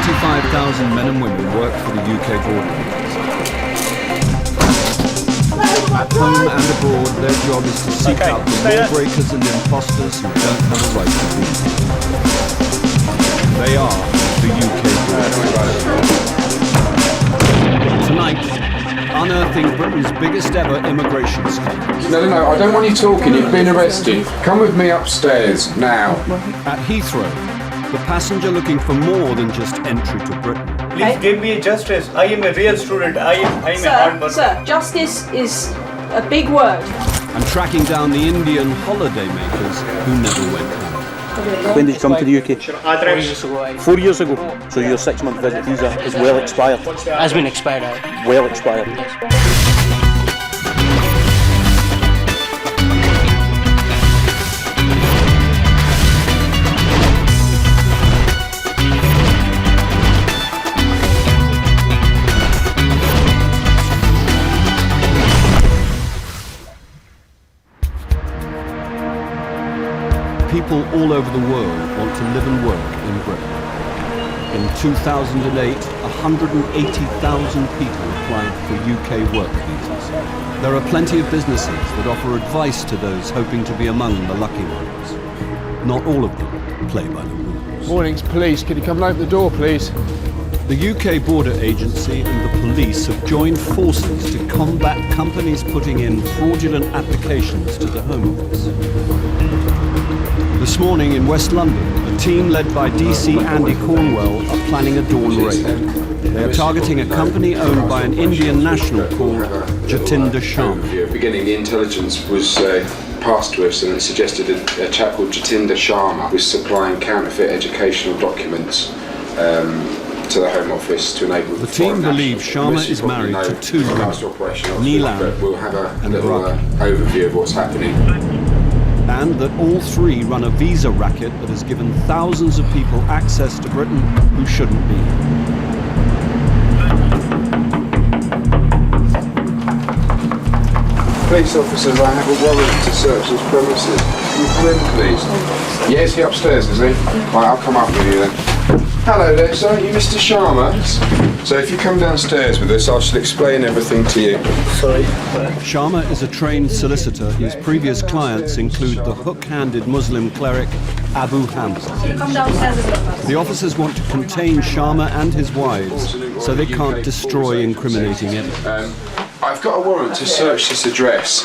25,000 men and women work for the UK border. At home and abroad, their job is to seek out the lawbreakers and imposters who don't have a right to be. They are the UK border. Tonight, unearthing Britain's biggest ever immigration scandal. No, I don't want you talking. You've been arrested. Come with me upstairs, now. At Heathrow, the passenger looking for more than just entry to Britain. Please give me justice. I am a real student. I am a hard worker. Sir, justice is a big word. And tracking down the Indian holidaymakers who never went home. When did you come to the UK? 4 years ago. So your 6-month visit visa is well expired. Has been expired. Well expired. People all over the world want to live and work in Britain. In 2008, 180,000 people applied for UK work visas. There are plenty of businesses that offer advice to those hoping to be among the lucky ones. Not all of them play by the rules. Mornings, police. Can you come and open the door, please? The UK Border Agency and the police have joined forces to combat companies putting in fraudulent applications to the Home Office. This morning in West London, a team led by DC Andy Cornwell are planning a dawn raid. They are targeting a company owned by an Indian national called Jatinder Sharma. At the beginning, the intelligence was passed to us, and it suggested a chap called Jatinder Sharma was supplying counterfeit educational documents to the Home Office to enable the team believes Sharma is married to two women, Neelam We'll have a and little Raki. overview of what's happening. And that all three run a visa racket that has given thousands of people access to Britain who shouldn't be. Police officers, I have a warrant to search this premises. Can you come in, please? Yes, he upstairs, is he? Right, I'll come up with you then. Hello there, sir. You Mr. Sharma? So if you come downstairs with us, I shall explain everything to you. Sorry. Sharma is a trained solicitor whose previous clients include the hook-handed Muslim cleric Abu Hamza. Come downstairs with us. The officers want to contain Sharma and his wives so they can't destroy incriminating evidence. I've got a warrant to search this address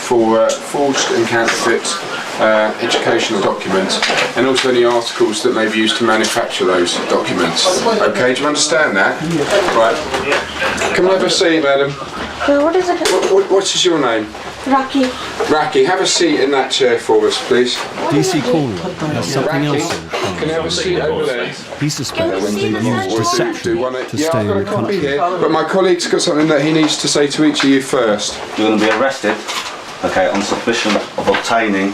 for forged and counterfeit educational documents, and also any articles that may be used to manufacture those documents. Okay, do you understand that? Right. Come and have a seat, madam. What is it? What is your name? Raki. Raki, have a seat in that chair for us, please. DC Cornwell has something else on Can you have a seat over there? He suspects they've used deception to stay in the country. But my colleague's got something that he needs to say to each of you first. You're going to be arrested, okay, on suspicion of obtaining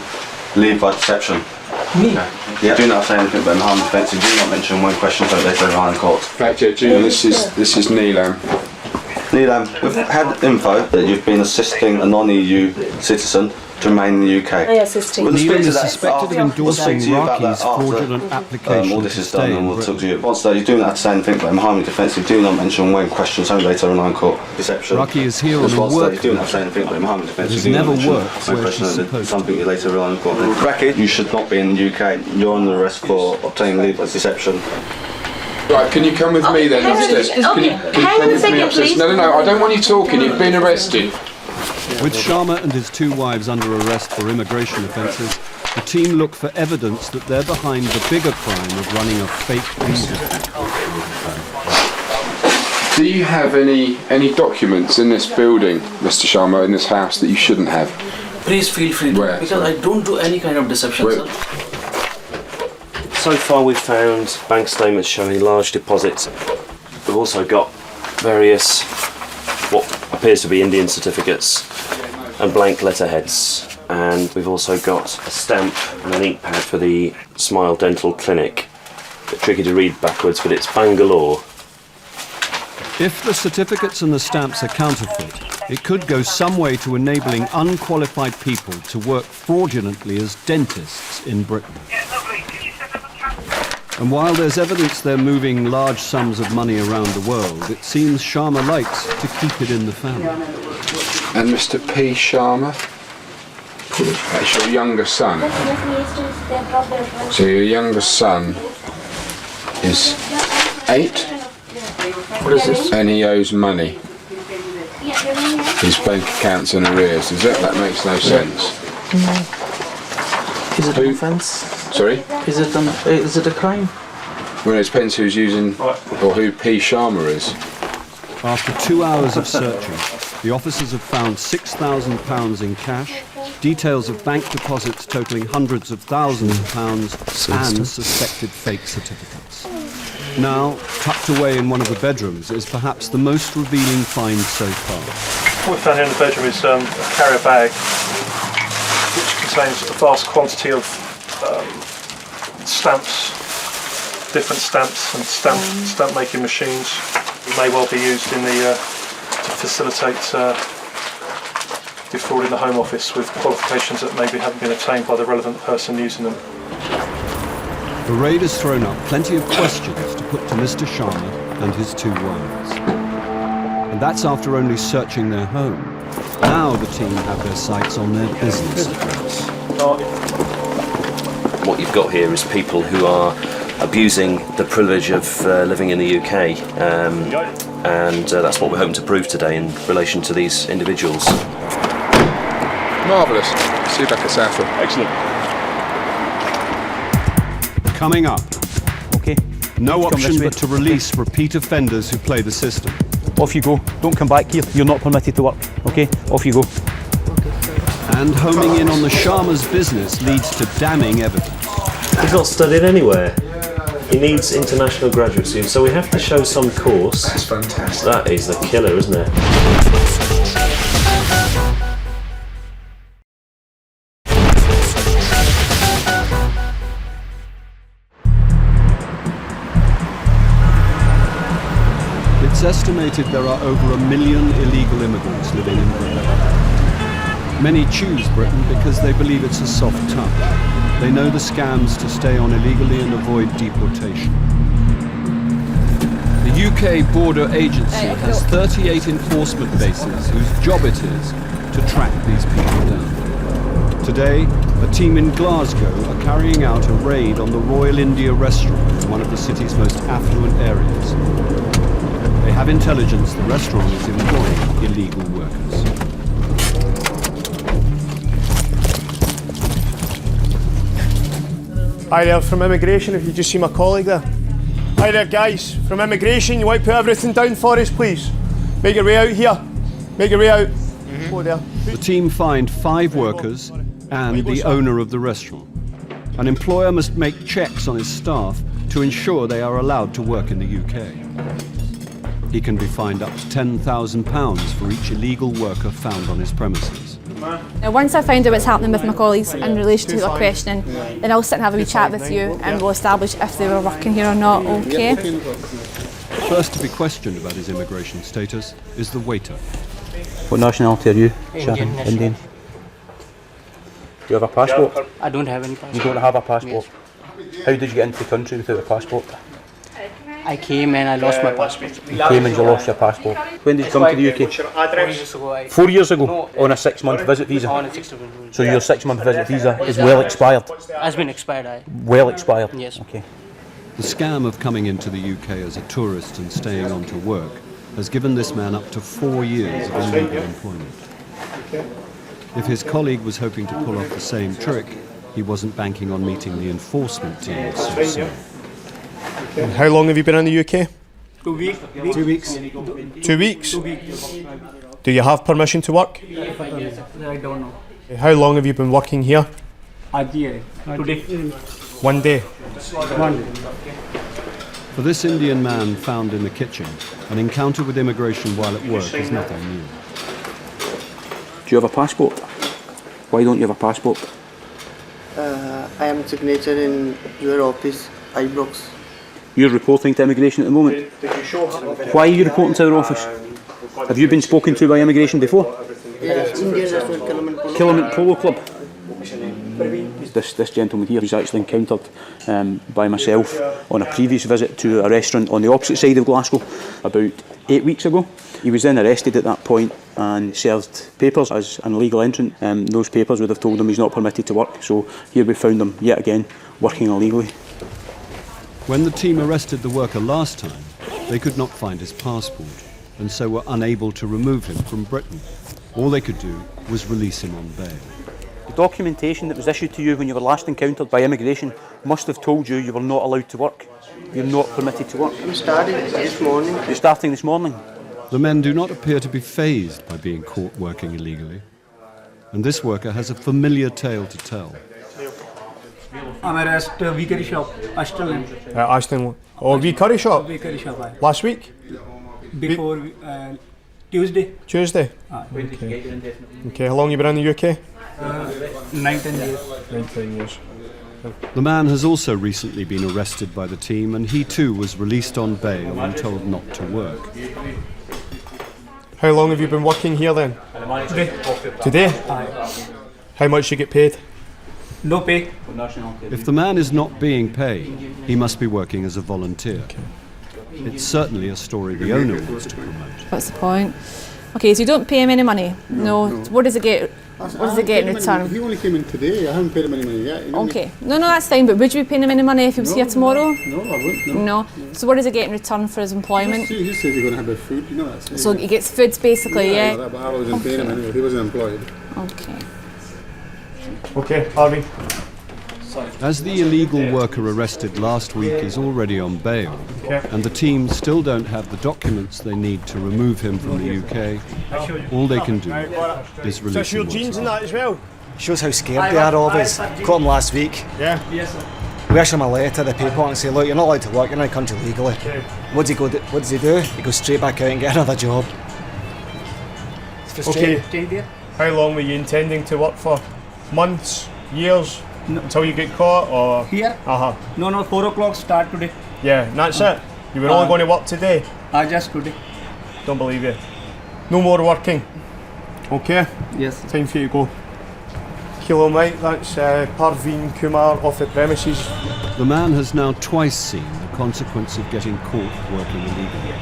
leave by deception. Me? Yeah. Do not say anything but harm offensive. Do not mention when questions are later in court. In fact, yeah, Julia, this is Neelam. Neelam, we've had info that you've been assisting a non-EU citizen to remain in the UK. Assisting. Neelam is suspected of endorsing Raki's fraudulent application all to this is done, stay and in we'll talk to Britain. you. Once you do not have to say anything but harming defensive. Do not mention when questions are later in court. Deception. Raki is here on a Once work you do not have to say anything but harming defensive. Has never worked when where she's questions supposed to. something later in court. Raki, you should not be in the UK. You're under arrest for obtaining leave by deception. Right, can you come with me then upstairs? Can you come with me upstairs? No, I don't want you talking. You've been arrested. With Sharma and his two wives under arrest for immigration offences, the team look for evidence that they're behind the bigger crime of running a fake visa. Do you have any documents in this building, Mr. Sharma, in this house that you shouldn't have? Please feel free to, Where? because I don't do any kind of deception, Where? sir. So far we've found bank statements showing large deposits. We've also got various what appears to be Indian certificates and blank letterheads, and we've also got a stamp and an ink pad for the Smile Dental Clinic. A bit tricky to read backwards, but it's Bangalore. If the certificates and the stamps are counterfeit, it could go some way to enabling unqualified people to work fraudulently as dentists in Britain. And while there's evidence they're moving large sums of money around the world, it seems Sharma likes to keep it in the family. And Mr. P. Sharma, that's your younger son. So your younger son is 8. What is this? And he owes money. His bank account's in arrears. That makes no sense. Is it Who? an offence? Sorry? Is it a crime? Well, it depends who's using, or who P. Sharma is. After 2 hours of searching, the officers have found £6,000 in cash, details of bank deposits totaling hundreds of thousands of pounds, and suspected fake certificates. Now, tucked away in one of the bedrooms is perhaps the most revealing find so far. What we found here in the bedroom is a carrier bag which contains a vast quantity of stamps, different stamps and stamp making machines. It may well be used in to facilitate defrauding the Home Office with qualifications that maybe haven't been obtained by the relevant person using them. The raid has thrown up plenty of questions to put to Mr. Sharma and his 2 wives. And that's after only searching their home. Now the team have their sights on their business accounts. What you've got here is people who are abusing the privilege of living in the UK, and that's what we're hoping to prove today in relation to these individuals. Marvellous. See you back at Southall. Excellent. Coming up, Okay. no Come option this way. but to release repeat offenders who play the system. Off you go. Don't come back here. You're not permitted to work. Okay? Off you go. And homing in on the Sharma's business leads to damning evidence. He's not studied anywhere. He needs international graduate students, so we have to show some course. That's fantastic. That is the killer, isn't it? It's estimated there are over 1 million illegal immigrants living in Britain. Many choose Britain because they believe it's a soft touch. They know the scams to stay on illegally and avoid deportation. The UK Border Agency has 38 enforcement bases whose job it is to track these people down. Today, a team in Glasgow are carrying out a raid on the Royal India restaurant in one of the city's most affluent areas. They have intelligence the restaurant is employing illegal workers. Hi there, from immigration, if you just see my colleague there. Hi there guys, from immigration, you want to put everything down for us please? Make your way out here, make your way out. Oh, there. The team find 5 workers and the owner of the restaurant. An employer must make checks on his staff to ensure they are allowed to work in the UK. He can be fined up to £10,000 for each illegal worker found on his premises. Now, once I've found out what's happening with my colleagues in relation to their questioning, then I'll sit and have a wee chat with you and we'll establish if they were working here or not, okay? First to be questioned about his immigration status is the waiter. What nationality are you, Sharon? Indian. Do you have a passport? I don't have any passport. You don't have a passport? How did you get into the country without a passport? I came and I lost my passport. You came and you lost your passport. When did you come to the UK? 4 years ago. 4 years ago? On a 6-month visit visa? On a 6-month. So your 6-month visit visa is well expired? Has been expired. Well expired? Yes. Okay. The scam of coming into the UK as a tourist and staying on to work has given this man up to 4 years of illegal employment. If his colleague was hoping to pull off the same trick, he wasn't banking on meeting the enforcement team so soon. And how long have you been in the UK? 2 weeks. 2 weeks. 2 weeks? Do you have permission to work? I don't know. How long have you been working here? Today. 1 day. For this Indian man found in the kitchen, an encounter with immigration while at work is nothing new. Do you have a passport? Why don't you have a passport? I am signature in your office, Ibrox. You're reporting to immigration at the moment. Why are you reporting to our office? Have you been spoken to by immigration before? Yes, Indian restaurant, Killamant Polo Club. this gentleman here was actually encountered by myself on a previous visit to a restaurant on the opposite side of Glasgow about 8 weeks ago. He was then arrested at that point and served papers as an illegal entrant. Those papers would have told him he's not permitted to work, so here we found him yet again working illegally. When the team arrested the worker last time, they could not find his passport and so were unable to remove him from Britain. All they could do was release him on bail. The documentation that was issued to you when you were last encountered by immigration must have told you you were not allowed to work. You're not permitted to work. I'm starting this morning. You're starting this morning? The men do not appear to be fazed by being caught working illegally. And this worker has a familiar tale to tell. I'm at a wee curry shop, Ashton. Ashton. Oh, wee curry shop? Wee curry shop. Last week? Before Tuesday. Tuesday? Okay, how long have you been in the UK? 9-10 years. 9-10 years. The man has also recently been arrested by the team, and he too was released on bail and told not to work. How long have you been working here then? Today. Today? How much you get paid? No pay. If the man is not being paid, he must be working as a volunteer. It's certainly a story the owner wants to promote. What's the point? Okay, so you don't pay him any money? No. What does it get? What does it get in return? He only came in today. I haven't paid him any money yet. Okay. No, that's fine. But would you be paying him any money if he was here tomorrow? No, I wouldn't. No. So what does he get in return for his employment? He says he's going to have a food. You know that. So he gets food basically, yeah. I know that, but I wasn't paying him anyway. He wasn't employed. Okay. Okay, Harvey. As the illegal worker arrested last week is already on bail, and the team still don't have the documents they need to remove him from the UK, all they can do is release Is him. your jeans and that as well? Shows how scared they are of us. Caught him last week. Yeah. We issued him a letter to the paper and say, look, you're not allowed to work, you're in the country legally. What does he do? He goes straight back out and get another job. It's Okay. How long were you intending to work for? Months? Years? No. Until you get caught, or? Here? No, 4 o'clock start today. Yeah, and that's it? You were only going to work today? Just today. Don't believe you. No more working? Okay? Yes. Time for you to go. Hello mate, that's Parveen Kumar off the premises. The man has now twice seen the consequence of getting caught working illegally.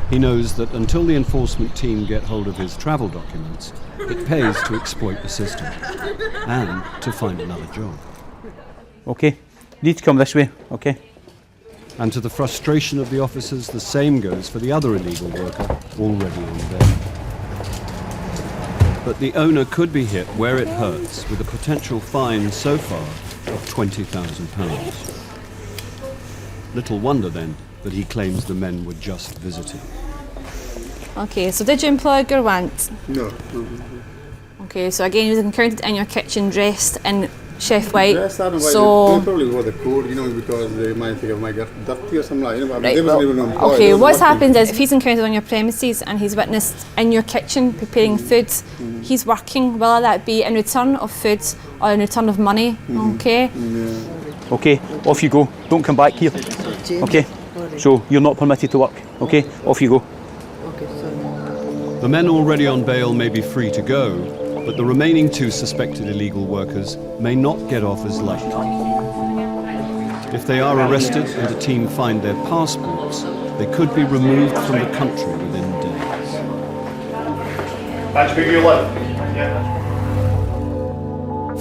He knows that until the enforcement team get hold of his travel documents, it pays to exploit the system and to find another job. Okay, you need to come this way, okay? And to the frustration of the officers, the same goes for the other illegal worker already on bail. But the owner could be hit where it hurts with a potential fine so far of £20,000. Little wonder then that he claims the men were just visiting. Okay, so did you employ your want? No. Okay, so again, you was encountered in your kitchen dressed in chef white. They So probably wore the code, because they might think I might get dirty or something like that. But right, they wasn't even employed. okay, what's happened is if he's encountered on your premises and he's witnessed in your kitchen preparing food, he's working, whether that be in return of food or in return of money, okay? Okay, off you go. Don't come back here. Okay, so you're not permitted to work. Okay, off you go. The men already on bail may be free to go, but the remaining 2 suspected illegal workers may not get off as light. If they are arrested and the team find their passports, they could be removed from the country within days. That's where you live?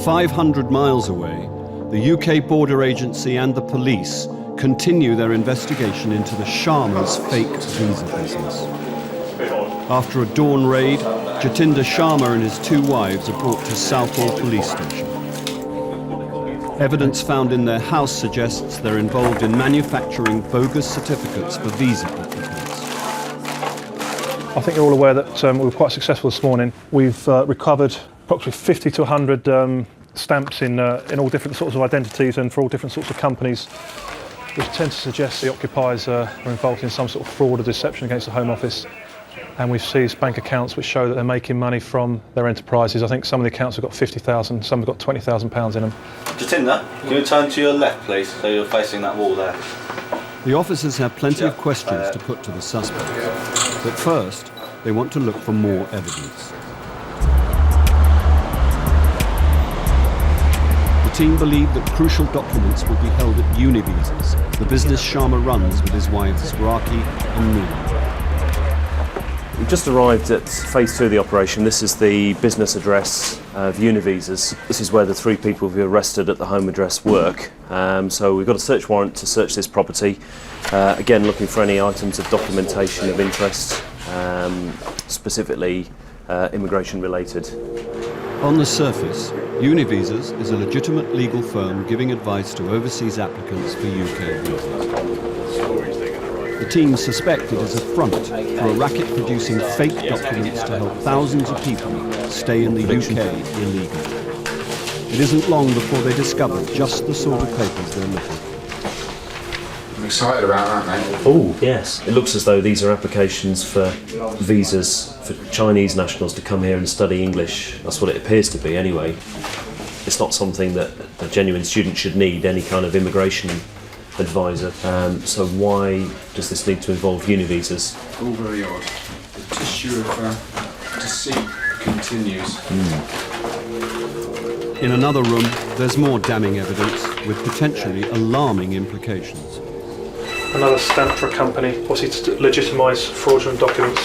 500 miles away, the UK Border Agency and the police continue their investigation into the Sharma's fake visa business. After a dawn raid, Jatinder Sharma and his 2 wives are brought to Southall Police Station. Evidence found in their house suggests they're involved in manufacturing bogus certificates for visa applicants. I think you're all aware that we were quite successful this morning. We've recovered approximately 50 to 100 stamps in all different sorts of identities and for all different sorts of companies, which tend to suggest the occupiers are involved in some sort of fraud or deception against the Home Office. And we've seized bank accounts which show that they're making money from their enterprises. I think some of the accounts have got 50,000, some have got 20,000 pounds in them. Jatinder, can you turn to your left, please, so you're facing that wall there? The officers have plenty of questions to put to the suspects, but first they want to look for more evidence. The team believe that crucial documents will be held at Univisas, the business Sharma runs with his wives Raki and Neela. We've just arrived at phase 2 of the operation. This is the business address of Univisas. This is where the 3 people who were arrested at the home address work. So we've got a search warrant to search this property. Again, looking for any items of documentation of interest, specifically immigration related. On the surface, Univisas is a legitimate legal firm giving advice to overseas applicants for UK visas. The team suspect it is a front for a racket producing fake documents to help thousands of people stay in the UK illegally. It isn't long before they discover just the sort of papers they're looking for. I'm excited about that, mate. Oh, yes. It looks as though these are applications for visas for Chinese nationals to come here and study English. That's what it appears to be anyway. It's not something that a genuine student should need, any kind of immigration advisor. So why does this need to involve Univisas? All very odd. The tissue of deceit continues. In another room, there's more damning evidence with potentially alarming implications. Another stamp for a company, obviously to legitimise fraudulent documents.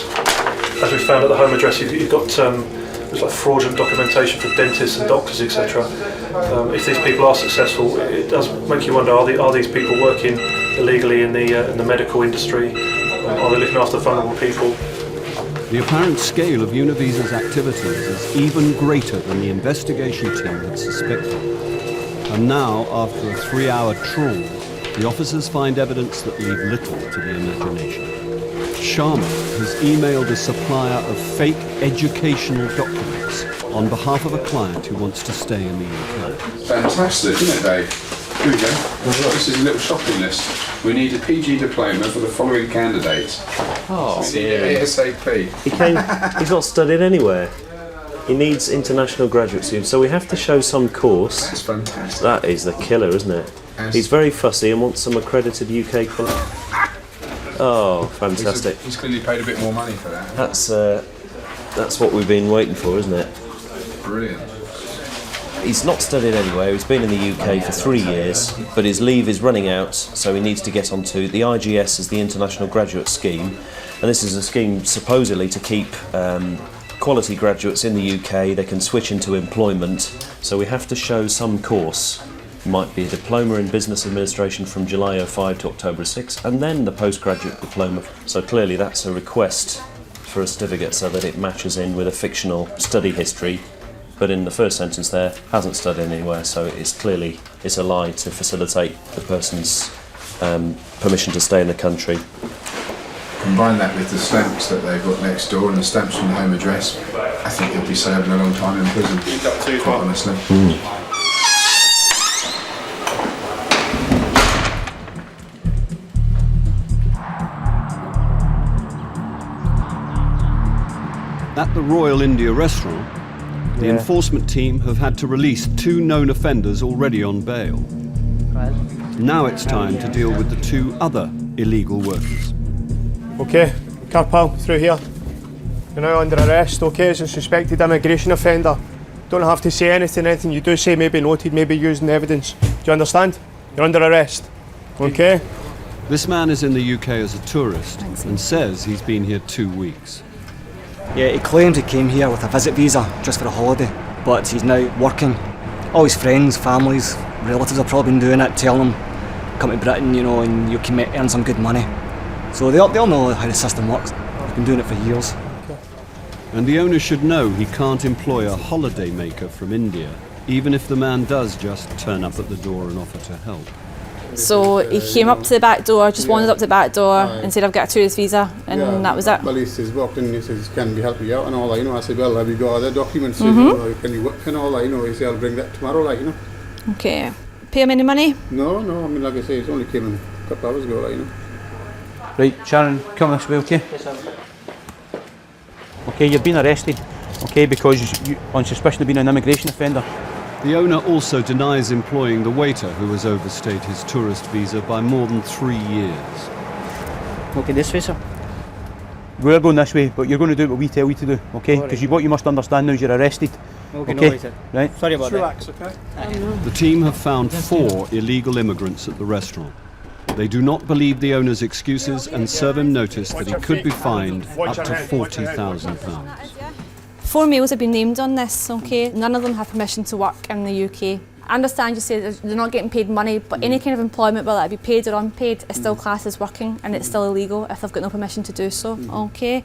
As we found at the home address, you've got there's like fraudulent documentation for dentists and doctors, etc. If these people are successful, it does make you wonder: are these people working illegally in the medical industry? Are they looking after vulnerable people? The apparent scale of Univisas' activities is even greater than the investigation team had suspected. And now, after a 3-hour trawl, the officers find evidence that leave little to the imagination. Sharma has emailed a supplier of fake educational documents on behalf of a client who wants to stay in the UK. Fantastic, isn't it, Dave? Here we go. This is a little shopping list. We need a PG diploma for the following candidates. Oh, we need ASAP. He's not studied anywhere. He needs international graduate students, so we have to show some course. That's fantastic. That is the killer, isn't it? He's very fussy and wants some accredited UK qualification. Oh, fantastic. He's clearly paid a bit more money for that. That's what we've been waiting for, isn't it? Brilliant. He's not studied anywhere. He's been in the UK for 3 years, but his leave is running out, so he needs to get onto the IGS, is the International Graduate Scheme, and this is a scheme supposedly to keep quality graduates in the UK. They can switch into employment, so we have to show some course. Might be a diploma in business administration from July 05 to October 6, and then the postgraduate diploma. So clearly that's a request for a certificate so that it matches in with a fictional study history. But in the first sentence there, hasn't studied anywhere, so it's a lie to facilitate the person's permission to stay in the country. Combine that with the stamps that they've got next door and the stamps from the home address, I think he'll be serving a long time in prison, quite honestly. At the Royal India restaurant, the enforcement team have had to release 2 known offenders already on bail. Now it's time to deal with the 2 other illegal workers. Okay, car pal, through here. You're now under arrest, okay, as a suspected immigration offender. Don't have to say anything you do say may be noted, may be used in evidence. Do you understand? You're under arrest, okay? This man is in the UK as a tourist and says he's been here 2 weeks. Yeah, he claimed he came here with a visit visa just for a holiday, but he's now working. All his friends, families, relatives have probably been doing it, telling him, come to Britain, you know, and you can earn some good money. So they all know how the system works. They've been doing it for years. And the owner should know he can't employ a holiday maker from India, even if the man does just turn up at the door and offer to help. So he came up to the back door, just wandered up to the back door and said, I've got a tourist visa, and that was it. Well, he says, walked in and he says, can we help you out and all that, you know. I said, well, have you got other documents? You know, can you work and all that, you know. He said, I'll bring that tomorrow, like, you know. Okay. Pay him any money? No, I mean, like I say, it only came in a couple of hours ago, like, you know. Right, Sharon, come this way, okay? Yes, sir. Okay, you've been arrested, okay, because you on suspicion of being an immigration offender. The owner also denies employing the waiter who has overstayed his tourist visa by more than 3 years. Okay, this way, sir. We're going this way, but you're going to do what we tell you to do, okay? Because what you must understand now is you're arrested, Okay, no Okay, worries, sir. right. Sorry about that. Relax, okay? The team have found 4 illegal immigrants at the restaurant. They do not believe the owner's excuses and serve him notice that he could be fined up to £40,000. 4 males have been named on this, okay? None of them have permission to work in the UK. I understand you say that they're not getting paid money, but any kind of employment, whether it be paid or unpaid, is still classed as working, and it's still illegal if they've got no permission to do so, okay?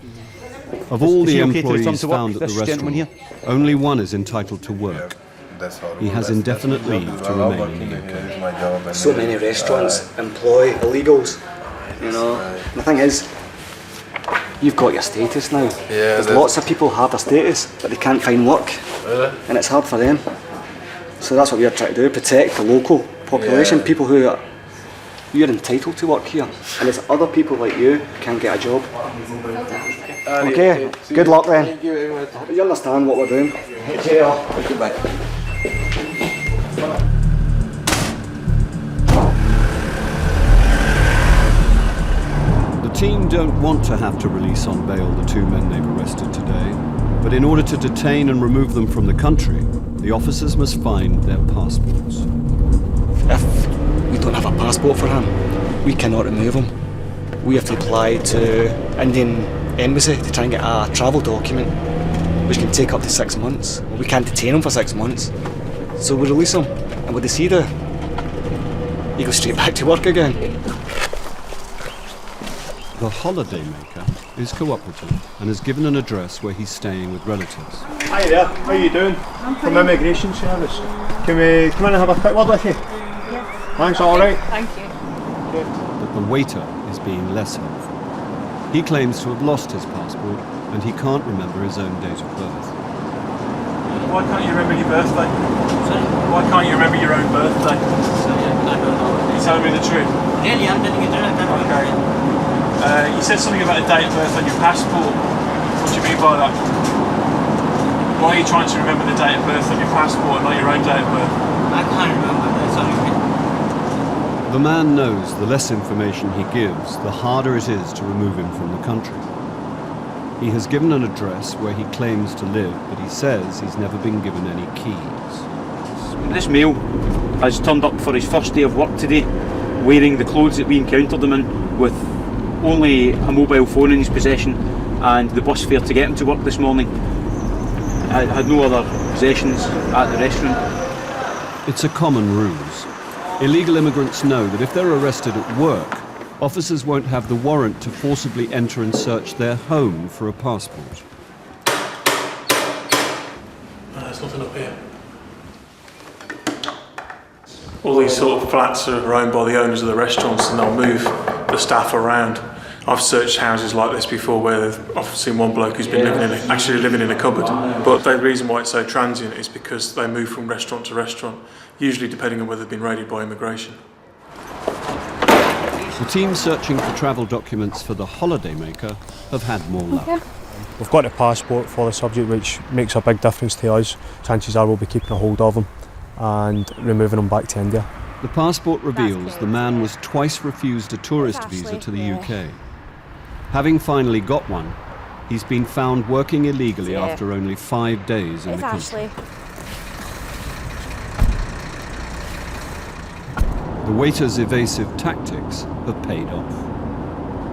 Of all Is the he okay to employees return to work, found at the this gentleman restaurant, only one is entitled to work. He has indefinite leave to remain in the UK. So many restaurants employ illegals, you know. And the thing is, you've got your status now. There's lots of people who have their status, but they can't find work, and it's hard for them. So that's what we're trying to do, protect the local population, people who are, you're entitled to work here, and there's other people like you who can't get a job. Okay, good luck then. You understand what we're doing. Goodbye. The team don't want to have to release on bail the 2 men they've arrested today, but in order to detain and remove them from the country, the officers must find their passports. If we don't have a passport for him, we cannot remove him. We have to apply to Indian Embassy to try and get a travel document, which can take up to 6 months. We can't detain him for 6 months. So we release him, and what does he do? He goes straight back to work again. The holidaymaker is cooperative and has given an address where he's staying with relatives. Hi there, how you doing? From Immigration Service. Can we come in and have a quick word with you? Yeah. Thanks, alright. Thank you. But the waiter is being less helpful. He claims to have lost his passport and he can't remember his own date of birth. Why can't you remember your birthday? Sorry? Why can't you remember your own birthday? Sorry, I don't know. Are you telling me the truth? Really, I'm telling you the truth. I can't remember. You said something about a date of birth on your passport. What do you mean by that? Why are you trying to remember the date of birth on your passport and not your own date of birth? I can't remember. Sorry. The man knows the less information he gives, the harder it is to remove him from the country. He has given an address where he claims to live, but he says he's never been given any keys. This male has turned up for his first day of work today, wearing the clothes that we encountered him in, with only a mobile phone in his possession and the bus fare to get him to work this morning. I had no other possessions at the restaurant. It's a common ruse. Illegal immigrants know that if they're arrested at work, officers won't have the warrant to forcibly enter and search their home for a passport. There's nothing up here. All these sort of flats are owned by the owners of the restaurants, and they'll move the staff around. I've searched houses like this before where I've seen one bloke who's been actually living in a cupboard. But the reason why it's so transient is because they move from restaurant to restaurant, usually depending on whether they've been raided by immigration. The team searching for travel documents for the holidaymaker have had more luck. We've got a passport for the subject, which makes a big difference to us. Chances are we'll be keeping a hold of him and removing him back to India. The passport reveals the man was twice refused a tourist visa to the UK. Having finally got one, he's been found working illegally after only 5 days in the country. The waiter's evasive tactics have paid off.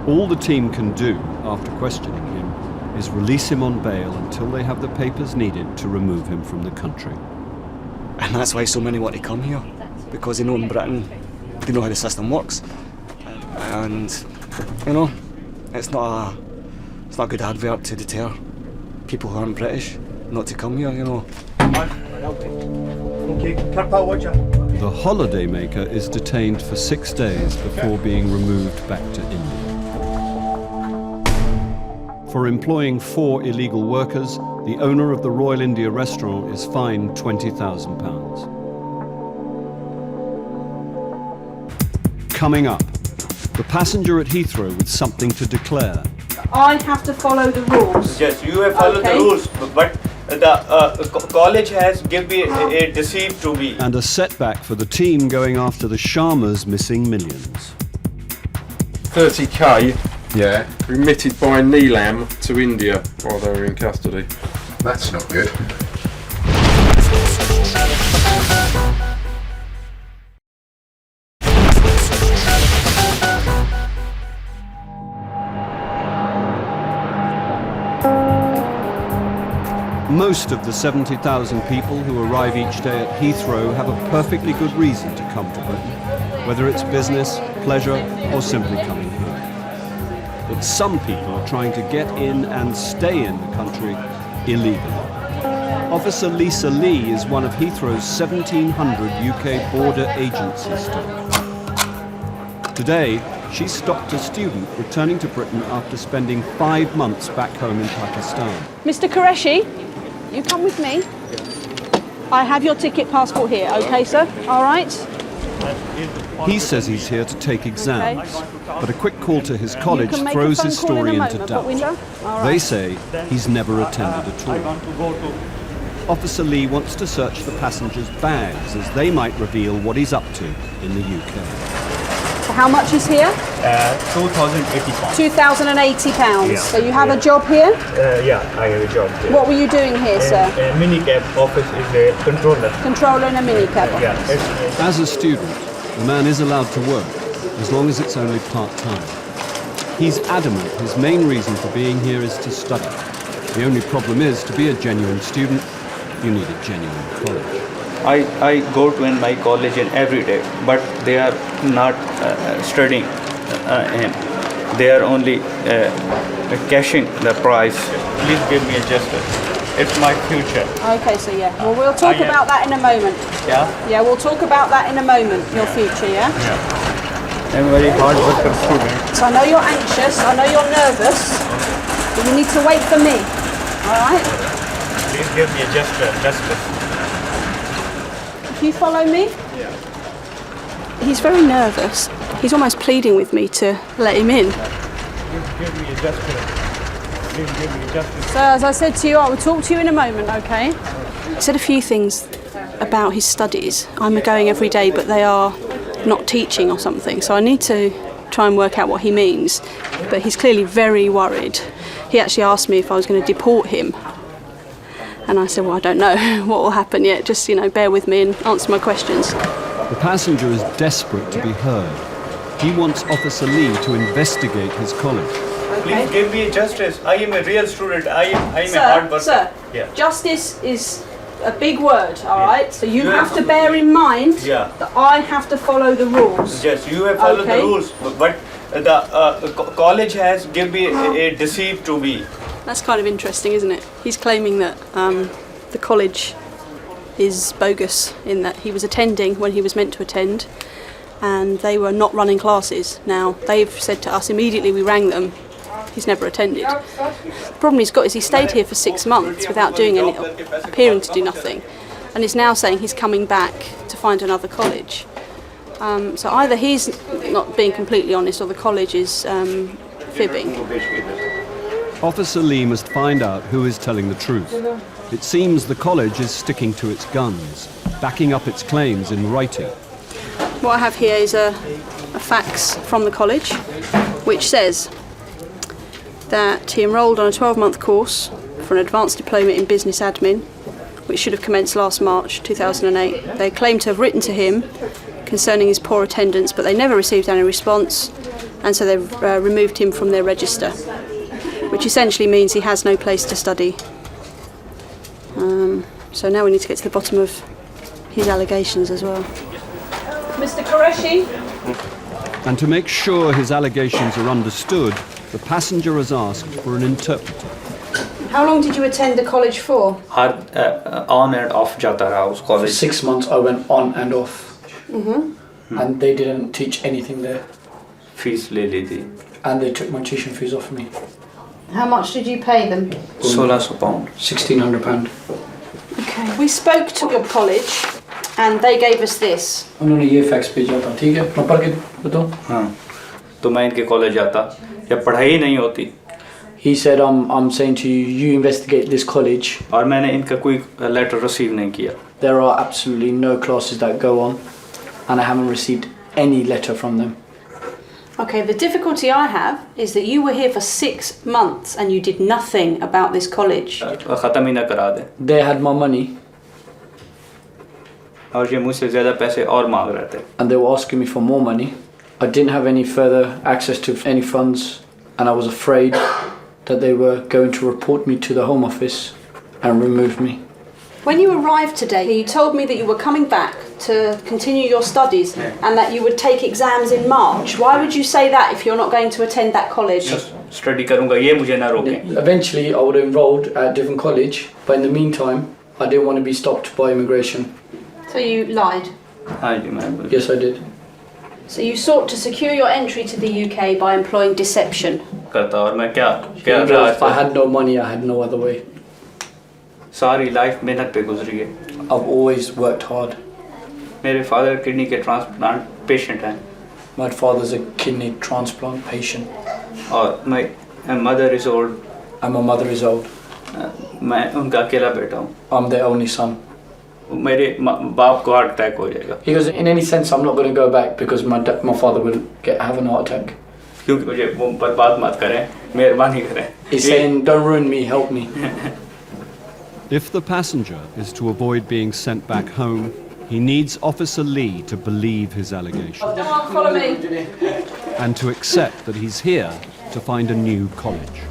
All the team can do after questioning him is release him on bail until they have the papers needed to remove him from the country. And that's why so many want to come here, because they know in Britain, they know how the system works. And, you know, it's not a good advert to deter people who aren't British not to come here, you know. Okay, Carpal, watch out. The holidaymaker is detained for 6 days before being removed back to India. For employing 4 illegal workers, the owner of the Royal India restaurant is fined £20,000. Coming up, the passenger at Heathrow with something to declare. I have to follow the rules. Yes, you have followed the rules, but the college has given me a deceit to me. And a setback for the team going after the Sharma's missing millions. 30k, yeah, remitted by Neelam to India while they were in custody. That's not good. Most of the 70,000 people who arrive each day at Heathrow have a perfectly good reason to come to Britain, whether it's business, pleasure, or simply coming home. But some people are trying to get in and stay in the country illegally. Officer Lisa Lee is one of Heathrow's 1,700 UK border agency staff. Today, she stopped a student returning to Britain after spending 5 months back home in Pakistan. Mr. Qureshi, you come with me. I have your ticket passport here, okay, sir? All right? He says he's here to take exams, but a quick call to his college can make a throws phone his call in a story into moment, but we know- doubt. All They right. say he's never attended at all. Officer Lee wants to search the passengers' bags as they might reveal what he's up to in the UK. So how much is here? 2,080 pounds. £2,080. Yeah. So you have a job here? Yeah, I have a job there. What were you doing here, sir? Minicab office is a controller. Controller in a minicab office. Yeah, it's As a student, the man is allowed to work, as long as it's only part-time. He's adamant his main reason for being here is to study. The only problem is, to be a genuine student, you need a genuine college. I go to in my college in every day, but they are not studying and they are only cashing the price. Please give me a gesture. It's my future. Okay, so yeah. Well, we'll talk about that in a moment. Yeah? Yeah, we'll talk about that in a moment, your future, yeah? I'm a very hard worker student. So I know you're anxious, I know you're nervous, but you need to wait for me, all right? Please give me a gesture. If you follow me. He's very nervous. He's almost pleading with me to let him in. Give me a gesture. Please give me a gesture. So as I said to you, I will talk to you in a moment, okay? He said a few things about his studies. I'm going every day, but they are not teaching or something. So I need to try and work out what he means. But he's clearly very worried. He actually asked me if I was going to deport him. And I said, well, I don't know what will happen yet. Just, bear with me and answer my questions. The passenger is desperate to be heard. He wants Officer Lee to investigate his college. Please give me justice. I am a real student. I am a hard worker. Sir, Yeah. justice is a big word, all right? So you Yeah. have to bear in mind Yeah. that I have to follow the rules. Yes, you have followed Okay. the rules, but the college has given me a deceive to me. That's kind of interesting, isn't it? He's claiming that the college is bogus in that he was attending when he was meant to attend and they were not running classes. Now, they've said to us immediately, we rang them, he's never attended. The problem he's got is he stayed here for 6 months without doing any, appearing to do nothing, and is now saying he's coming back to find another college. So either he's not being completely honest or the college is fibbing. Officer Lee must find out who is telling the truth. It seems the college is sticking to its guns, backing up its claims in writing. What I have here is a fax from the college which says that he enrolled on a 12-month course for an advanced diploma in business admin, which should have commenced last March 2008. They claim to have written to him concerning his poor attendance, but they never received any response, and so they've removed him from their register, which essentially means he has no place to study. So now we need to get to the bottom of his allegations as well. Mr. Qureshi? And to make sure his allegations are understood, the passenger has asked for an interpreter. How long did you attend the college for? On and off jata raha us For college. 6 months I went on and off, Mm-hmm. and they didn't teach anything there, Fees le li thi. and they took my tuition fees off me. How much did you pay them? 1600 pound. £1,600. Okay. We spoke to your college and they gave us this. उन्होंने ये fax भेजा था, ठीक है, मैं पढ़ के बताऊं? हाँ तो मैं इनके कॉलेज जाता या पढ़ाई नहीं होती. He said, I'm saying to you, you investigate this college. और मैंने इनका कोई लेटर रिसीव नहीं किया. There are absolutely no classes that go on, and I haven't received any letter from them. Okay, the difficulty I have is that you were here for 6 months and you did nothing about this college. ख़त्म ही ना करा दे. They had my money, और ये मुझसे ज़्यादा पैसे और मांग रहे थे. and they were asking me for more money. I didn't have any further access to any funds, and I was afraid that they were going to report me to the Home Office and removed me. When you arrived today, you told me that you were coming back to continue your studies and that you would take exams in March. Why would you say that if you're not going to attend that college? Study करूँगा ये मुझे ना रोके. Eventually, I would have enrolled at a different college, but in the meantime, I didn't want to be stopped by immigration. So you lied? हाँ जी ma'am. Yes, I did. So you sought to secure your entry to the UK by employing deception? करता और मैं क्या If I had no money, I had no other way. सारी life मेहनत पे गुजरी है. I've always worked hard. मेरे फादर किडनी के ट्रांसप्लांट पेशेंट हैं. My father's a kidney transplant patient. और my mother is old. And my mother is old. मैं उनका अकेला बेटा हूँ. I'm their only son. मेरे बाप को हार्ट अटैक हो जाएगा. He goes, in any sense, I'm not going to go back because my father will have a heart attack. क्योंकि मुझे वो बर्बाद मत करें, मेहरबानी करें. He's saying, don't ruin me, help me. If the passenger is to avoid being sent back home, he needs Officer Lee to believe his allegations. Come on, follow me. And to accept that he's here to find a new college.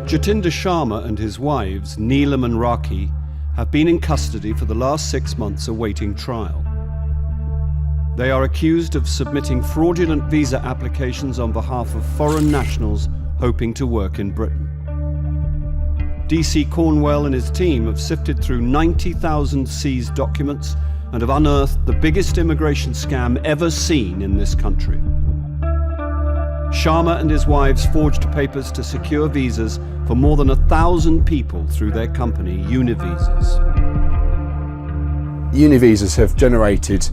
Jatinder Sharma and his wives, Neelam and Raki, have been in custody for the last 6 months awaiting trial. They are accused of submitting fraudulent visa applications on behalf of foreign nationals hoping to work in Britain. DC Cornwell and his team have sifted through 90,000 seized documents and have unearthed the biggest immigration scam ever seen in this country. Sharma and his wives forged papers to secure visas for more than 1,000 people through their company, Univisas. Univisas have generated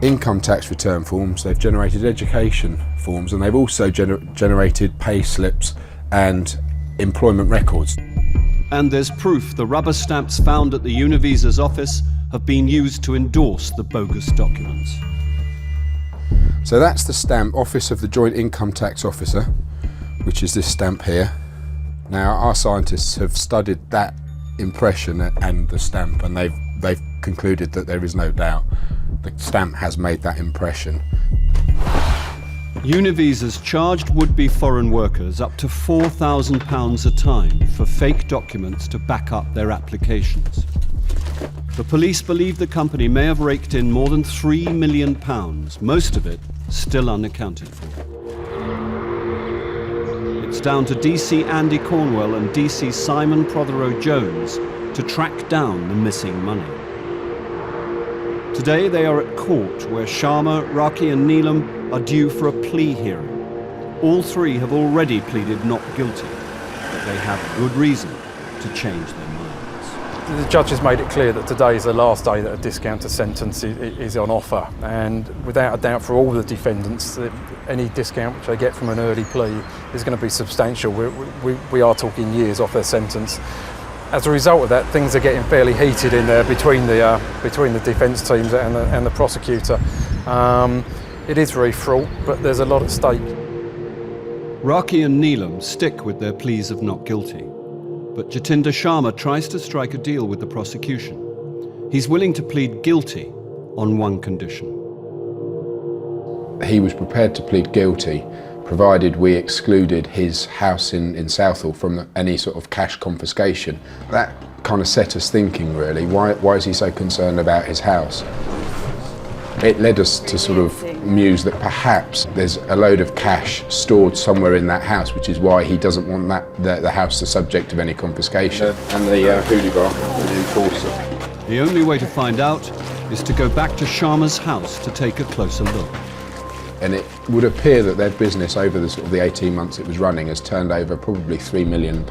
income tax return forms, they've generated education forms, and they've also generated pay slips and employment records. And there's proof the rubber stamps found at the Univisa's office have been used to endorse the bogus documents. So that's the stamp, Office of the Joint Income Tax Officer, which is this stamp here. Now our scientists have studied that impression and the stamp, and they've concluded that there is no doubt the stamp has made that impression. Univisas charged would-be foreign workers up to £4,000 a time for fake documents to back up their applications. The police believe the company may have raked in more than £3 million, most of it still unaccounted for. It's down to DC Andy Cornwell and DC Simon Prothero-Jones to track down the missing money. Today they are at court where Sharma, Raki and Neelam are due for a plea hearing. All three have already pleaded not guilty, but they have good reason to change their minds. The judge has made it clear that today is the last day that a discounted sentence is on offer, and without a doubt for all the defendants, any discount which they get from an early plea is going to be substantial. We are talking years off their sentence. As a result of that, things are getting fairly heated in there between the defence teams and the prosecutor. It is very fraught, but there's a lot at stake. Raki and Neelam stick with their pleas of not guilty, but Jatinder Sharma tries to strike a deal with the prosecution. He's willing to plead guilty on one condition. He was prepared to plead guilty provided we excluded his house in Southall from any sort of cash confiscation. That kind of set us thinking, really. Why is he so concerned about his house? It led us to sort of muse that perhaps there's a load of cash stored somewhere in that house, which is why he doesn't want the house the subject of any confiscation. And the hoodie bar, the enforcer. The only way to find out is to go back to Sharma's house to take a closer look. And it would appear that their business over the 18 months it was running has turned over probably £3 million.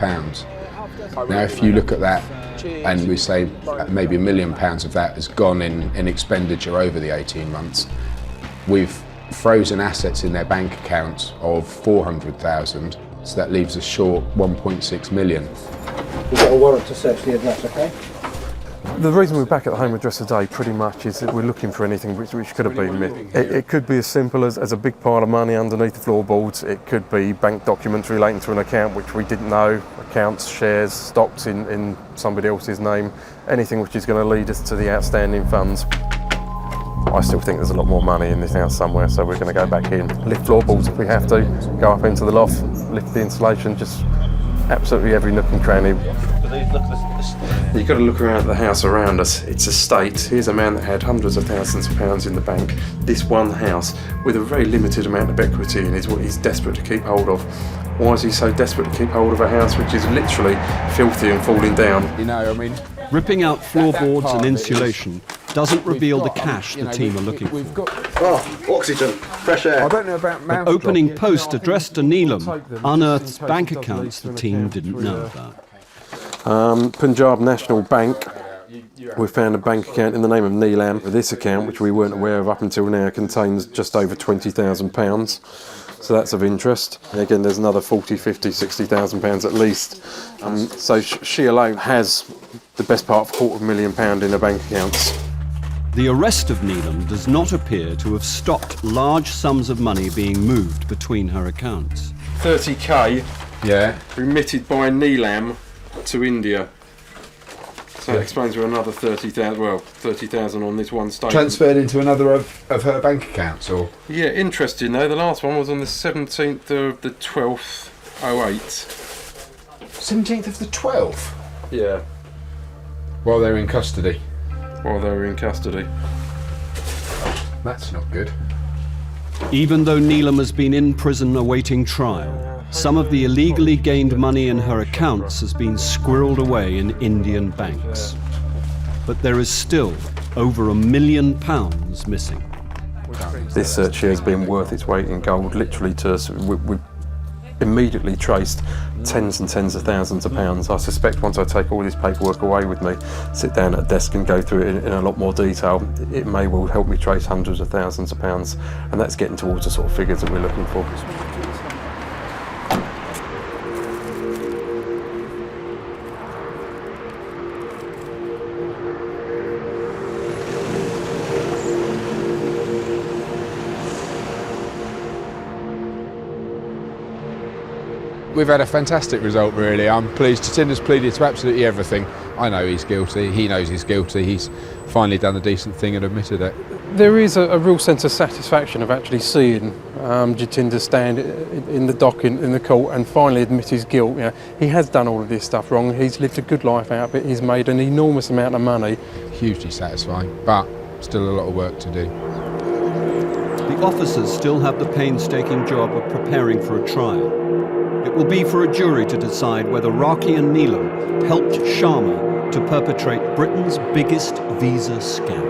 Now if you look at that and we say maybe £1 million of that has gone in expenditure over the 18 months, we've frozen assets in their bank accounts of 400,000, so that leaves us short 1.6 million. We've got a warrant to search the address, okay? The reason we're back at the home address today pretty much is that we're looking for anything which could have been missed. It could be as simple as a big pile of money underneath the floorboards. It could be bank documents relating to an account which we didn't know, accounts, shares, stocks in somebody else's name, anything which is going to lead us to the outstanding funds. I still think there's a lot more money in this house somewhere, so we're going to go back in, lift floorboards if we have to, go up into the loft, lift the insulation, just absolutely every nook and cranny. You've got to look around at the house around us. It's a state. Here's a man that had hundreds of thousands of pounds in the bank. This one house, with a very limited amount of equity in, is what he's desperate to keep hold of. Why is he so desperate to keep hold of a house which is literally filthy and falling down? You know, I mean, Ripping out floorboards and insulation doesn't reveal the cash the team are looking for. Oh, oxygen, fresh air. I don't know about An opening post addressed to Neelam unearths bank accounts the team didn't know about. Punjab National Bank. We found a bank account in the name of Neelam. This account, which we weren't aware of up until now, contains just over £20,000. So that's of interest. And again, there's another 40, 50, 60,000 pounds at least. So she alone has the best part of £250,000 in her bank accounts. The arrest of Neelam does not appear to have stopped large sums of money being moved between her accounts. 30k, remitted by Neelam to India. So that explains we're another 30,000. Well, 30,000 on this one statement. transferred into another of her bank accounts, or? Yeah, interesting though. The last one was on the 17th of the 12th, 08. 17th of the 12th? Yeah. While they're in custody. While they were in custody. That's not good. Even though Neelam has been in prison awaiting trial, some of the illegally gained money in her accounts has been squirreled away in Indian banks. But there is still over £1 million missing. This search here has been worth its weight in gold, literally to us. We immediately traced tens and tens of thousands of pounds. I suspect once I take all this paperwork away with me, sit down at a desk and go through it in a lot more detail, it may well help me trace hundreds of thousands of pounds, and that's getting towards the sort of figures that we're looking for. We've had a fantastic result, really. I'm pleased. Jatinder's pleaded to absolutely everything. I know he's guilty, he knows he's guilty, he's finally done the decent thing and admitted it. There is a real sense of satisfaction of actually seeing Jatinder stand in the dock in the court and finally admit his guilt. You know, he has done all of this stuff wrong, he's lived a good life out of it, he's made an enormous amount of money. Hugely satisfying, but still a lot of work to do. The officers still have the painstaking job of preparing for a trial. It will be for a jury to decide whether Raki and Neelam helped Sharma to perpetrate Britain's biggest visa scam.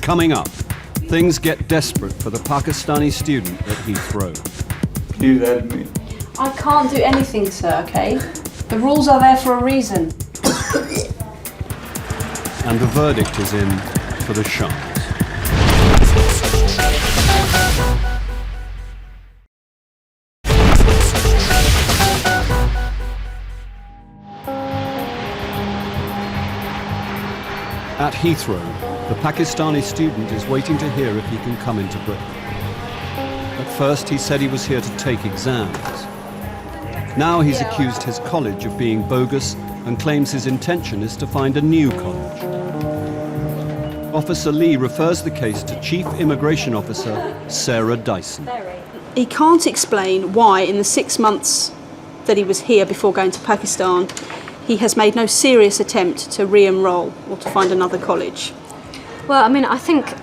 Coming up, things get desperate for the Pakistani student at Heathrow. Please help me. I can't do anything, sir, okay? The rules are there for a reason. And the verdict is in for the Sharks. At Heathrow, the Pakistani student is waiting to hear if he can come into Britain. At first, he said he was here to take exams. Now he's accused his college of being bogus and claims his intention is to find a new college. Officer Lee refers the case to Chief Immigration Officer Sarah Dyson. He can't explain why in the 6 months that he was here before going to Pakistan, he has made no serious attempt to re-enroll or to find another college. Well, I mean, I think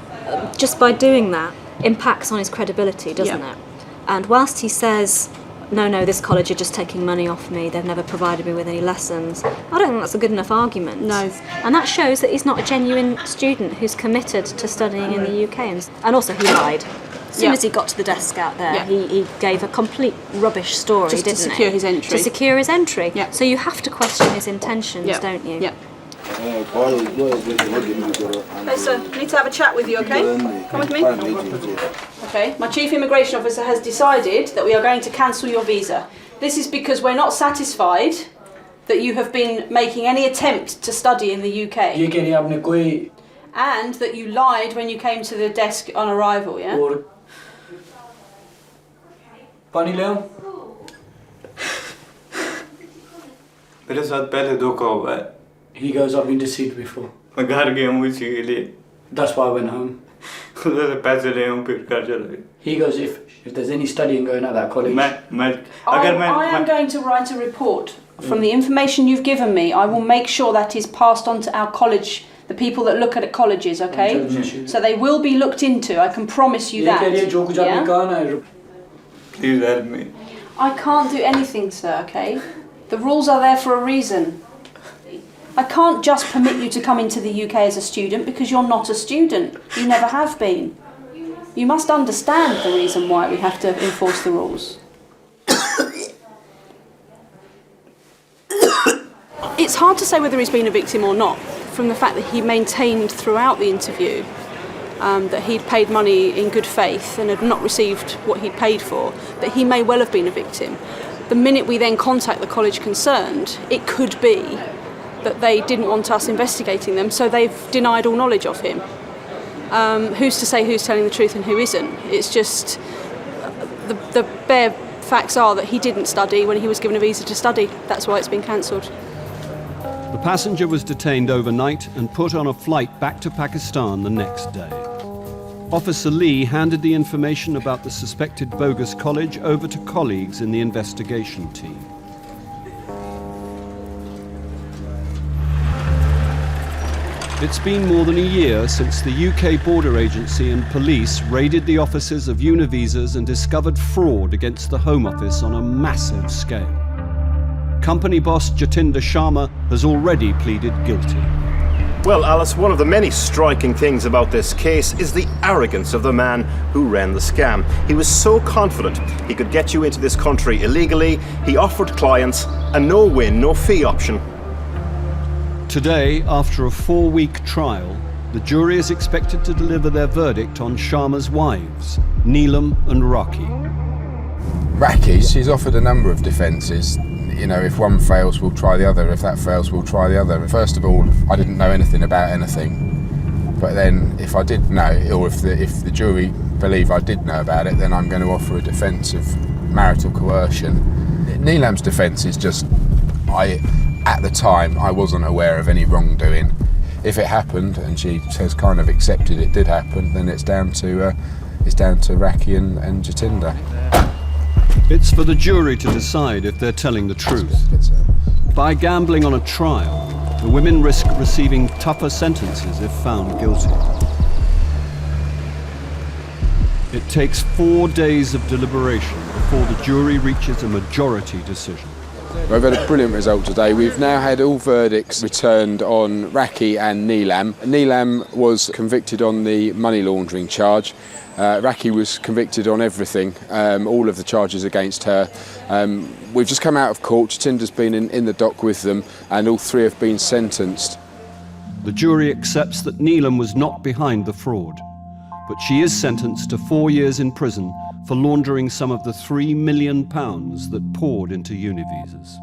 just by doing that impacts on his credibility, doesn't it? And whilst he says, no, this college are just taking money off me, they've never provided me with any lessons, I don't think that's a good enough argument. No. And that shows that he's not a genuine student who's committed to studying in the UK. And also he lied. As soon as he got to the desk out there, he gave a complete rubbish story, Just to didn't he? secure his entry. To secure his entry. So you have to question his intentions, don't you? Yeah. Okay, sir, I need to have a chat with you, okay? Come with me. Okay, my Chief Immigration Officer has decided that we are going to cancel your visa. This is because we're not satisfied that you have been making any attempt to study in the UK. And that you lied when you came to the desk on arrival, yeah? पानी ले आओ मेरे साथ पहले धोखा हुआ है He goes, I've been deceived before. मैं घर गया हूँ इसी के लिए That's why I went home. पैसे ले हूँ फिर घर चला गया He goes, if there's any studying going at that college. I am going to write a report from the information you've given me. I will make sure that is passed on to our college, the people that look at colleges, okay? So they will be looked into, I can promise you that. Yeah? Please help me. I can't do anything, sir, okay? The rules are there for a reason. I can't just permit you to come into the UK as a student because you're not a student. You never have been. You must understand the reason why we have to enforce the rules. It's hard to say whether he's been a victim or not from the fact that he maintained throughout the interview that he'd paid money in good faith and had not received what he'd paid for, that he may well have been a victim. The minute we then contact the college concerned, it could be that they didn't want us investigating them, so they've denied all knowledge of him. Who's to say who's telling the truth and who isn't? It's just the bare facts are that he didn't study when he was given a visa to study. That's why it's been cancelled. The passenger was detained overnight and put on a flight back to Pakistan the next day. Officer Lee handed the information about the suspected bogus college over to colleagues in the investigation team. It's been more than a year since the UK Border Agency and police raided the offices of Univisas and discovered fraud against the Home Office on a massive scale. Company boss Jatinder Sharma has already pleaded guilty. Well, Alice, one of the many striking things about this case is the arrogance of the man who ran the scam. He was so confident he could get you into this country illegally. He offered clients a no-win, no-fee option. Today, after a 4-week trial, the jury is expected to deliver their verdict on Sharma's wives, Neelam and Raki. Raki, she's offered a number of defences. You know, if one fails, we'll try the other. If that fails, we'll try the other. First of all, I didn't know anything about anything. But then, if I did know, or if the jury believe I did know about it, then I'm going to offer a defence of marital coercion. Neelam's defence is just, at the time, I wasn't aware of any wrongdoing. If it happened, and she has kind of accepted it did happen, then it's down to Raki and Jatinder. It's for the jury to decide if they're telling the truth. By gambling on a trial, the women risk receiving tougher sentences if found guilty. It takes 4 days of deliberation before the jury reaches a majority decision. We've had a brilliant result today. We've now had all verdicts returned on Raki and Neelam. Neelam was convicted on the money laundering charge. Raki was convicted on everything, all of the charges against her. We've just come out of court. Jatinder's been in the dock with them, and all 3 have been sentenced. The jury accepts that Neelam was not behind the fraud, but she is sentenced to 4 years in prison for laundering some of the £3 million that poured into Univisas.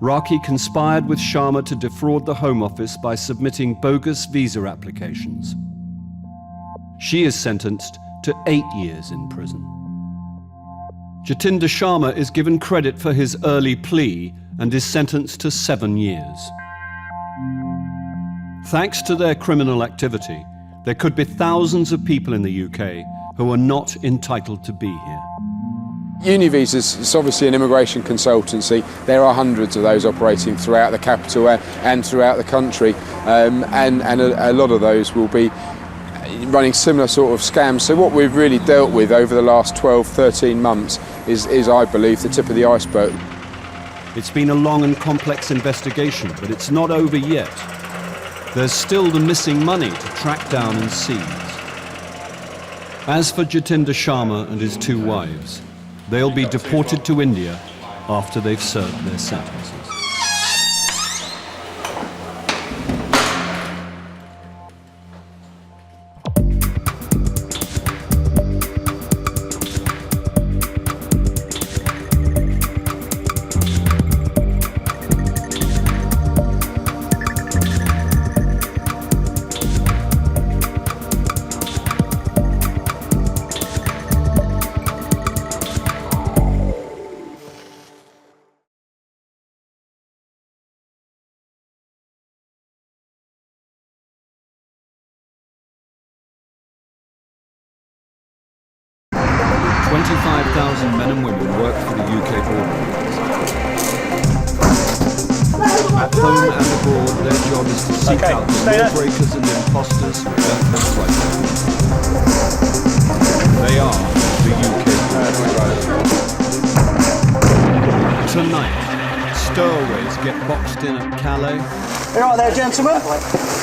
Raki conspired with Sharma to defraud the Home Office by submitting bogus visa applications. She is sentenced to 8 years in prison. Jatinder Sharma is given credit for his early plea and is sentenced to 7 years. Thanks to their criminal activity, there could be thousands of people in the UK who are not entitled to be here. Univisas is obviously an immigration consultancy. There are hundreds of those operating throughout the capital and throughout the country, and a lot of those will be running similar sort of scams. So what we've really dealt with over the last 12, 13 months is I believe, the tip of the iceberg. It's been a long and complex investigation, but it's not over yet. There's still the missing money to track down and seize. As for Jatinder Sharma and his 2 wives, they'll be deported to India after they've served their sentences. 25,000 men and women work for the UK border. At home and abroad, their job is to seek out the lawbreakers and imposters who don't have rights. They are the UK border. Tonight, stowaways get boxed in at Calais. All right there, gentlemen.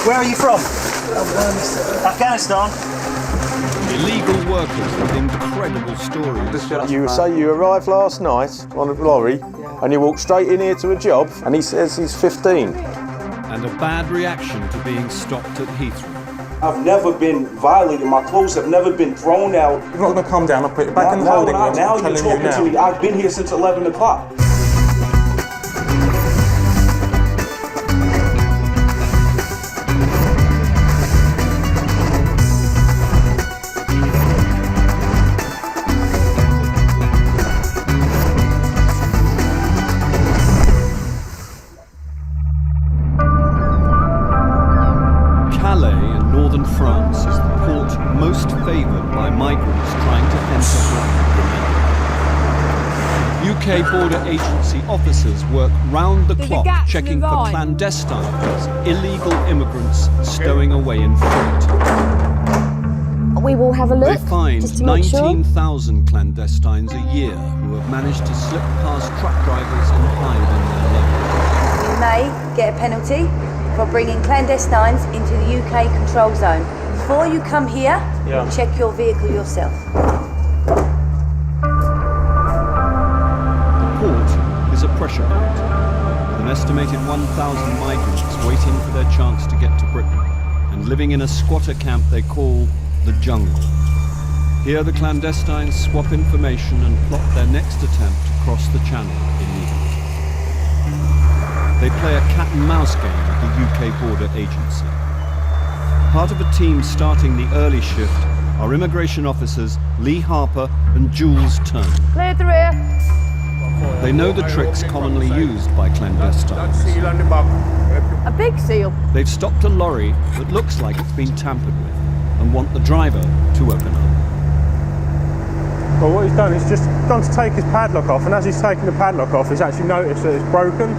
Where are you from? Afghanistan. Illegal workers with incredible stories. You say you arrived last night on a lorry and you walk straight in here to a job and he says he's 15. And a bad reaction to being stopped at Heathrow. I've never been violated. My clothes have never been thrown out. You're not going to calm down and put it back in the holding room. Now you're talking to me. I've been here since 11 o'clock. UK border agency officers work round the clock checking for clandestines, illegal immigrants stowing away in freight. We will have a look. They find just to make sure. 19,000 clandestines a year who have managed to slip past truck drivers and hide in their loads. You may get a penalty for bringing clandestines into the UK control zone. Before you come here, check your vehicle yourself. Is a pressure point, with an estimated 1,000 migrants waiting for their chance to get to Britain and living in a squatter camp they call the jungle. Here the clandestines swap information and plot their next attempt to cross the channel illegally. They play a cat and mouse game with the UK border agency. Part of a team starting the early shift are immigration officers Lee Harper and Jules Turner. Clear the rear. They know the tricks commonly used by clandestines. A big seal. They've stopped a lorry that looks like it's been tampered with and want the driver to open up. Well, what he's done is just gone to take his padlock off, and as he's taking the padlock off, he's actually noticed that it's broken.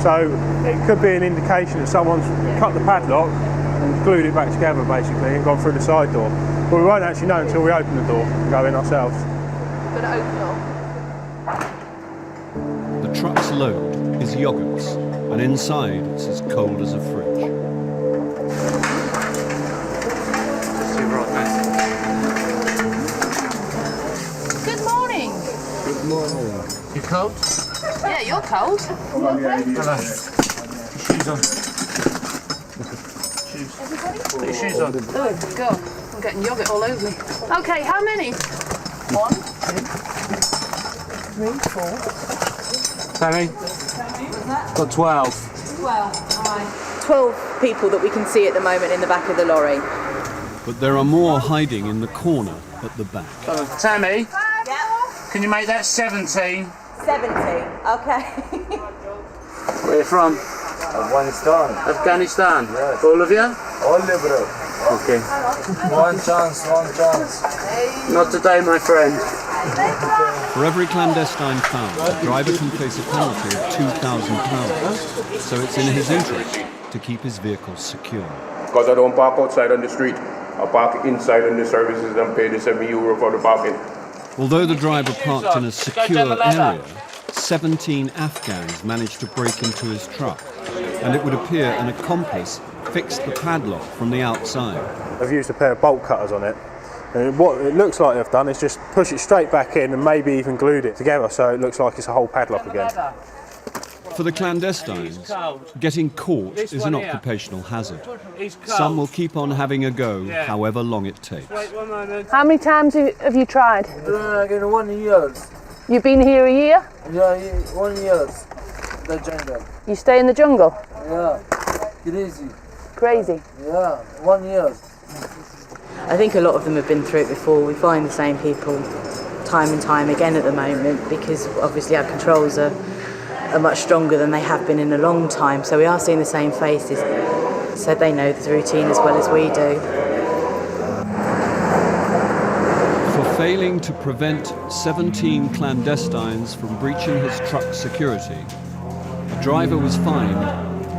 So it could be an indication that someone's cut the padlock and glued it back together, basically, and gone through the side door. But we won't actually know until we open the door and go in ourselves. Gonna open up. The truck's load is yogurts, and inside it's as cold as a fridge. Good morning. Good morning. You cold? Yeah, you're cold. Hello. Shoes on. Everybody? Put your shoes on. Oh, God. I'm getting yogurt all over me. Okay, how many? 1, 2, 3, 4. Sammy? Got 12. 12 people that we can see at the moment in the back of the lorry. But there are more hiding in the corner at the back. Tammy? Can you make that 17? 17, okay. Where are you from? Afghanistan. Afghanistan? Yes. All of you? All bro. Okay. One chance. Not today, my friend. For every clandestine found, the driver can face a penalty of £2,000, so it's in his interest to keep his vehicles secure. Because I don't park outside on the street, I park inside on the services and pay the €7 for the parking. Although the driver parked in a secure area, 17 Afghans managed to break into his truck, and it would appear an accomplice fixed the padlock from the outside. I've used a pair of bolt cutters on it. And what it looks like they've done is just push it straight back in and maybe even glued it together so it looks like it's a whole padlock again. For the clandestines, getting caught is an occupational hazard. Some will keep on having a go, however long it takes. How many times have you tried? 1 year. You've been here a year? Yeah, 1 year. The jungle. You stay in the jungle? Yeah. Crazy. Crazy? Yeah, 1 year. I think a lot of them have been through it before. We find the same people time and time again at the moment because obviously our controls are much stronger than they have been in a long time. So we are seeing the same faces. So they know the routine as well as we do. For failing to prevent 17 clandestines from breaching his truck security, the driver was fined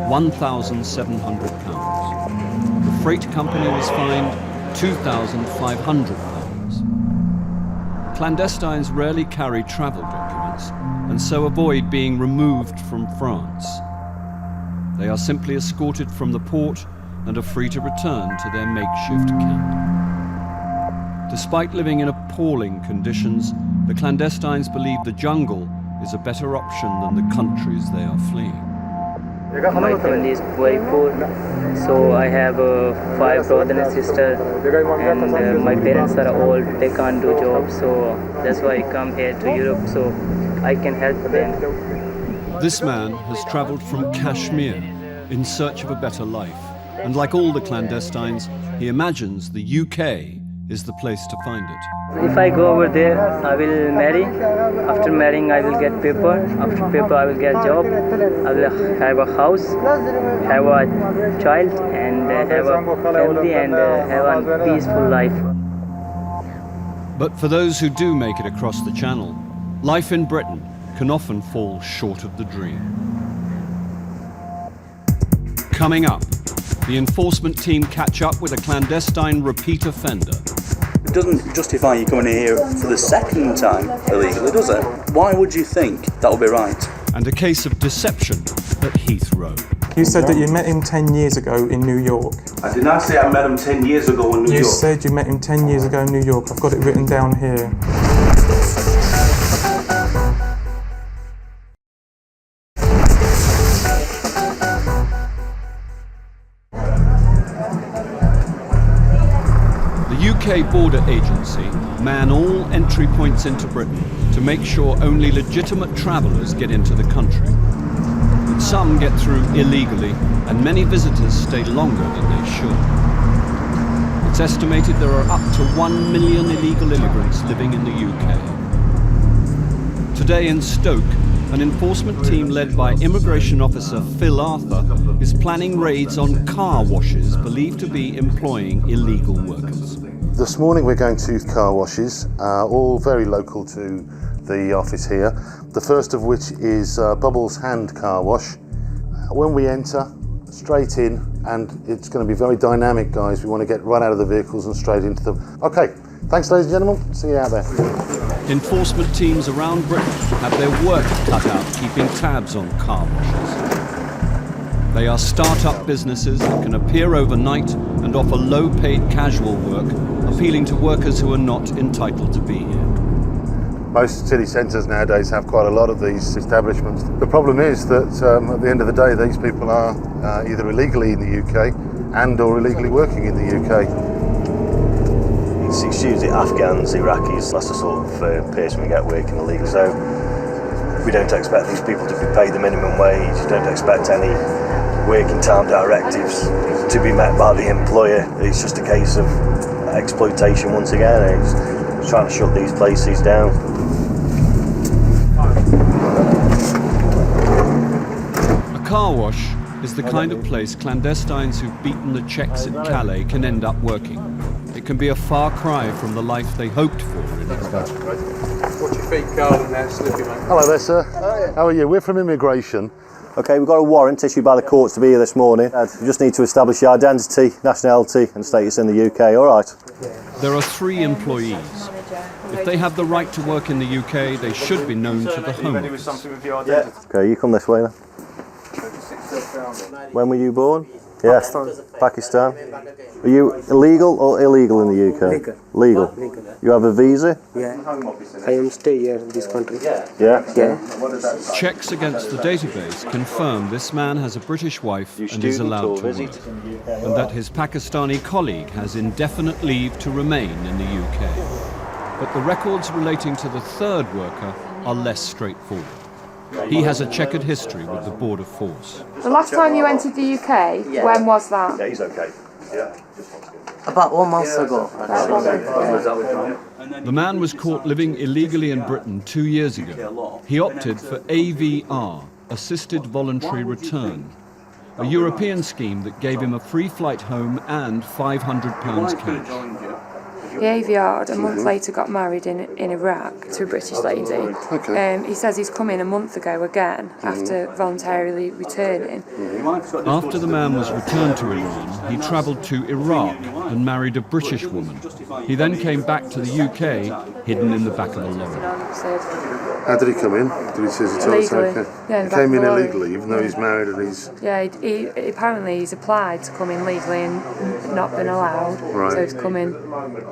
£1,700. The freight company was fined £2,500. Clandestines rarely carry travel documents and so avoid being removed from France. They are simply escorted from the port and are free to return to their makeshift camp. Despite living in appalling conditions, the clandestines believe the jungle is a better option than the countries they are fleeing. My family is very poor, so I have 5 brothers and sisters, and my parents are old, they can't do jobs, so that's why I come here to Europe, so I can help them. This man has travelled from Kashmir in search of a better life, and like all the clandestines, he imagines the UK is the place to find it. If I go over there, I will marry. After marrying, I will get paper. After paper, I will get a job. I will have a house, have a child, and have a family, and have a peaceful life. But for those who do make it across the Channel, life in Britain can often fall short of the dream. Coming up, the enforcement team catch up with a clandestine repeat offender. It doesn't justify you coming here for the second time illegally, does it? Why would you think that would be right? And a case of deception at Heathrow. You said that you met him 10 years ago in New York. I did not say I met him 10 years ago in New York. You said you met him 10 years ago in New York. I've got it written down here. The UK Border Agency man all entry points into Britain to make sure only legitimate travellers get into the country. But some get through illegally, and many visitors stay longer than they should. It's estimated there are up to 1 million illegal immigrants living in the UK. Today in Stoke, an enforcement team led by immigration officer Phil Arthur is planning raids on car washes believed to be employing illegal workers. This morning we're going to car washes, all very local to the office here. The first of which is Bubbles Hand Car Wash. When we enter, straight in, and it's going to be very dynamic, guys. We want to get right out of the vehicles and straight into them. Okay, thanks ladies and gentlemen, see you out there. Enforcement teams around Britain have their work cut out keeping tabs on car washes. They are start-up businesses that can appear overnight and offer low-paid casual work, appealing to workers who are not entitled to be here. Most city centres nowadays have quite a lot of these establishments. The problem is that at the end of the day, these people are either illegally in the UK and or illegally working in the UK. It's usually Afghans, Iraqis, that's the sort of person we get working illegally. So we don't expect these people to be paid the minimum wage, don't expect any working time directives to be met by the employer. It's just a case of exploitation once again. It's trying to shut these places down. A car wash is the kind of place clandestines who've beaten the checks at Calais can end up working. It can be a far cry from the life they hoped for in England. Watch your feet, Carl, and they're slipping, mate. Hello there, sir. How are you? We're from immigration. Okay, we've got a warrant issued by the courts to be here this morning. We just need to establish your identity, nationality and status in the UK, all right? There are 3 employees. If they have the right to work in the UK, they should be known to the Home Office. Okay, you come this way then. When were you born? Yes, Pakistan. Are you illegal or illegal in the UK? Legal. You have a visa? Yeah. I am stay here in this country. Yeah? Checks against the database confirm this man has a British wife and is allowed to work, and that his Pakistani colleague has indefinite leave to remain in the UK. But the records relating to the third worker are less straightforward. He has a checkered history with the border force. The last time you entered the UK, when was that? Yeah, he's okay. Yeah. About 1 month ago. The man was caught living illegally in Britain 2 years ago. He opted for AVR, Assisted Voluntary Return, a European scheme that gave him a free flight home and £500 cash. He AVR'd, a month later got married in Iraq to a British lady. Okay. He says he's come in a month ago again after voluntarily returning. After the man was returned to Iran, he travelled to Iraq and married a British woman. He then came back to the UK, hidden in the back of a lorry. How did he come in? Did he say he told us Illegally. okay? Yeah, He came in illegally, even though he's married and he's... Yeah, he apparently he's applied to come in legally and not been allowed. Right. So he's come in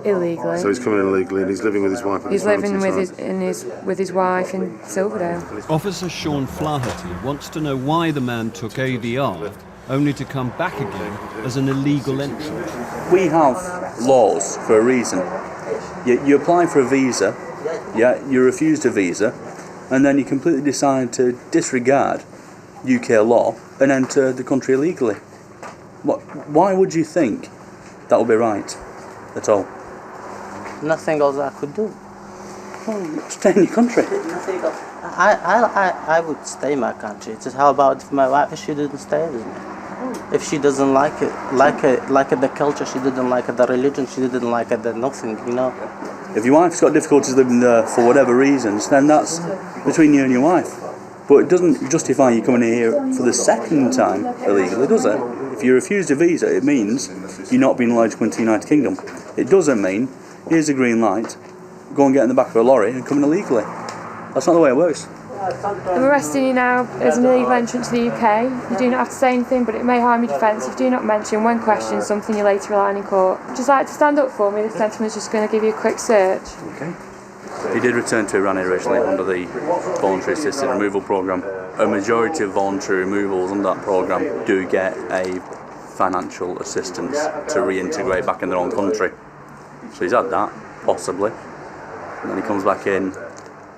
illegally. So he's coming in illegally and he's living with his wife at He's this moment living in with time. his wife in Silverdale. Officer Sean Flaherty wants to know why the man took AVR only to come back again as an illegal entrant. We have laws for a reason. You apply for a visa, you're refused a visa, and then you completely decide to disregard UK law and enter the country illegally. Why would you think that would be right at all? Nothing else I could do. Well, stay in your country. I would stay in my country. Just how about if my wife, if she didn't stay with me? If she doesn't like it, the culture, she didn't like it, the religion, she didn't like it, the nothing, you know. If your wife's got difficulties living there for whatever reasons, then that's between you and your wife. But it doesn't justify you coming here for the second time illegally, does it? If you're refused a visa, it means you're not being allowed to come into the United Kingdom. It doesn't mean, here's a green light, go and get in the back of a lorry and come in illegally. That's not the way it works. I'm arresting you now as an illegal entrant to the UK. You do not have to say anything, but it may harm your defence if you do not mention, when questioned, something you later rely on in court. Would you like to stand up for me? This gentleman's just going to give you a quick search. Okay. He did return to Iran originally under the voluntary assisted removal programme. A majority of voluntary removals under that programme do get a financial assistance to reintegrate back in their own country. So he's had that, possibly. And then he comes back in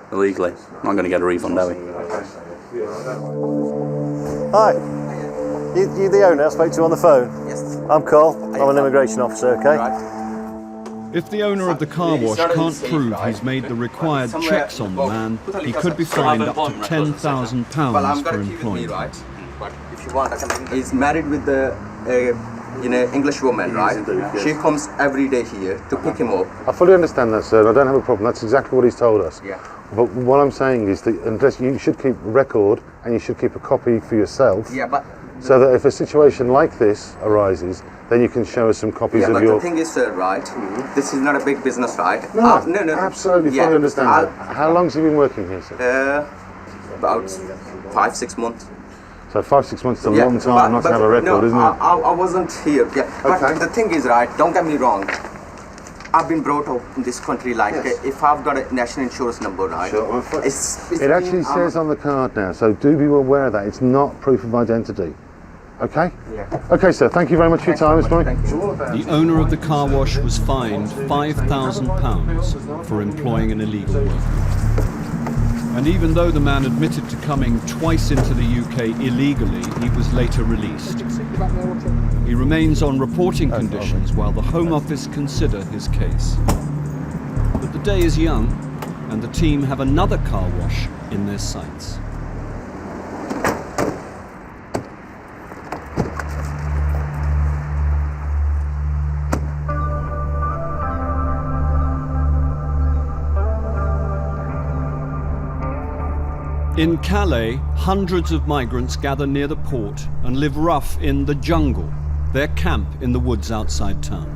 illegally. Not going to get a refund, are we? Hi. You the owner I spoke to on the phone? Yes. I'm Carl. I'm an immigration officer, okay? If the owner of the car wash can't prove he's made the required checks on the man, he could be fined up to £10,000 for employment. If you want, he's married with the English woman, right? She comes every day here to pick him up. I fully understand that, sir. I don't have a problem. That's exactly what he's told us. Yeah. But what I'm saying is that unless you should keep a record and you should keep a copy for yourself. Yeah, but so that if a situation like this arises, then you can show us some copies of your... Yeah, but the thing is, sir, right, this is not a big business, right? No, no. Absolutely, fully understand that. How long have you been working here, sir? About 5-6 months. So 5-6 months is a long time not to have a record, isn't it? I wasn't here. Yeah, but the thing is, right, don't get me wrong. I've been brought up in this country, like, if I've got a national insurance number, right? Sure. It's it actually says on the card now, so do be aware of that. It's not proof of identity. Okay? Yeah. Okay, sir. Thank you very much for your time this morning. The owner of the car wash was fined £5,000 for employing an illegal worker. And even though the man admitted to coming twice into the UK illegally, he was later released. He remains on reporting conditions while the Home Office consider his case. But the day is young, and the team have another car wash in their sights. In Calais, hundreds of migrants gather near the port and live rough in the jungle, their camp in the woods outside town.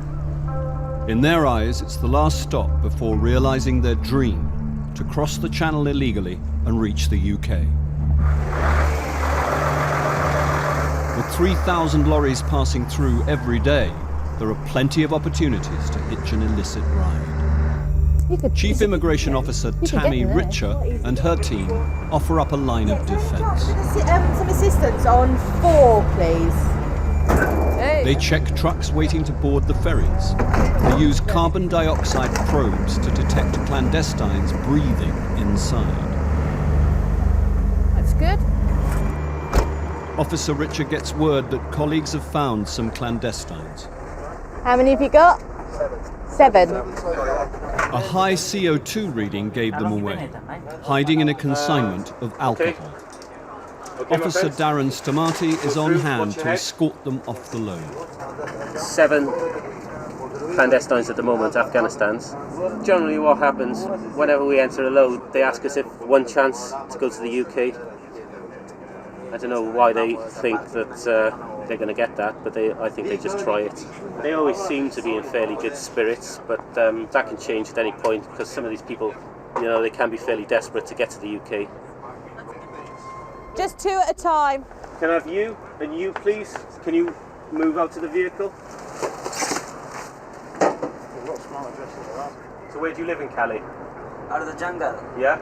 In their eyes, it's the last stop before realizing their dream to cross the channel illegally and reach the UK. With 3,000 lorries passing through every day, there are plenty of opportunities to hitch an illicit ride. Chief Immigration Officer Tammy Richer and her team offer up a line of defence. Some assistance on 4, please. They check trucks waiting to board the ferries. They use carbon dioxide probes to detect clandestines breathing inside. That's good. Officer Richer gets word that colleagues have found some clandestines. How many have you got? 7. A high CO2 reading gave them away, hiding in a consignment of alcohol. Officer Darren Stamati is on hand to escort them off the load. 7. clandestines at the moment, Afghanistan's. Generally what happens, whenever we enter a load, they ask us if one chance to go to the UK. I don't know why they think that they're going to get that, but I think they just try it. They always seem to be in fairly good spirits, but that can change at any point because some of these people, you know, they can be fairly desperate to get to the UK. Just 2 at a time. Can I have you and you, please? Can you move out to the vehicle? So where do you live in Cali? Out of the jungle. Yeah?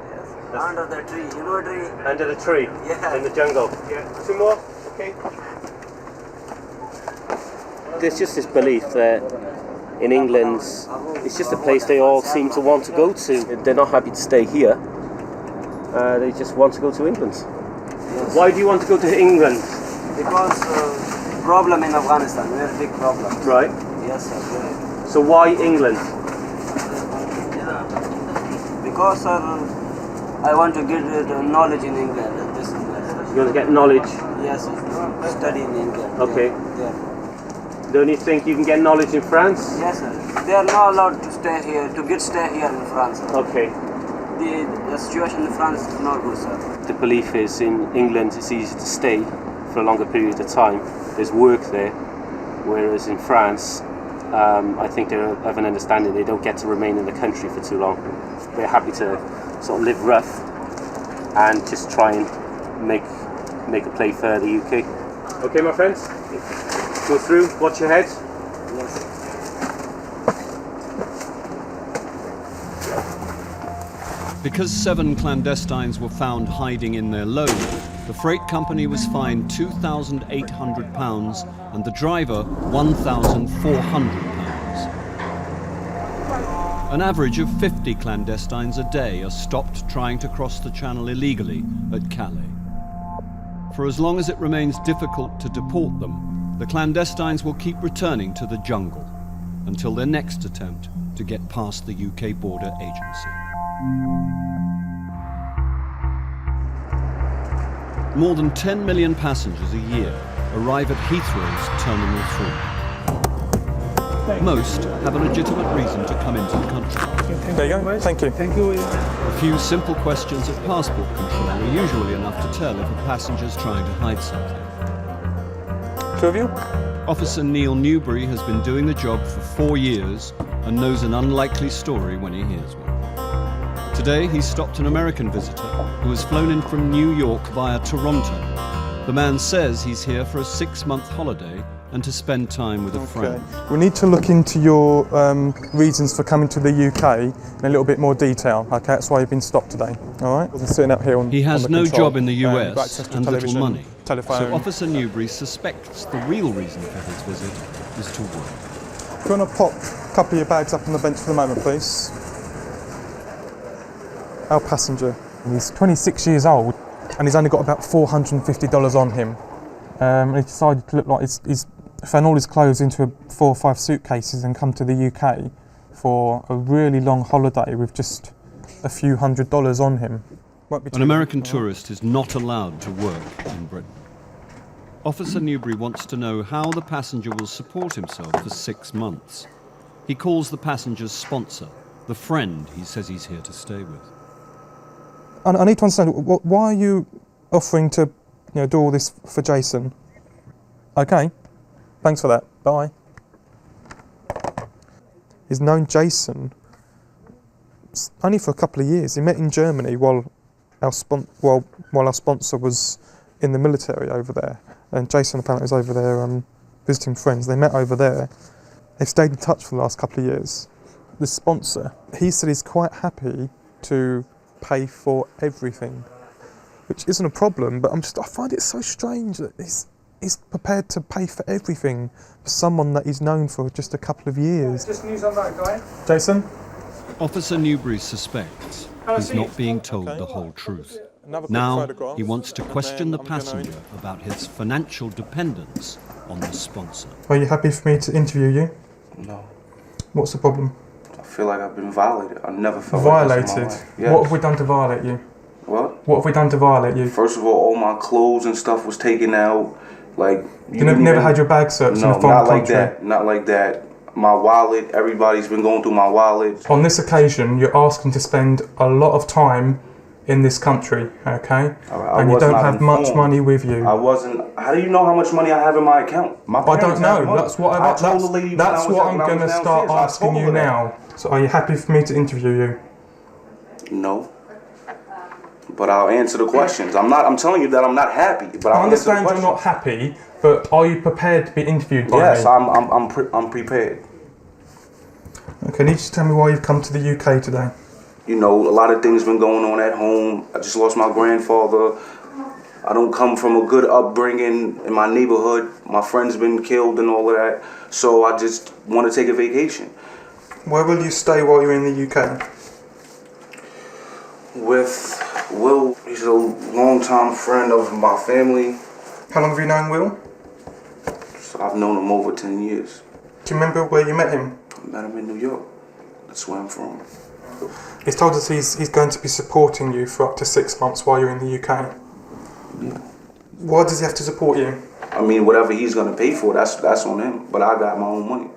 Yes. Under the tree. You know a tree? Under the tree? Yeah. In the jungle? Yeah. 2 more? Okay. There's just this belief that in England, it's just a place they all seem to want to go to. They're not happy to stay here. They just want to go to England. Yes. Why do you want to go to England? Because problem in Afghanistan, very big problem. Right. Yes, sir. Very. So why England? Because I want to get knowledge in England. This is You want to get knowledge? yes, sir. Study in England. Okay. Yeah. Don't you think you can get knowledge in France? Yes, sir. They are not allowed to stay here, stay here in France. Okay. The situation in France is not good, sir. The belief is in England it's easy to stay for a longer period of time. There's work there, whereas in France, I think they have an understanding they don't get to remain in the country for too long. They're happy to sort of live rough and just try and make a play for the UK. Okay, my friends, go through, watch your head. Yes. Because 7 clandestines were found hiding in their load, the freight company was fined £2,800 and the driver £1,400. An average of 50 clandestines a day are stopped trying to cross the channel illegally at Calais. For as long as it remains difficult to deport them, the clandestines will keep returning to the jungle until their next attempt to get past the UK border agency. More than 10 million passengers a year arrive at Heathrow's Terminal 3. Most have a legitimate reason to come into the country. There you go. Thank you. Thank you. A few simple questions at passport control are usually enough to tell if a passenger's trying to hide something. 2 of you? Officer Neil Newbury has been doing the job for 4 years and knows an unlikely story when he hears one. Today he stopped an American visitor who was flown in from New York via Toronto. The man says he's here for a 6-month holiday and to spend time with a friend. We need to look into your reasons for coming to the UK in a little bit more detail. Okay, that's why you've been stopped today. All right. Sitting up here on. He has on no control, job in the US access to and little television, money. telephone. So Officer Newbury suspects the real reason for his visit is to work. Do you want to pop a couple of your bags up on the bench for the moment, please? Our passenger. He's 26 years old and he's only got about $450 on him. He decided to look like he's found all his clothes into 4 or 5 suitcases and come to the UK for a really long holiday with just a few $100s on him. An American tourist is not allowed to work in Britain. Officer Newbury wants to know how the passenger will support himself for 6 months. He calls the passenger's sponsor, the friend he says he's here to stay with. I need to understand, why are you offering to do all this for Jason? Okay, thanks for that, bye. He's known Jason only for a couple of years. He met in Germany while our sponsor was in the military over there. And Jason apparently was over there visiting friends. They met over there. They've stayed in touch for the last couple of years. The sponsor, he said he's quite happy to pay for everything, which isn't a problem, but I find it so strange that he's prepared to pay for everything for someone that he's known for just a couple of years. Just news on that guy. Jason? Officer Newbury suspects he's not being told the whole truth. Now he wants to question the passenger about his financial dependence on the sponsor. Are you happy for me to interview you? No. What's the problem? I feel like I've been violated. I never felt violated? Like this in my life. Yes. What have we done to violate you? What? What have we done to violate you? First of all my clothes and stuff was taken out. Like you never had your bag searched in a foreign country? Not like that. my wallet. Everybody's been going through my wallet. On this occasion, you're asking to spend a lot of time in this country, okay? And you don't have much money with you. I wasn't. How do you know how much money I have in my account? I don't know. That's what I'm going to start asking you now. So, are you happy for me to interview you? No. But I'll answer the questions. I'm telling you that I'm not happy. But I understand you're not happy, but are you prepared to be interviewed by me? Yes, I'm prepared. Okay, can you just tell me why you've come to the UK today? You know, a lot of things been going on at home. I just lost my grandfather. I don't come from a good upbringing in my neighborhood. My friend's been killed and all of that. So I just want to take a vacation. Where will you stay while you're in the UK? With Will. He's a long-time friend of my family. How long have you known Will? So I've known him over 10 years. Do you remember where you met him? I met him in New York. That's where I'm from. He's told us he's going to be supporting you for up to 6 months while you're in the UK. Yeah. Why does he have to support you? I mean, whatever he's going to pay for, that's on him. But I got my own money.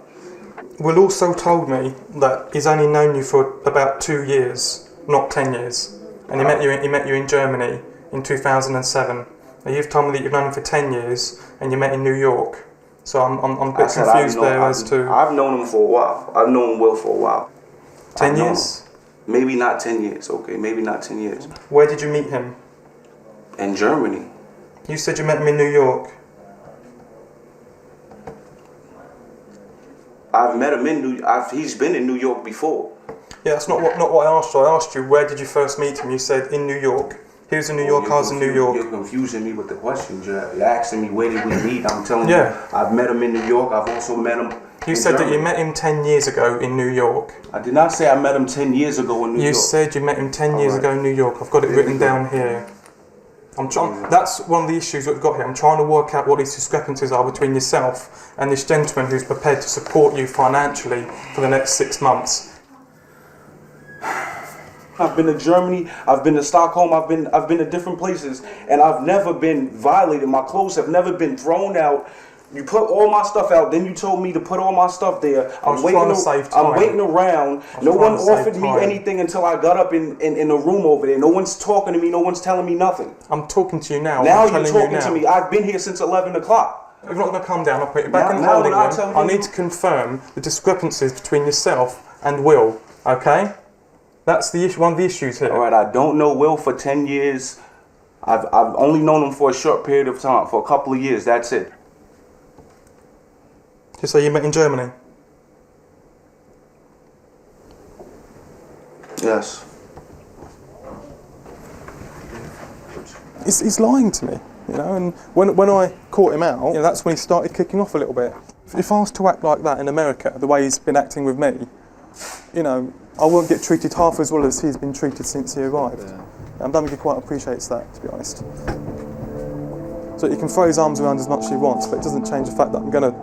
Will also told me that he's only known you for about 2 years, not 10 years. And he met you in Germany in 2007. Now you've told me that you've known him for 10 years and you met in New York. So I'm a bit confused there as to... I've known him for a while. I've known Will for a while. 10 years? Maybe not 10 years, okay. Maybe not 10 years. Where did you meet him? In Germany. You said you met him in New York. I've met him in New York. He's been in New York before. Yeah, that's not what I asked you. I asked you, where did you first meet him? You said in New York. He was in New York, I was in New York. You're confusing me with the questions. You're asking me where did we meet. I'm telling you, I've met him in New York. I've also met him You said that you met him 10 years ago in New York. I did not say I met him 10 years ago in New York. You said you met him 10 years ago in New York. I've got it written down here. That's one of the issues that we've got here. I'm trying to work out what these discrepancies are between yourself and this gentleman who's prepared to support you financially for the next 6 months. I've been to Germany, I've been to Stockholm, I've been to different places, and I've never been violated. My clothes have never been thrown out. You put all my stuff out, then you told me to put all my stuff there. I'm waiting around. No one offered me anything until I got up in the room over there. No one's talking to me, no one's telling me nothing. I'm talking to you now. Now you're talking to me. I've been here since 11 o'clock. You're not going to calm down. I'll put you back in the holding room. I need to confirm the discrepancies between yourself and Will, okay? That's the issue, one of the issues here. All right, I don't know Will for 10 years. I've only known him for a short period of time, for a couple of years, that's it. You say you met in Germany? Yes. He's lying to me, you know, and when I caught him out, you know, that's when he started kicking off a little bit. If I was to act like that in America, the way he's been acting with me, you know, I won't get treated half as well as he's been treated since he arrived. Yeah. I don't think he quite appreciates that, to be honest. So he can throw his arms around as much as he wants, but it doesn't change the fact that I'm going to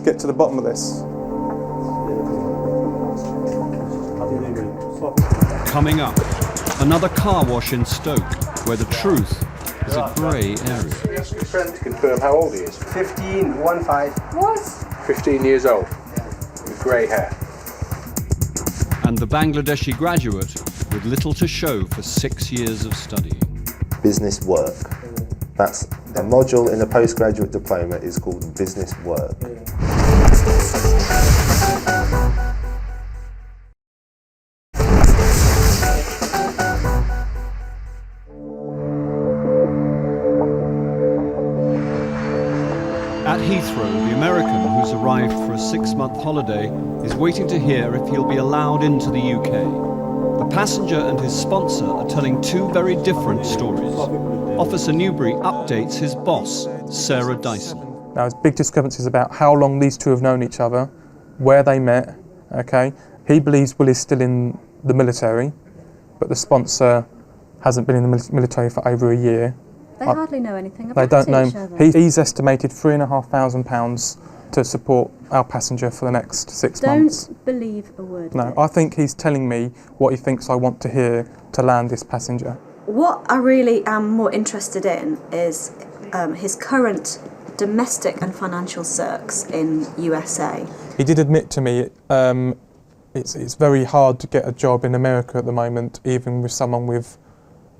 get to the bottom of this. Coming up, another car wash in Stoke, where the truth is a grey area. Ask your friend to confirm how old he is. 15. What? 15 years old, with grey hair. And the Bangladeshi graduate with little to show for 6 years of studying. Business work. That's a module in a postgraduate diploma is called business work. At Heathrow, the American who's arrived for a 6-month holiday is waiting to hear if he'll be allowed into the UK. The passenger and his sponsor are telling two very different stories. Officer Newbury updates his boss, Sarah Dyson. Now, there's big discrepancies about how long these two have known each other, where they met, okay? He believes Will is still in the military, but the sponsor hasn't been in the military for over a year. They hardly know anything about each other. They don't know him. Other. He's estimated £3,500 to support our passenger for the next 6 months. Don't believe a word. No, I think he's telling me what he thinks I want to hear to land this passenger. What I really am more interested in is his current domestic and financial circs in USA. He did admit to me it's very hard to get a job in America at the moment, even with someone with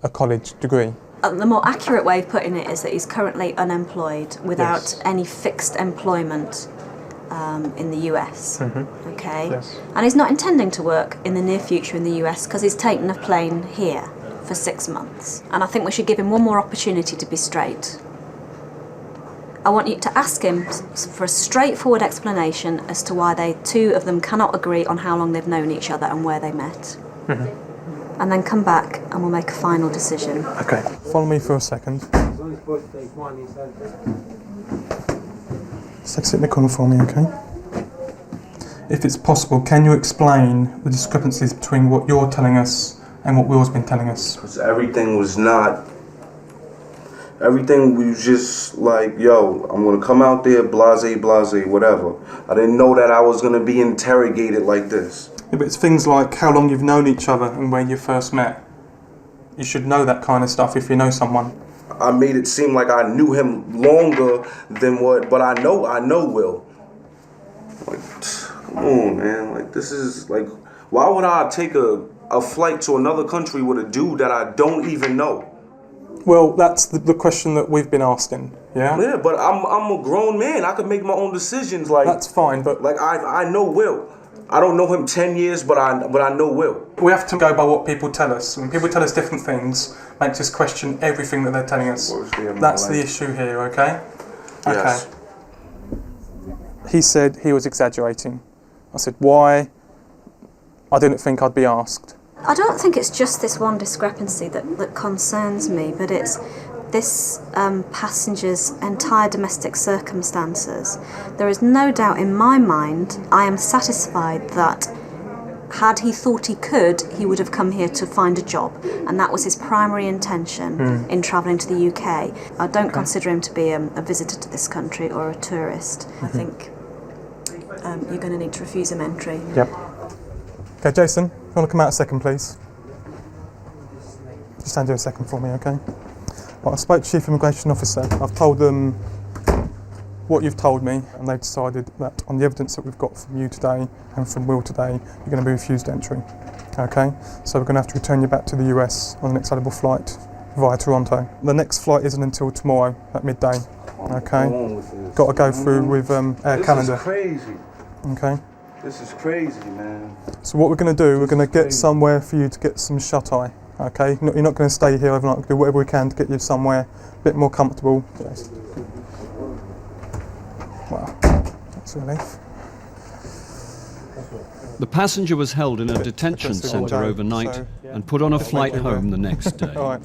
a college degree. The more accurate way of putting it is that he's currently unemployed without any fixed employment in the US. Okay, and he's not intending to work in the near future in the US because he's taken a plane here for 6 months. And I think we should give him one more opportunity to be straight. I want you to ask him for a straightforward explanation as to why they two of them cannot agree on how long they've known each other and where they met. And then come back and we'll make a final decision. Okay. Follow me for a second. Just sit in the corner for me, okay? If it's possible, can you explain the discrepancies between what you're telling us and what Will's been telling us? Because everything was just like, yo, I'm gonna come out there, blase, whatever. I didn't know that I was gonna be interrogated like this. Yeah, but it's things like how long you've known each other and where you first met. You should know that kind of stuff if you know someone. I made it seem like I knew him longer than what, but I know Will. Like, come on, man. Like, this is like, why would I take a flight to another country with a dude that I don't even know? Well, that's the question that we've been asking, yeah? Yeah, but I'm a grown man. I can make my own decisions. Like, that's fine, but like I know Will. I don't know him 10 years, but I know Will. We have to go by what people tell us. When people tell us different things, makes us question everything that they're telling us. That's the issue here, okay? Yes. Okay. He said he was exaggerating. I said, why? I didn't think I'd be asked. I don't think it's just this one discrepancy that concerns me, but it's this passenger's entire domestic circumstances. There is no doubt in my mind, I am satisfied that had he thought he could, he would have come here to find a job, and that was his primary intention in travelling to the UK. I don't consider him to be a visitor to this country or a tourist. I think you're going to need to refuse him entry. Yep. Okay, Jason, you want to come out a second, please? Just stand here a second for me, okay? Well, I spoke to Chief Immigration Officer. I've told them what you've told me, and they've decided that on the evidence that we've got from you today and from Will today, you're going to be refused entry. Okay? So we're going to have to return you back to the US on the next available flight via Toronto. The next flight isn't until tomorrow at midday. Okay? Got to go through with Air Canada. This is crazy. Okay? This is crazy, man. So what we're going to do, we're going to get somewhere for you to get some shut-eye. Okay? You're not going to stay here overnight. We'll do whatever we can to get you somewhere a bit more comfortable. Yes. Wow, that's a relief. The passenger was held in a detention centre overnight and put on a flight home the next day. All right.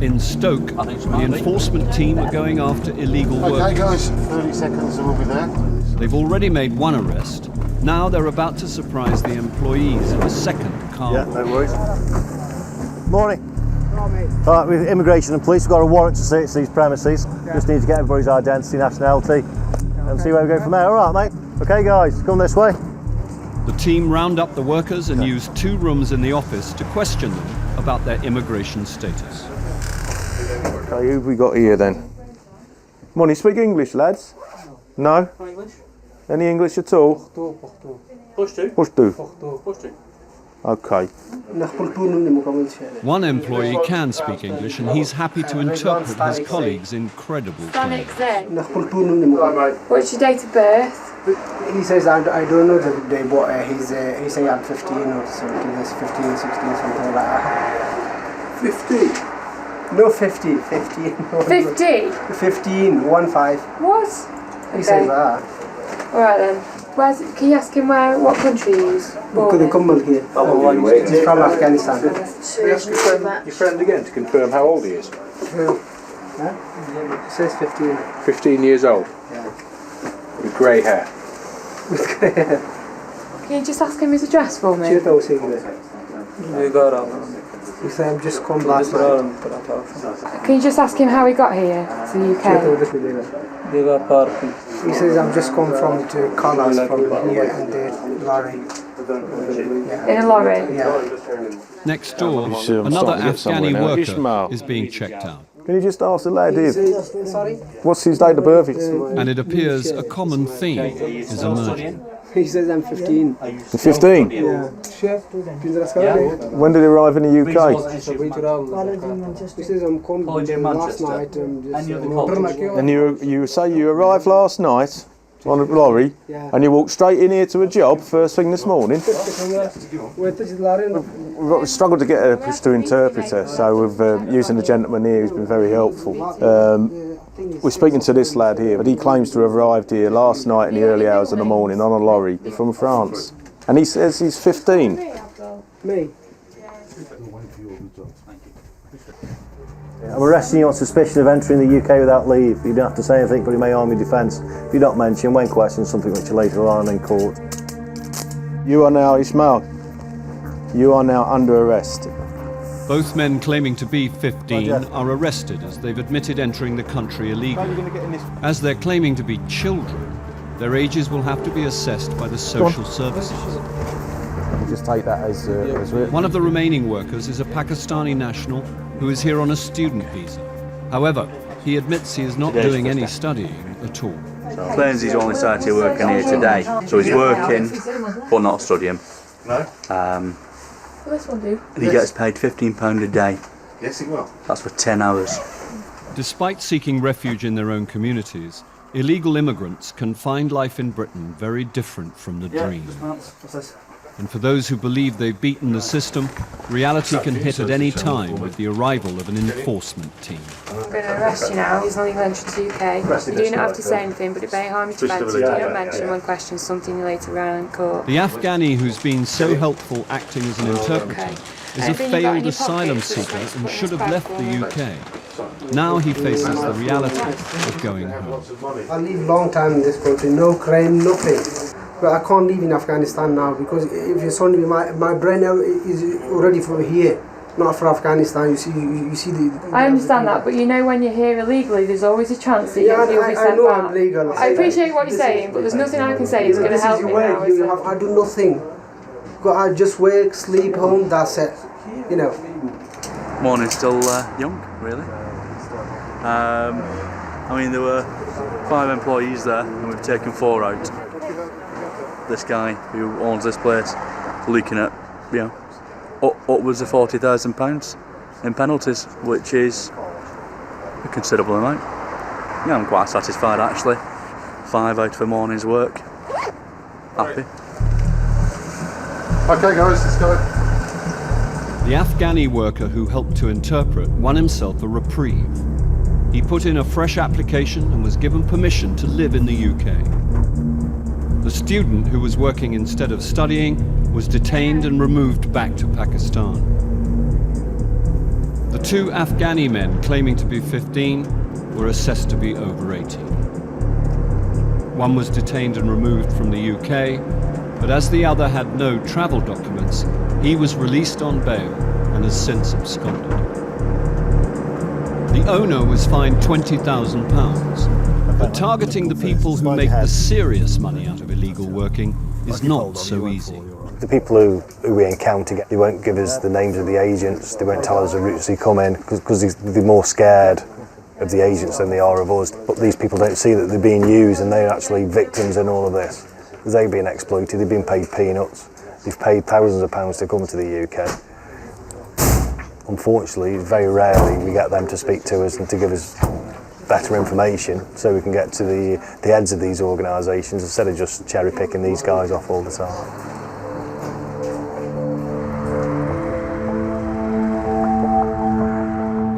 In Stoke, the enforcement team are going after illegal workers. Okay guys, 30 seconds and we'll be there. They've already made one arrest. Now they're about to surprise the employees of a second car. Yeah, no worries. Morning. Alright, with immigration and police, we've got a warrant to search these premises. Just need to get everybody's identity, nationality, and see where we go from there. Alright, mate? Okay, guys, come this way. The team round up the workers and use 2 rooms in the office to question them about their immigration status. Okay, who have we got here then? Morning, speak English, lads? No? Any English at all? Pushtu. Okay. One employee can speak English and he's happy to interpret his colleagues' incredible claims. What's your date of birth? He says, I don't know the day, but he says I'm 15 or something. He's 15, 16, something like that. 50? No, 50. 15. 50? 15, 1-5. What? He says that. Alright then. Can you ask him what country he's born in? He's from Afghanistan. Can you ask your friend again to confirm how old he is? Who? Huh? He says 15. 15 years old? Yeah. With grey hair? With grey hair. Can you just ask him his address for me? He said, I've just come last night. Can you just ask him how he got here to the UK? He says, I've just come from to Colors from here and the lorry. Yeah. In a lorry? Yeah. Next door, another Afghani worker is being checked out. Can you just ask the lad here, Sorry? what's his date of birth? And it appears a common theme is emerging. He says I'm 15. 15? Yeah. When did he arrive in the UK? He says I'm coming last night. And you say you arrived last night on a lorry, and you walked straight in here to a job first thing this morning? We've struggled to get a Pashto interpreter, so we've using the gentleman here who's been very helpful. We're speaking to this lad here, but he claims to have arrived here last night in the early hours of the morning on a lorry from France. And he says he's 15. Me? I'm arresting you on suspicion of entering the UK without leave. You don't have to say anything, but you may harm your defence. If you don't mention, when questioned, something which you later on in court. You are now, Ismail, you are now under arrest. Both men claiming to be 15 are arrested as they've admitted entering the country illegally. As they're claiming to be children, their ages will have to be assessed by the social services. We'll just take that as written. One of the remaining workers is a Pakistani national who is here on a student visa. However, he admits he is not doing any studying at all. Claims he's only started working here today, so he's working but not studying. Will this one do? And he gets paid £15 a day. Yes, he will. That's for 10 hours. Despite seeking refuge in their own communities, illegal immigrants can find life in Britain very different from the dream. And for those who believe they've beaten the system, reality can hit at any time with the arrival of an enforcement team. I'm going to arrest you now. He's illegal entry to the UK. You do not have to say anything, but it may harm your defence if you don't mention when questioned something you later around in court. The Afghani who's been so helpful acting as an interpreter is a failed asylum seeker and should have left the UK. Now he faces the reality of going home. I live a long time in this country, no crime, nothing. But I can't live in Afghanistan now because if you saw me, my brain is already from here, not from Afghanistan. You see the. I understand that, but you know when you're here illegally, there's always a chance that you'll be sent I know back. I'm legal. I appreciate what you're saying, but there's nothing I can say is going to help me now. Is it? I do nothing. I just work, sleep, home. That's it. You know. Morning's still young, really. I mean, there were 5 employees there, and we've taken 4 out. This guy who owns this place looking at, upwards of £40,000 in penalties, which is a considerable amount. Yeah, I'm quite satisfied actually. 5 out of a morning's work. Happy. Okay guys, let's go. The Afghani worker who helped to interpret won himself a reprieve. He put in a fresh application and was given permission to live in the UK. The student who was working instead of studying was detained and removed back to Pakistan. The 2 Afghani men claiming to be 15 were assessed to be over 18. One was detained and removed from the UK, but as the other had no travel documents, he was released on bail and has since absconded. The owner was fined £20,000, but targeting the people who make the serious money out of illegal working is not so easy. The people who we encounter, they won't give us the names of the agents, they won't tell us the routes they come in, because they're more scared of the agents than they are of us. But these people don't see that they're being used and they're actually victims in all of this. They're being exploited, they've been paid peanuts, they've paid thousands of pounds to come to the UK. Unfortunately, very rarely we get them to speak to us and to give us better information so we can get to the heads of these organisations instead of just cherry picking these guys off all the time.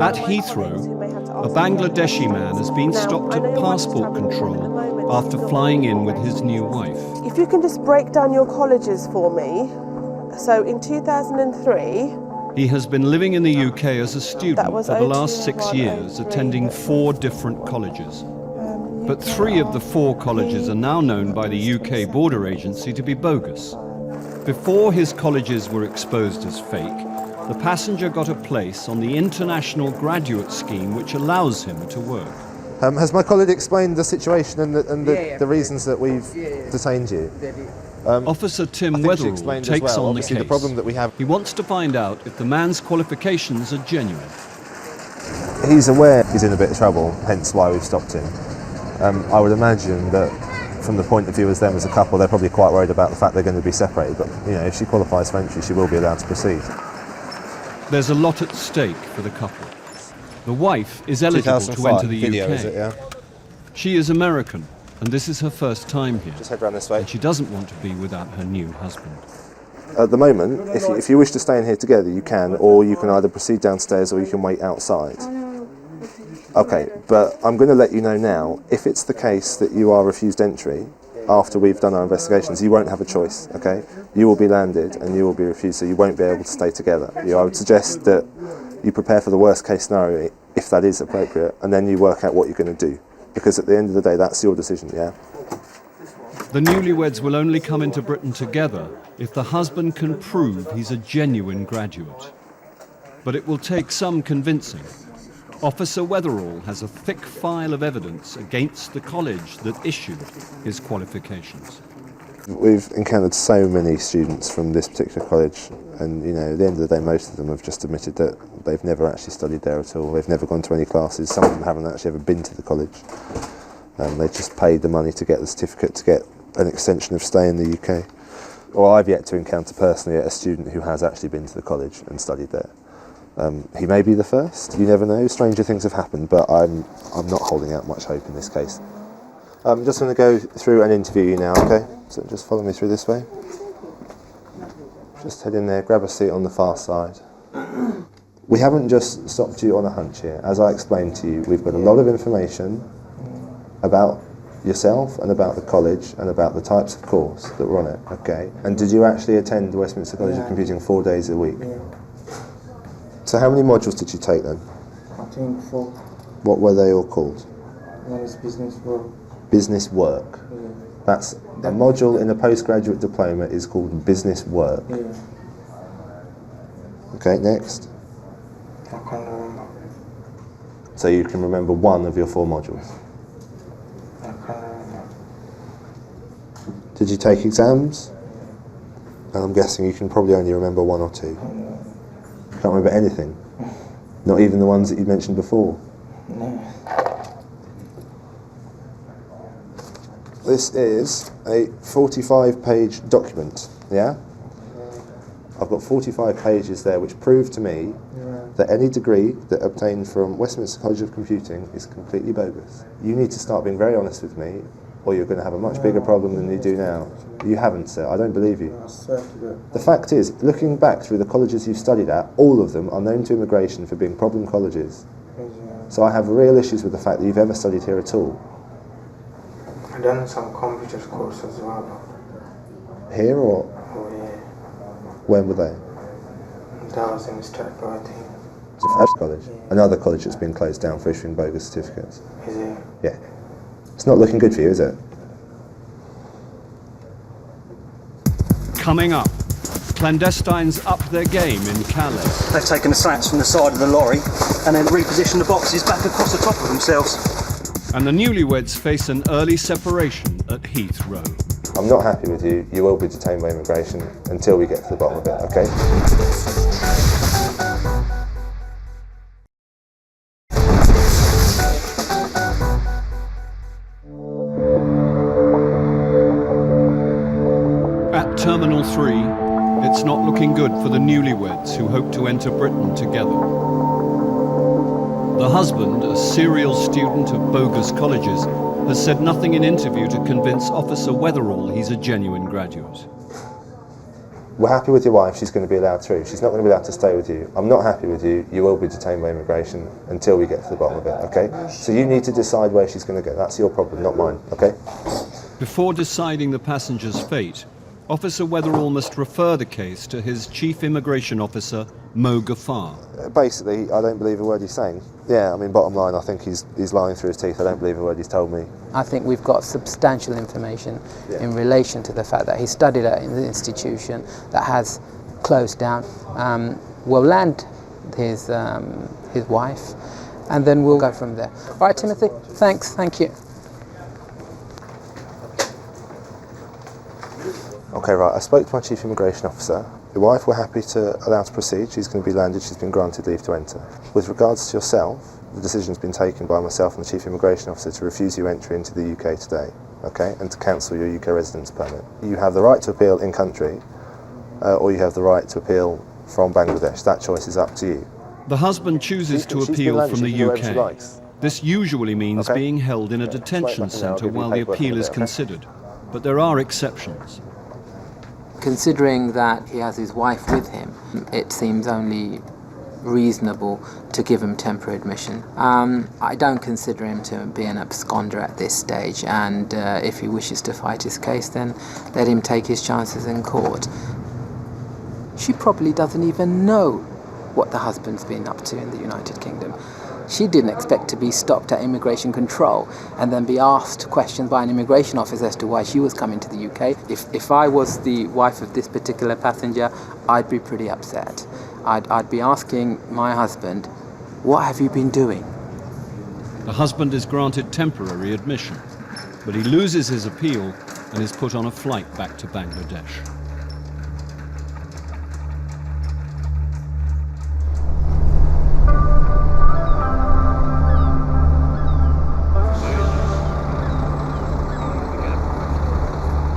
At Heathrow, a Bangladeshi man has been stopped at passport control after flying in with his new wife. If you can just break down your colleges for me. So in 2003, he has been living in the UK as a student for the last 6 years, attending 4 different colleges. But 3 of the 4 colleges are now known by the UK Border Agency to be bogus. Before his colleges were exposed as fake, the passenger got a place on the International Graduate Scheme, which allows him to work. Has my colleague explained the situation and the reasons that we've detained you? Officer Tim Weatherall takes on the case. The problem that we have. He wants to find out if the man's qualifications are genuine. He's aware he's in a bit of trouble, hence why we've stopped him. I would imagine that from the point of view as them as a couple, they're probably quite worried about the fact they're going to be separated, but you know, if she qualifies for entry, she will be allowed to proceed. There's a lot at stake for the couple. The wife is eligible to enter the video, UK. is it, yeah? She is American, and this is her first time here. Just head round this way. And she doesn't want to be without her new husband. At the moment, if you wish to stay in here together, you can, or you can either proceed downstairs or you can wait outside. Okay, but I'm going to let you know now, if it's the case that you are refused entry after we've done our investigations, you won't have a choice, okay? You will be landed and you will be refused, so you won't be able to stay together. I would suggest that you prepare for the worst case scenario, if that is appropriate, and then you work out what you're going to do. Because at the end of the day, that's your decision, yeah? The newlyweds will only come into Britain together if the husband can prove he's a genuine graduate. But it will take some convincing. Officer Weatherall has a thick file of evidence against the college that issued his qualifications. We've encountered so many students from this particular college, and you know, at the end of the day, most of them have just admitted that they've never actually studied there at all. They've never gone to any classes. Some of them haven't actually ever been to the college. They just paid the money to get the certificate to get an extension of stay in the UK. Well, I've yet to encounter personally a student who has actually been to the college and studied there. He may be the first, you never know, stranger things have happened, but I'm not holding out much hope in this case. I'm just going to go through and interview you now, okay? So just follow me through this way. Just head in there, grab a seat on the far side. We haven't just stopped you on a hunch here. As I explained to you, we've got a lot of information about yourself and about the college and about the types of course that were on it, okay? And did you actually attend Westminster College of Computing 4 days a week? Yeah. So how many modules did you take then? I think 4. What were they all called? One is business work. Business work. Yeah. That's a module in a postgraduate diploma is called business work. Yeah. Okay, next. I can't remember. So you can remember one of your 4 modules. I can't remember. Did you take exams? And I'm guessing you can probably only remember 1 or 2. Can't remember anything? Not even the ones that you mentioned before? No. This is a 45-page document, yeah? I've got 45 pages there which prove to me that any degree that obtained from Westminster College of Computing is completely bogus. You need to start being very honest with me, or you're going to have a much bigger problem than you do now. You haven't, sir. I don't believe you. I swear to God. The fact is, looking back through the colleges you've studied at, all of them are known to immigration for being problem colleges. So I have real issues with the fact that you've ever studied here at all. I've done some computer course as well. Here or? Oh yeah. When were they? That was in Stratford, I think. It's a first college. Another college that's been closed down for issuing bogus certificates. Is it? Yeah. It's not looking good for you, is it? Coming up, clandestines up their game in Calais. They've taken the slats from the side of the lorry and then repositioned the boxes back across the top of themselves. And the newlyweds face an early separation at Heathrow. I'm not happy with you. You will be detained by immigration until we get to the bottom of it, okay? At Terminal 3, it's not looking good for the newlyweds who hope to enter Britain together. The husband, a serial student of bogus colleges, has said nothing in interview to convince Officer Weatherall he's a genuine graduate. We're happy with your wife, she's going to be allowed through. She's not going to be allowed to stay with you. I'm not happy with you, you will be detained by immigration until we get to the bottom of it, okay? So you need to decide where she's going to go. That's your problem, not mine, okay? Before deciding the passenger's fate, Officer Weatherall must refer the case to his Chief Immigration Officer, Mo Ghaffar. Basically, I don't believe a word he's saying. Yeah, I mean, bottom line, I think he's lying through his teeth. I don't believe a word he's told me. I think we've got substantial information in relation to the fact that he studied at an institution that has closed down. We'll land his wife, and then we'll go from there. All right, Timothy, thanks, thank you. Okay, right, I spoke to my Chief Immigration Officer. Your wife, we're happy to allow to proceed. She's going to be landed, she's been granted leave to enter. With regards to yourself, the decision's been taken by myself and the Chief Immigration Officer to refuse you entry into the UK today, okay, and to cancel your UK residence permit. You have the right to appeal in country, or you have the right to appeal from Bangladesh. That choice is up to you. The husband chooses to appeal from the UK. This usually means being held in a detention centre while the appeal is considered, but there are exceptions. Considering that he has his wife with him, it seems only reasonable to give him temporary admission. I don't consider him to be an absconder at this stage, and if he wishes to fight his case, then let him take his chances in court. She probably doesn't even know what the husband's been up to in the United Kingdom. She didn't expect to be stopped at immigration control and then be asked questions by an immigration officer as to why she was coming to the UK. If I was the wife of this particular passenger, I'd be pretty upset. I'd be asking my husband, what have you been doing? The husband is granted temporary admission, but he loses his appeal and is put on a flight back to Bangladesh.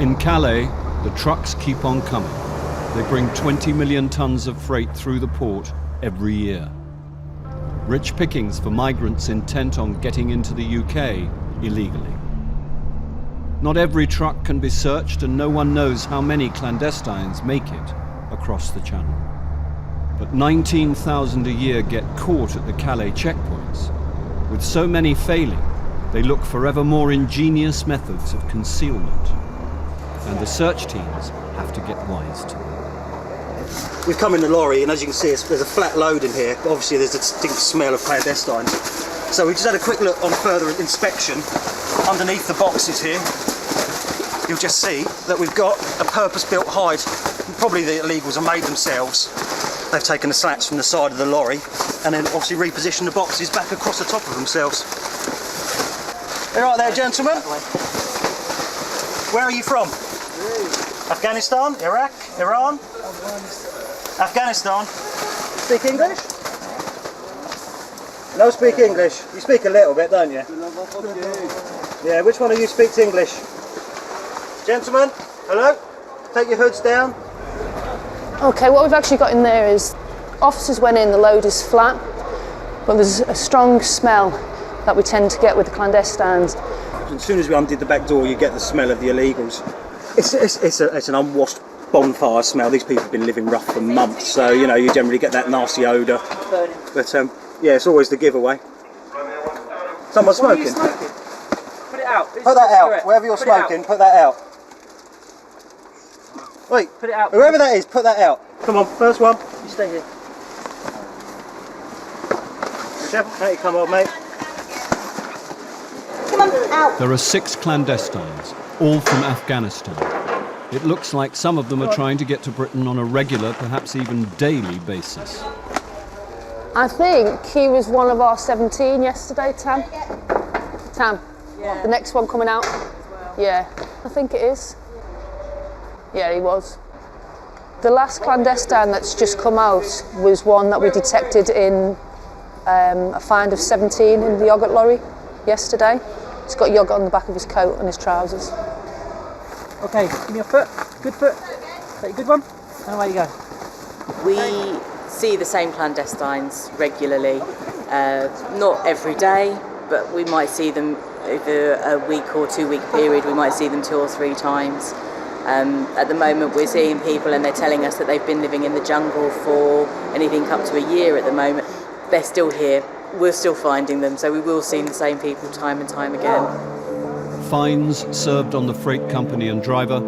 In Calais, the trucks keep on coming. They bring 20 million tons of freight through the port every year. Rich pickings for migrants intent on getting into the UK illegally. Not every truck can be searched, and no one knows how many clandestines make it across the channel. But 19,000 a year get caught at the Calais checkpoints. With so many failing, they look for ever more ingenious methods of concealment. And the search teams have to get wise to them. We've come in the lorry, and as you can see, there's a flat load in here. Obviously, there's a distinct smell of clandestines. So we just had a quick look on further inspection. Underneath the boxes here, you'll just see that we've got a purpose-built hide. Probably the illegals have made themselves. They've taken the slats from the side of the lorry and then obviously repositioned the boxes back across the top of themselves. You right there, gentlemen? Where are you from? Afghanistan, Iraq, Iran? Afghanistan. Speak English? No, speak English. You speak a little bit, don't you? Yeah, which one of you speaks English? Gentlemen, hello? Take your hoods down. Okay, what we've actually got in there is officers went in, the load is flat, but there's a strong smell that we tend to get with the clandestines. As soon as we undid the back door, you get the smell of the illegals. It's an unwashed bonfire smell. These people have been living rough for months, so you know you generally get that nasty odour. But yeah, it's always the giveaway. Someone's smoking. Put it out. Put that out. Wherever you're smoking, put that out. Wait, put it out. Whoever that is, put that out. Come on, first one. You stay here. Hey, come on, mate. Come on, out. There are 6 clandestines, all from Afghanistan. It looks like some of them are trying to get to Britain on a regular, perhaps even daily basis. I think he was one of our 17 yesterday, Tam. Tam, Yeah. the next one coming out? Yeah, I think it is. Yeah, he was. The last clandestine that's just come out was one that we detected in a find of 17 in the yoghurt lorry yesterday. He's got yoghurt on the back of his coat and his trousers. Okay, give me your foot. Good foot. Take a good one. And away you go. We see the same clandestines regularly. Not every day, but we might see them over a week or 2 week period. We might see them 2 or 3 times. At the moment we're seeing people and they're telling us that they've been living in the jungle for anything up to a year at the moment. They're still here, we're still finding them, so we will see the same people time and time again. Fines served on the freight company and driver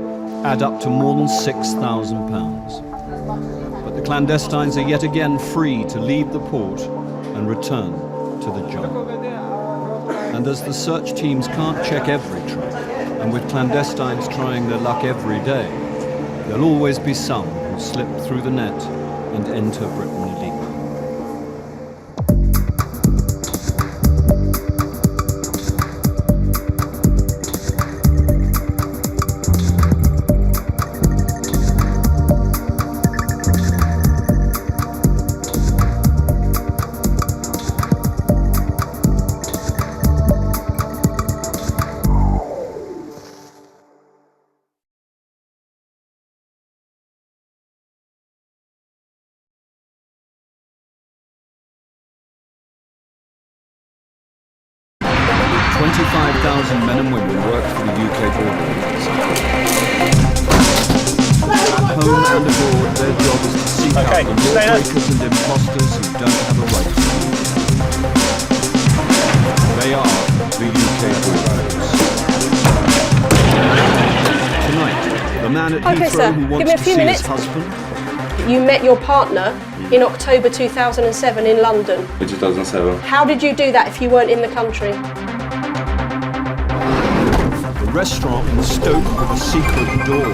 add up to more than £6,000. But the clandestines are yet again free to leave the port and return to the jungle. And as the search teams can't check every truck, and with clandestines trying their luck every day, there'll always be some who slip through the net and enter Britain illegally. 20,000 men and women work for the UK border agency. At home and abroad, their job is to seek out the lawbreakers and imposters who don't have a right to be. They are the UK border. Tonight, the man at Okay, Heathrow sir. who Give wants me a to few see minutes. his husband. You met your partner in October 2007 in London. In 2007. How did you do that if you weren't in the country? The restaurant in Stoke with a secret door.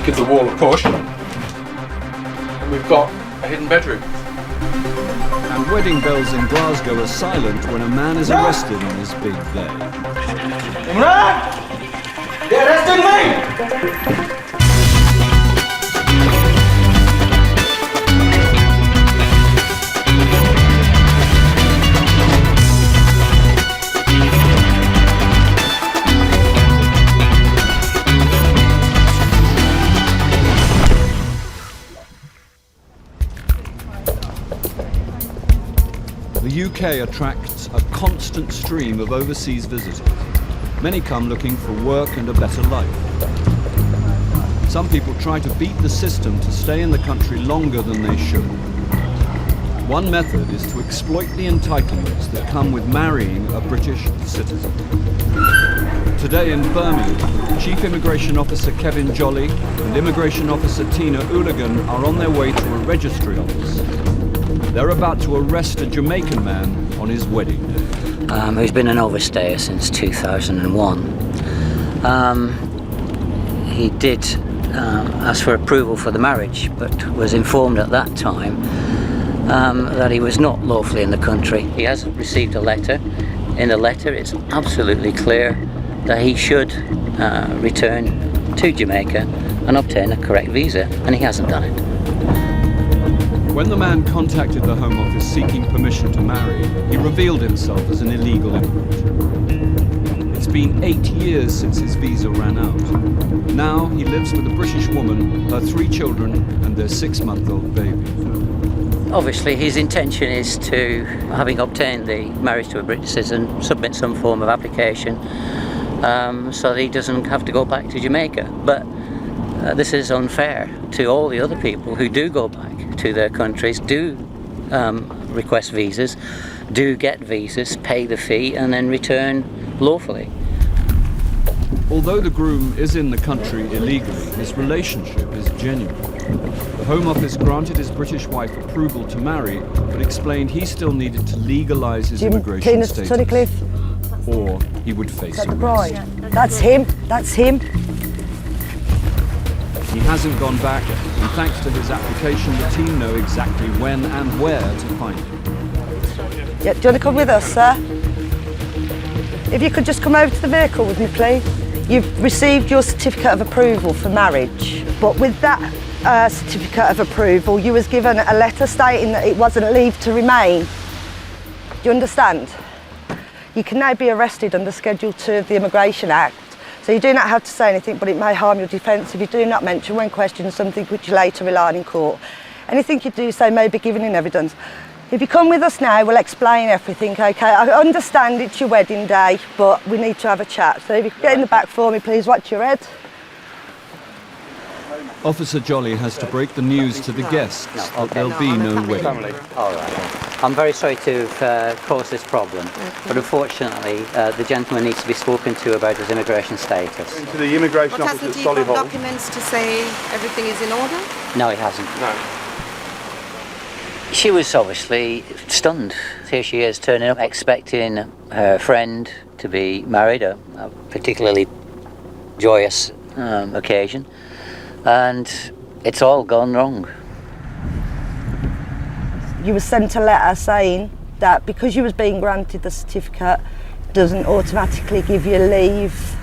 Give the wall a push. And we've got a hidden bedroom. And wedding bells in Glasgow are silent when a man is arrested on his big day. Imran! They're arresting me! The UK attracts a constant stream of overseas visitors. Many come looking for work and a better life. Some people try to beat the system to stay in the country longer than they should. One method is to exploit the entitlements that come with marrying a British citizen. Today in Birmingham, Chief Immigration Officer Kevin Jolly and Immigration Officer Tina Ooligan are on their way to a registry office. They're about to arrest a Jamaican man on his wedding day. Who's been an overstayer since 2001. He did ask for approval for the marriage, but was informed at that time that he was not lawfully in the country. He has received a letter. In the letter, it's absolutely clear that he should return to Jamaica and obtain a correct visa, and he hasn't done it. When the man contacted the Home Office seeking permission to marry, he revealed himself as an illegal immigrant. It's been 8 years since his visa ran out. Now he lives with a British woman, her 3 children, and their 6-month-old baby. Obviously, his intention is to, having obtained the marriage to a British citizen, submit some form of application so that he doesn't have to go back to Jamaica. But this is unfair to all the other people who do go back to their countries, do request visas, do get visas, pay the fee, and then return lawfully. Although the groom is in the country illegally, his relationship is genuine. The Home Office granted his British wife approval to marry, but explained he still needed to legalise his immigration status, or he would face arrest. That's him. That's him. He hasn't gone back, and thanks to his application, the team know exactly when and where to find him. Yeah, do you want to come with us, sir? If you could just come over to the vehicle with me, please. You've received your certificate of approval for marriage, but with that certificate of approval, you was given a letter stating that it wasn't leave to remain. Do you understand? You can now be arrested under Schedule 2 of the Immigration Act. So you do not have to say anything, but it may harm your defence if you do not mention when questioned something which you later rely on in court. Anything you do say may be given in evidence. If you come with us now, we'll explain everything, okay? I understand it's your wedding day, but we need to have a chat. So if you could get in the back for me, please, watch your head. Officer Jolly has to break the news to the guests that there'll be no wedding. All right. I'm very sorry to have caused this problem, but unfortunately the gentleman needs to be spoken to about his immigration status. To the immigration But office at hasn't he got Solihull. documents to say everything is in order? No, he hasn't. No. She was obviously stunned. Here she is turning up expecting her friend to be married, a particularly joyous occasion, and it's all gone wrong. You were sent a letter saying that because you was being granted the certificate doesn't automatically give you leave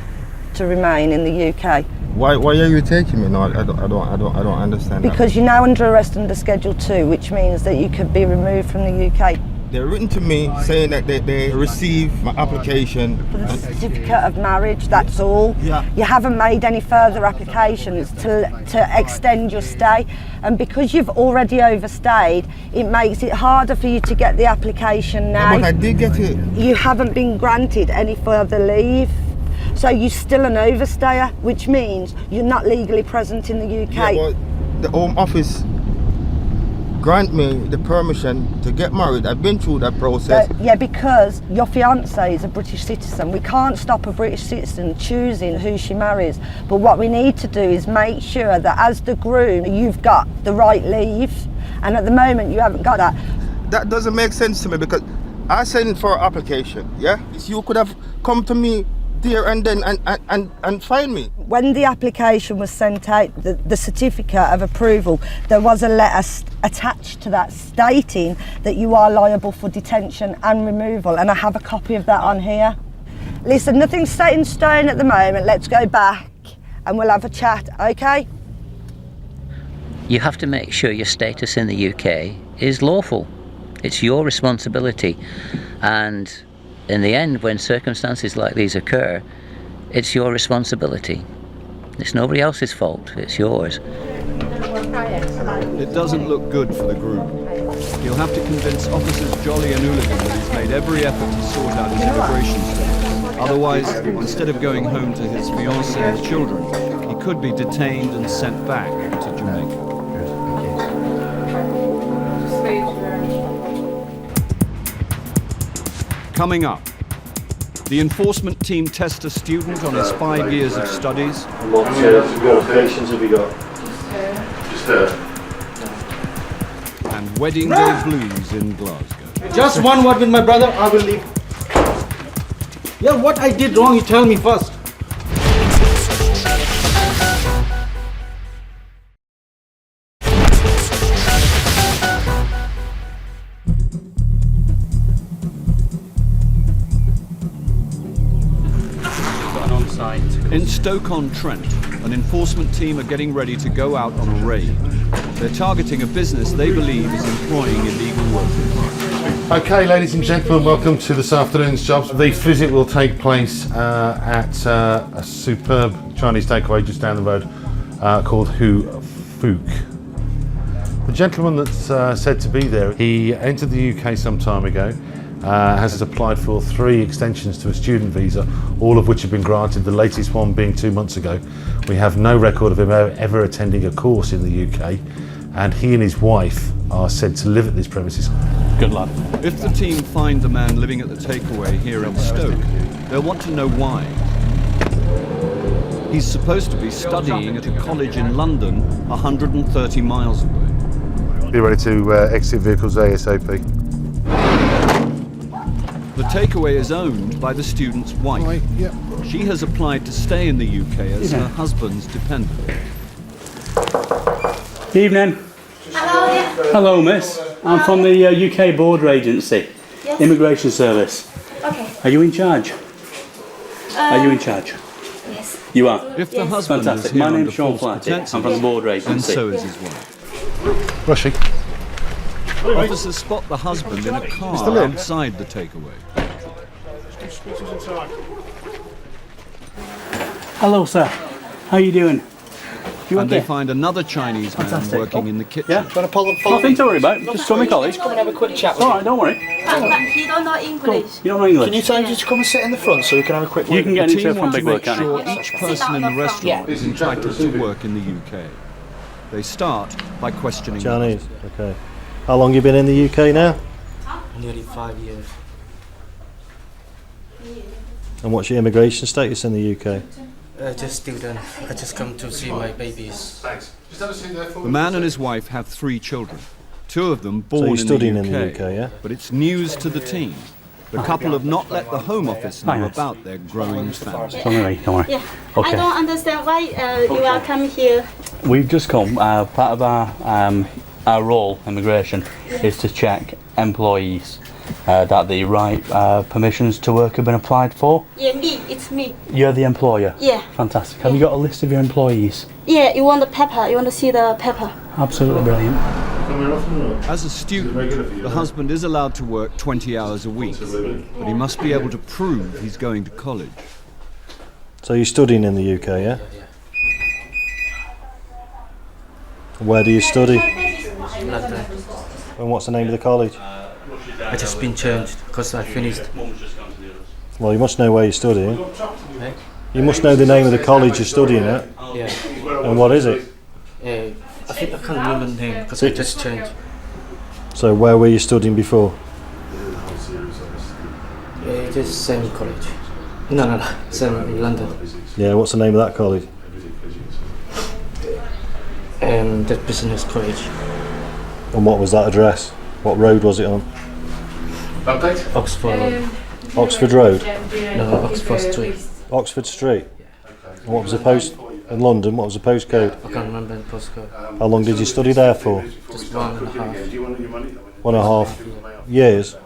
to remain in the UK. Why are you taking me? No, I don't understand. Because you're now under arrest under Schedule 2, which means that you could be removed from the UK. They're written to me saying that they received my application. For the certificate of marriage, that's all. Yeah. You haven't made any further applications to extend your stay, and because you've already overstayed, it makes it harder for you to get the application now. But I did get it. You haven't been granted any further leave. So you're still an overstayer, which means you're not legally present in the UK. Yeah, well, the Home Office grant me the permission to get married. I've been through that process. Yeah, because your fiance is a British citizen. We can't stop a British citizen choosing who she marries. But what we need to do is make sure that as the groom, you've got the right leave. And at the moment, you haven't got that. That doesn't make sense to me because I sent for an application, yeah? You could have come to me there and then and find me. When the application was sent out, the certificate of approval, there was a letter attached to that stating that you are liable for detention and removal, and I have a copy of that on here. Listen, nothing's set in stone at the moment. Let's go back and we'll have a chat, okay? You have to make sure your status in the UK is lawful. It's your responsibility, and in the end, when circumstances like these occur, it's your responsibility. It's nobody else's fault, it's yours. It doesn't look good for the groom. He'll have to convince Officers Jolly and Hooligan that he's made every effort to sort out his immigration status. Otherwise, instead of going home to his fiancée and children, he could be detained and sent back to Jamaica. Coming up, the enforcement team tests a student on his 5 years of studies. What qualifications have you got? Just her. And wedding day blues in Glasgow. Just one word with my brother, I will leave. Yeah, what I did wrong, you tell me first. In Stoke-on-Trent, an enforcement team are getting ready to go out on a raid. They're targeting a business they believe is employing illegal workers. Okay, ladies and gentlemen, welcome to this afternoon's jobs. The visit will take place at a superb Chinese takeaway just down the road called Hu Fook. The gentleman that's said to be there, he entered the UK some time ago. Has applied for 3 extensions to a student visa, all of which have been granted, the latest one being 2 months ago. We have no record of him ever attending a course in the UK, and he and his wife are said to live at these premises. Good luck. If the team find the man living at the takeaway here in Stoke, they'll want to know why. He's supposed to be studying at a college in London, 130 miles away. Be ready to exit vehicles ASAP. The takeaway is owned by the student's wife. She has applied to stay in the UK as her husband's dependent. Evening. Hello. Hello, miss. I'm from the UK Border Agency, Yes. Immigration Service. Okay. Are you in charge? Are you in charge? Yes. You are? If the husband is Fantastic. here My under name's Sean false Flaherty. I'm pretenses, from the Border Agency. and so is his wife. Rushy. Officers spot the husband in a car outside the takeaway. Hello, sir. How are you doing? You And okay? they find another Chinese man Fantastic. working in the kitchen. Yeah? Nothing to worry about. Just call me college. Come and have a quick chat It's all right, don't worry. He don't know English. You don't know English? Can you tell him just to come and sit in the front so we can have a quick You can get The into team it from want to Big make Work, can't sure you? each person in the restaurant is entitled to work in the UK. They start by questioning Chinese, okay. How long you been in the UK now? Nearly 5 years. And what's your immigration status in the UK? Just student. I just come to see my babies. Thanks. The man and his wife have 3 children. 2 of them So born you're in studying the in UK, the UK, yeah? but it's news to the team. The couple have not let the Home Office know about their growing family. Don't worry, don't worry. Yeah. Okay. I don't understand why you are coming here. We've just come, part of our role, immigration, is to check employees that the right permissions to work have been applied for. Yeah, me. It's me. You're the employer? Yeah. Fantastic. Have you got a list of your employees? Yeah, you want the paper? You want to see the paper? Absolutely brilliant. As a student, the husband is allowed to work 20 hours a week, but he must be able to prove he's going to college. So you're studying in the UK, yeah? Where do you study? London. And what's the name of the college? I just been changed because I finished. Well, you must know where you're studying. Eh? You must know the name of the college you're studying at. Yeah. And what is it? I think I can't remember the name because I just changed. So where were you studying before? Just same college. No, same in London. Yeah, what's the name of that college? The business college. And what was that address? What road was it on? Update? Oxford. Oxford Road? No, Oxford Street. Oxford Street? And what was the post in London? What was the postcode? I can't remember the postcode. How long did you study there for? Just 1.5. 1.5 years.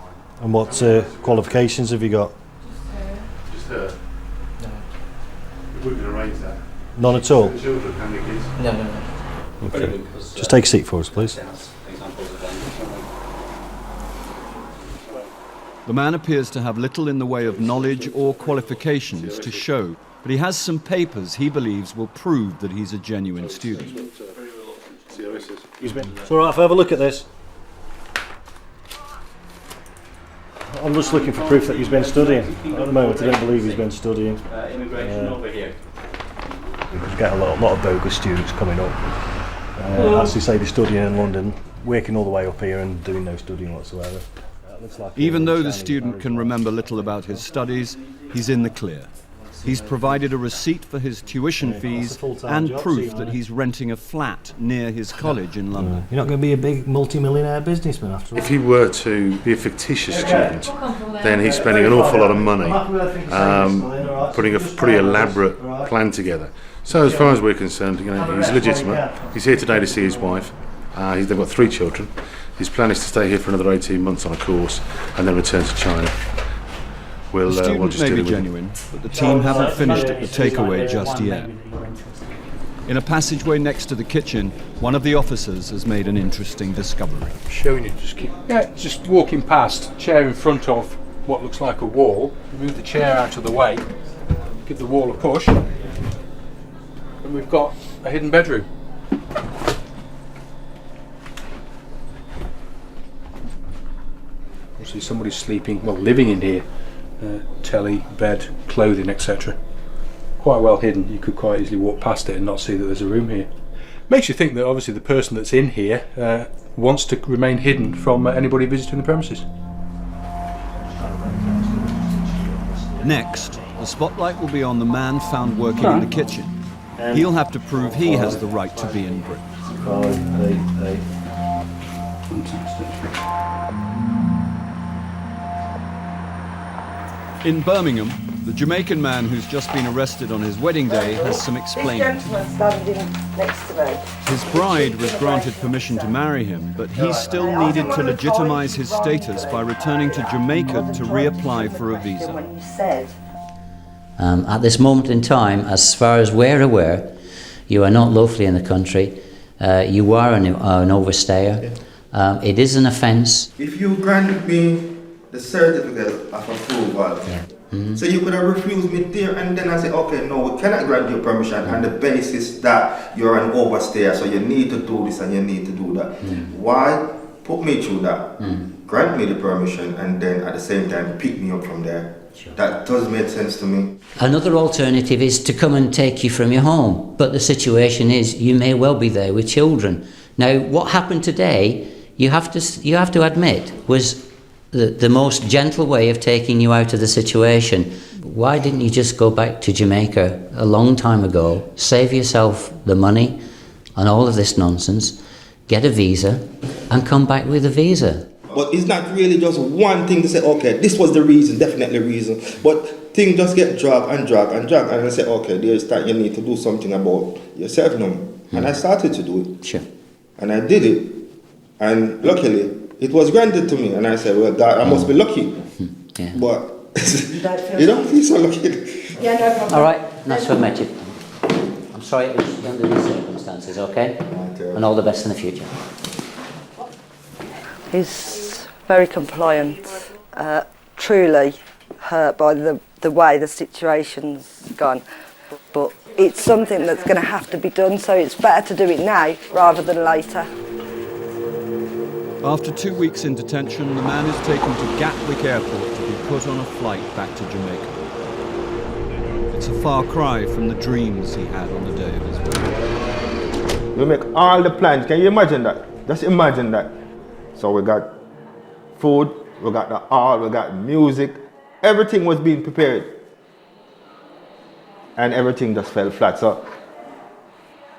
And what qualifications have you got? None at all? No. Okay. Just take a seat for us, please. The man appears to have little in the way of knowledge or qualifications to show, but he has some papers he believes will prove that he's a genuine student. It's all right if I have a look at this. I'm just looking for proof that he's been studying. At the moment, I don't believe he's been studying. We get a lot of bogus students coming up. As you say, they're studying in London, working all the way up here and doing no studying whatsoever. Even though the student can remember little about his studies, he's in the clear. He's provided a receipt for his tuition fees and proof that he's renting a flat near his college in London. You're not going to be a big multi-millionaire businessman after all. If he were to be a fictitious student, then he's spending an awful lot of money putting a pretty elaborate plan together. So as far as we're concerned, he's legitimate. He's here today to see his wife. They've got 3 children. His plan is to stay here for another 18 months on a course and then return to China. The student may be genuine, but the team haven't finished at the takeaway just yet. In a passageway next to the kitchen, one of the officers has made an interesting discovery. Showing you, just walking past, chair in front of what looks like a wall, move the chair out of the way, give the wall a push, and we've got a hidden bedroom. Obviously somebody's sleeping, well, living in here. Telly, bed, clothing, etc. Quite well hidden. You could quite easily walk past it and not see that there's a room here. Makes you think that obviously the person that's in here wants to remain hidden from anybody visiting the premises. Next, the spotlight will be on the man found working in the kitchen. He'll have to prove he has the right to be in Britain. In Birmingham, the Jamaican man who's just been arrested on his wedding day has some explaining to do. Standing next to me. His bride was granted permission to marry him, but he still needed to legitimize his status by returning to Jamaica to reapply for a visa. At this moment in time, as far as we're aware, you are not lawfully in the country. You are an overstayer. It is an offence. If you grant me the certificate of approval, so you could have refused me there and then I say, okay, no, we cannot grant you permission on the basis that you're an overstayer, so you need to do this and you need to do that. Why put me through that? Grant me the permission and then at the same time pick me up from there. That does make sense to me. Another alternative is to come and take you from your home, but the situation is you may well be there with children. Now, what happened today, you have to admit, was the most gentle way of taking you out of the situation. Why didn't you just go back to Jamaica a long time ago, save yourself the money and all of this nonsense, get a visa and come back with a visa? But it's not really just one thing to say, okay, this was the reason, definitely reason. But things just get dragged and I say, okay, there's that you need to do something about yourself now. And I started to do it. Sure. And I did it. And luckily, it was granted to me, and I said, well, God, I must be lucky. Yeah. But you don't feel so lucky. Yeah, no problem. All right, nice to have met you. I'm sorry it was under these circumstances, okay? And all the best in the future. He's very compliant. Truly hurt by the way the situation's gone. But it's something that's going to have to be done, so it's better to do it now rather than later. After 2 weeks in detention, the man is taken to Gatwick Airport to be put on a flight back to Jamaica. It's a far cry from the dreams he had on the day of his wedding. We make all the plans. Can you imagine that? Just imagine that. So we got food, we got the art, we got music. Everything was being prepared. And everything just fell flat. So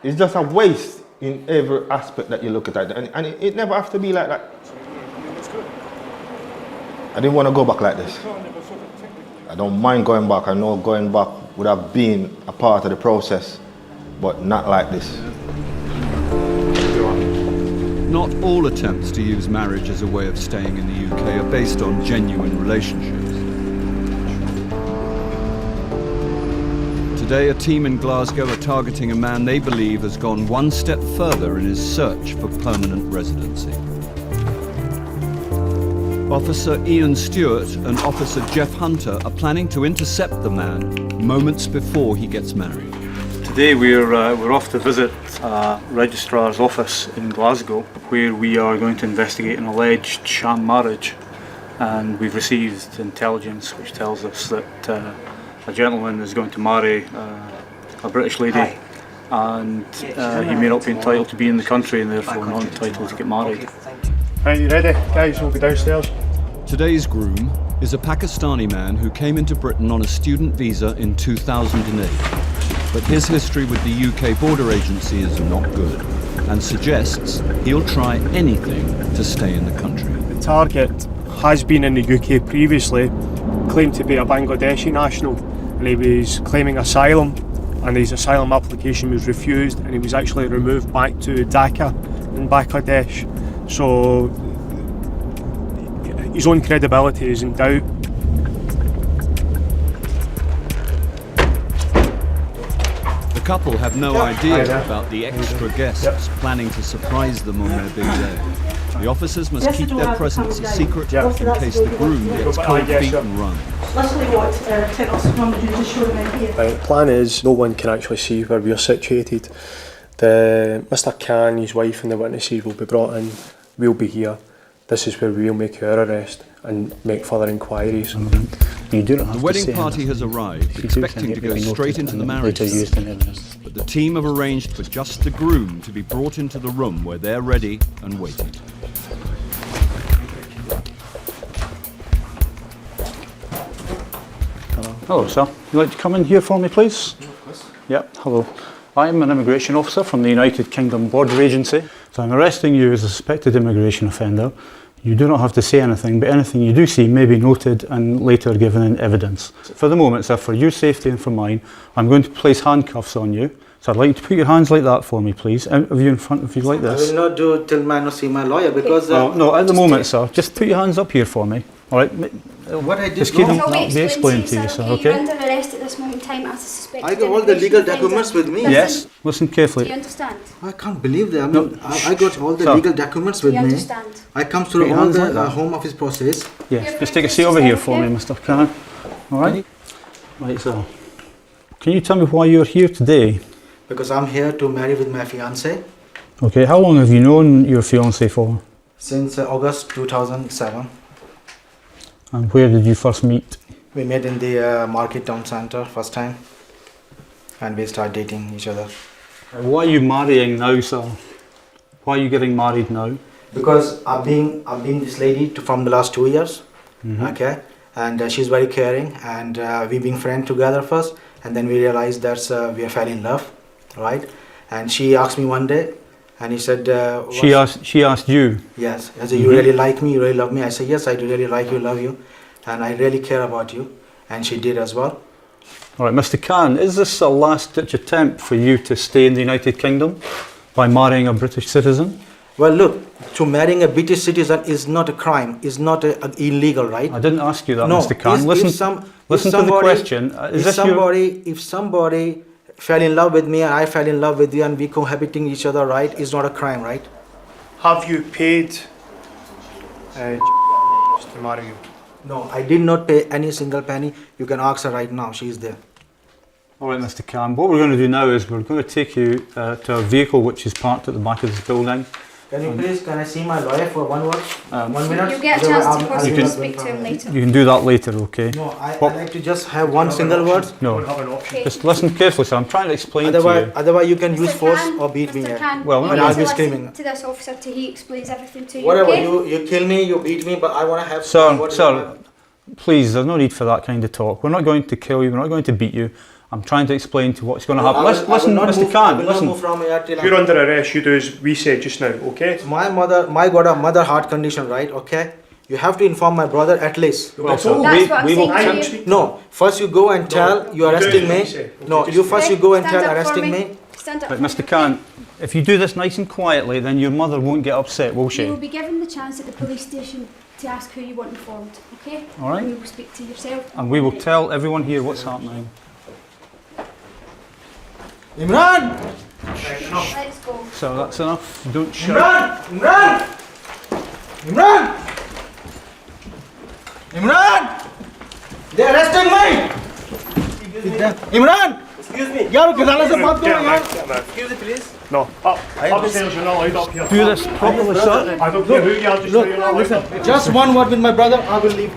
it's just a waste in every aspect that you look at it. And it never has to be like that. I didn't want to go back like this. I don't mind going back. I know going back would have been a part of the process, but not like this. Not all attempts to use marriage as a way of staying in the UK are based on genuine relationships. Today, a team in Glasgow are targeting a man they believe has gone one step further in his search for permanent residency. Officer Ian Stewart and Officer Jeff Hunter are planning to intercept the man moments before he gets married. Today we're off to visit a registrar's office in Glasgow where we are going to investigate an alleged sham marriage, and we've received intelligence which tells us that a gentleman is going to marry a British lady, and he may not be entitled to be in the country and therefore not entitled to get married. Are you ready? Guys, we'll be downstairs. Today's groom is a Pakistani man who came into Britain on a student visa in 2008. But his history with the UK border agency is not good and suggests he'll try anything to stay in the country. The target has been in the UK previously, claimed to be a Bangladeshi national, and he was claiming asylum, and his asylum application was refused, and he was actually removed back to Dhaka in Bangladesh. So his own credibility is in doubt. The couple have no idea about the extra guests planning to surprise them on their big day. The officers must keep their presence a secret in case the groom gets cold feet and runs. Literally what Tennis Mum do just show them in here. The plan is no one can actually see where we are situated. Mr. Khan, his wife and the witnesses will be brought in. We'll be here. This is where we'll make our arrest and make further inquiries. The wedding party has arrived, expecting to go straight into the marriage ceremony. But the team have arranged for just the groom to be brought into the room where they're ready and waiting. Hello sir, you'd like to come in here for me please? Yep, hello. I'm an immigration officer from the United Kingdom Border Agency. So I'm arresting you as a suspected immigration offender. You do not have to say anything, but anything you do see may be noted and later given in evidence. For the moment, sir, for your safety and for mine, I'm going to place handcuffs on you. So I'd like you to put your hands like that for me, please. Out of you in front of you like this. I will not do it till I see my lawyer because... no, at the moment, sir, just put your hands up here for me. All right? What I did just keep them, wrong? that'll be explained to you, sir, okay? You're under arrest at this moment in time as a suspected I got all the legal documents with me. Yes, listen carefully. Do you understand? I can't believe that. I mean, I got all the legal documents with Do you me. understand? I come through all the home office process. Yes, just take a seat over here for me, Mr. Khan. All right? Right, so, can you tell me why you're here today? Because I'm here to marry with my fiancée. Okay, how long have you known your fiancée for? Since August 2007. And where did you first meet? We met in the market town center first time. And we started dating each other. Why are you marrying now, sir? Why are you getting married now? Because I've been this lady from the last 2 years. Okay, and she's very caring, and we've been friends together first, and then we realized that we fell in love, right? And she asked me one day, and he said, she asked you? Yes. I said, you really like me, you really love me? I said, yes, I do really like you, love you, and I really care about you. And she did as well. All right, Mr. Khan, is this a last-ditch attempt for you to stay in the United Kingdom by marrying a British citizen? Well, look, to marrying a British citizen is not a crime, is not illegal, right? I didn't ask you that, no, Mr. Khan. Listen to the question. If somebody fell in love with me and I fell in love with you and we cohabiting each other, right, is not a crime, right? Have you paid Just to marry you. No, I did not pay any single penny. You can ask her right now. She's there. All right, Mr. Khan. What we're going to do now is we're going to take you to a vehicle which is parked at the back of this building. Can I see my lawyer for 1 word? 1 minute? You'll get a chance to personally speak to him later. You can do that later, okay? No, I'd like to just have one single word. No, just listen carefully, sir. I'm trying to explain to you. Otherwise you can use force or beat me. Well, you I'll need be to screaming. listen to this officer till he explains everything to you. Whatever, okay? you kill me, you beat me, but I want to have... Sir, please, there's no need for that kind of talk. We're not going to kill you, we're not going to beat you. I'm trying to explain to what's going to happen. Listen, Mr. Khan, listen. You're under arrest, you do as we said just now, okay? My got a mother heart condition, right? Okay? You have to inform my brother at least. Well, sir, we will... No, first you go and tell you're arresting me. No, you first you go and tell arresting me. Stand up. But Mr. Khan, if you do this nice and quietly, then your mother won't get upset, will she? You will be given the chance at the police station to ask who you want informed, okay? All right. And you will speak to yourself. And we will tell everyone here what's happening. Imran! Let's go. So that's enough. Don't shout. Imran! Imran! Imran! They're arresting me! Imran! Excuse me. Yaar, gazala se baat karo yaar. Excuse me, please. No, upstairs you're not allowed up here. Do this properly, sir. I don't care who you are, just know you're not allowed up here. Just one word with my brother, I will leave.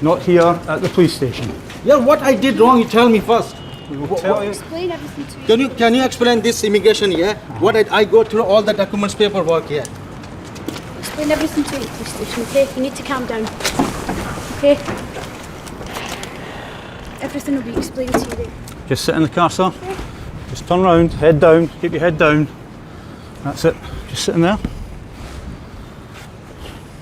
Not here, at the police station. Yeah, what I did wrong, you tell me first. We will tell you. Explain everything to you. Can you explain this immigration here? What I go through all the documents, paperwork here. Explain everything to you at the police station, okay? You need to calm down. Okay? Everything will be explained to you there. Just sit in the car, sir. Just turn around, head down, keep your head down. That's it. Just sitting there.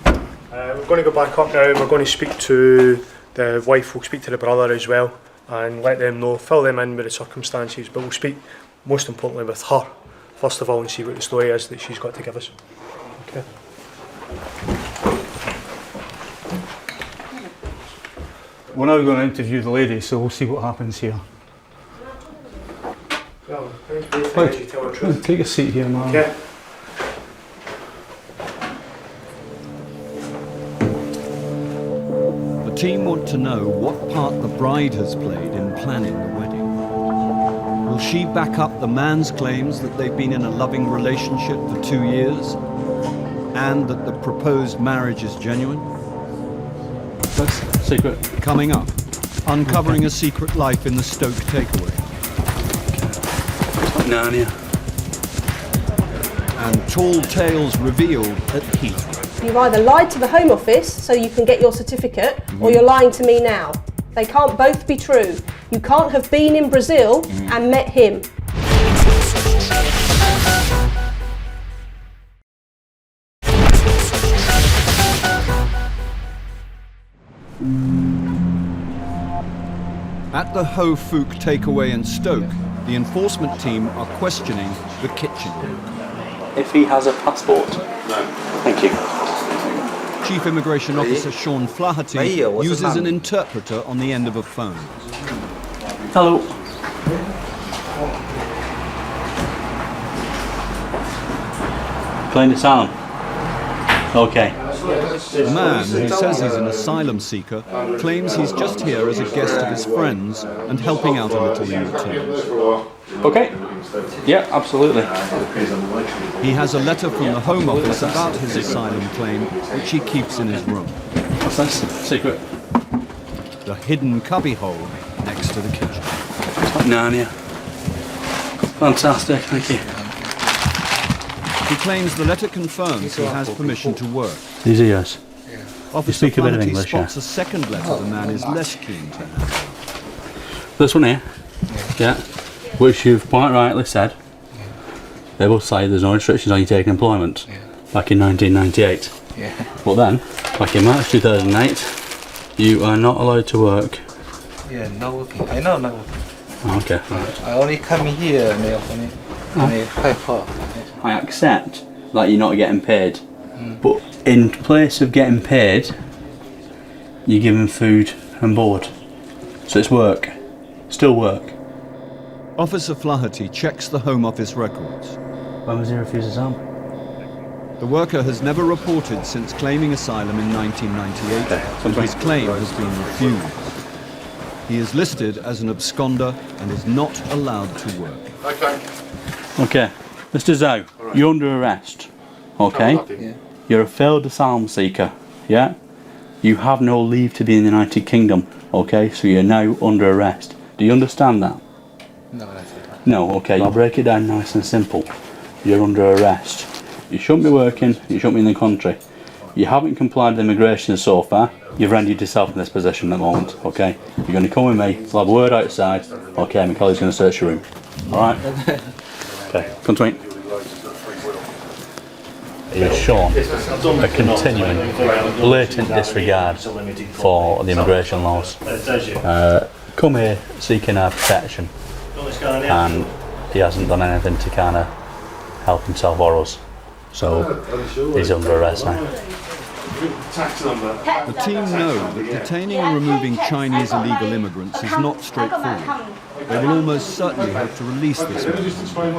We're going to go back up now. We're going to speak to the wife, we'll speak to the brother as well and let them know, fill them in with the circumstances, but we'll speak most importantly with her first of all and see what the story is that she's got to give us. Okay. We're now going to interview the lady, so we'll see what happens here. Well, you tell the truth. Take a seat here, man. Okay. The team want to know what part the bride has played in planning the wedding. Will she back up the man's claims that they've been in a loving relationship for 2 years and that the proposed marriage is genuine? That's secret. Coming up, uncovering a secret life in the Stoke takeaway. Narnia. And tall tales revealed at Heathrow. You've either lied to the Home Office so you can get your certificate, or you're lying to me now. They can't both be true. You can't have been in Brazil and met him. At the Ho Fook takeaway in Stoke, the enforcement team are questioning the kitchen. If he has a passport. No. Thank you. Chief Immigration Officer Sean Flaherty uses an interpreter on the end of a phone. Hello. Playing the sound. Okay. The man, who says he's an asylum seeker, claims he's just here as a guest of his friends and helping out a little in return. Okay. Yeah, absolutely. He has a letter from the Home Office about his asylum claim, which he keeps in his room. What's this? Secret. The hidden cubbyhole next to the kitchen. Narnia. Fantastic, thank you. He claims the letter confirms he has permission to work. These are yours. Officer speak a bit of Flaherty English, spots yeah? a second letter the man is less keen to have. This one here. Yeah. Which you've quite rightly said. They will say there's no restrictions on you taking employment. Back in 1998. Yeah. But then, back in March 2008, you are not allowed to work. Yeah, not working. I know not working. Okay. Right. I only come here only 5 I accept that you're not getting paid, but in place of getting paid, you're given food and board. So it's work. Still work. Officer Flaherty checks the Home Office records. When was he refused his arm? The worker has never reported since claiming asylum in 1998, and his claim has been refused. He is listed as an absconder and is not allowed to work. Okay, Mr. Zhou, you're under arrest. Okay? Yeah. You're a failed asylum seeker. Yeah? You have no leave to be in the United Kingdom. Okay? So you're now under arrest. Do you understand that? No, that's it. No, okay. I'll break it down nice and simple. You're under arrest. You shouldn't be working, you shouldn't be in the country. You haven't complied with immigration so far. You've rendered yourself in this position at the moment, okay? You're going to come with me, we'll have a word outside. Okay, my colleague's going to search your room. Alright? Okay, come to me. You've shown a continuing, blatant disregard for the immigration laws. Come here seeking our protection, and he hasn't done anything to kind of help himself or us. So he's under arrest now. The team know that detaining and removing Chinese illegal immigrants is not straightforward. They will almost certainly have to release this man.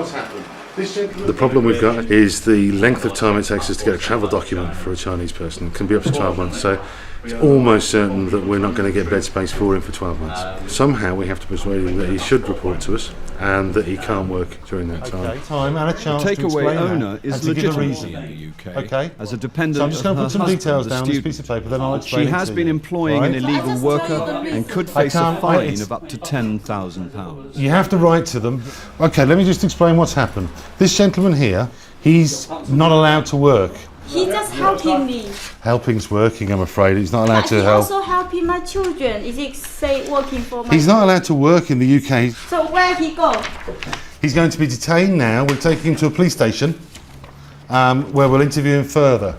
The problem we've got is the length of time it takes us to get a travel document for a Chinese person. It can be up to 12 months, so it's almost certain that we're not going to get bed space for him for 12 months. Somehow we have to persuade him that he should report to us and that he can't work during that time. Time and a chance The to explain takeaway owner that is and to give a legitimate reason. in the UK Okay. as a dependent So I'm just of going to her put some husband, details the down on this student. piece of paper, then I'll explain She it has to been you. employing an illegal worker and could face a can't- fine it's- of up to £10,000. You have to write to them. Okay, let me just explain what's happened. This gentleman here, he's not allowed to work. He just helping me. Helping's working, I'm afraid. He's not allowed But to he help. also helping my children. Is he say working for my He's not allowed to work in the UK. So where he go? He's going to be detained now. We're taking him to a police station where we'll interview him further.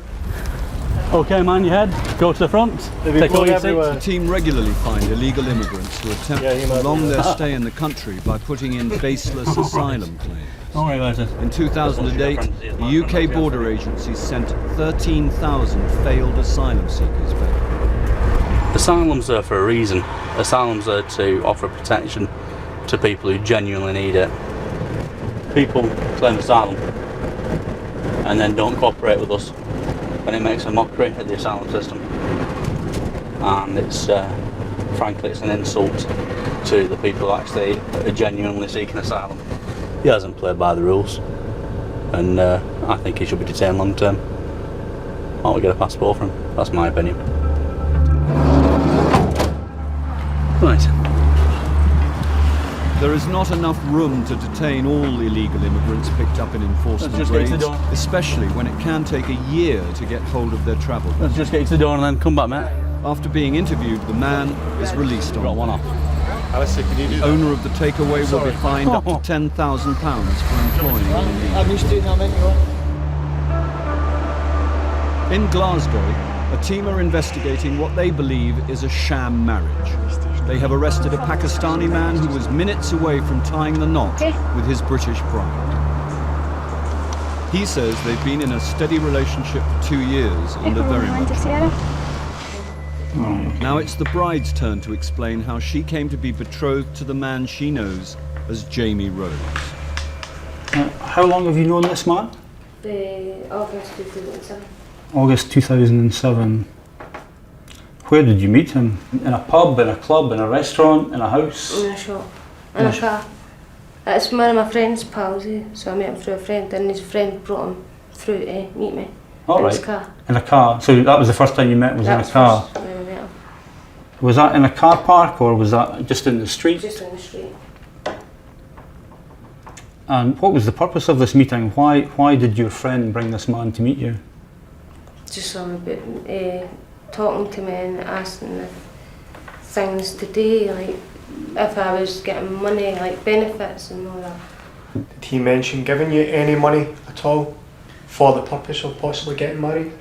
Okay, man, your head. Go to the front. Take all your seats. The team regularly find illegal immigrants who attempt to prolong their stay in the country by putting in baseless asylum claims. Don't worry about it. In 2008, the UK border agency sent 13,000 failed asylum seekers back. Asylum's there for a reason. Asylum's there to offer protection to people who genuinely need it. People claim asylum and then don't cooperate with us, and it makes a mockery of the asylum system. And it's, frankly, it's an insult to the people who actually are genuinely seeking asylum. He hasn't played by the rules, and I think he should be detained long term. I want to get a passport for him. That's my opinion. Right. There is not enough room to detain all illegal immigrants picked up in enforcement Let's just get to the raids, door. especially when it can take a year to get hold of their travel. Let's just get you to the door and then come back, mate. After being interviewed, the man is released on one off. Alistair, can you do The that? owner of the takeaway will be fined up to £10,000 for employing an illegal. I'm used to it now, mate. In Glasgow, a team are investigating what they believe is a sham marriage. They have arrested a Pakistani man who was minutes away from tying the knot with his British bride. He says they've been in a steady relationship for 2 years and are very much. Now it's the bride's turn to explain how she came to be betrothed to the man she knows as Jamie Rose. How long have you known this man? August 2007. August 2007. Where did you meet him? In a pub, in a club, in a restaurant, in a house? In a shop. In a car. It's one of my friend's pals, so I met him through a friend, and his friend brought him through to meet me. All in right. his car. In a car. So that was the first time you met, was in a car? First when I met him. Was that in a car park or was that just in the street? Just in the street. And what was the purpose of this meeting? Why did your friend bring this man to meet you? Just some about talking to me and asking if things to do, like if I was getting money, like benefits and all that. Did he mention giving you any money at all for the purpose of possibly getting married?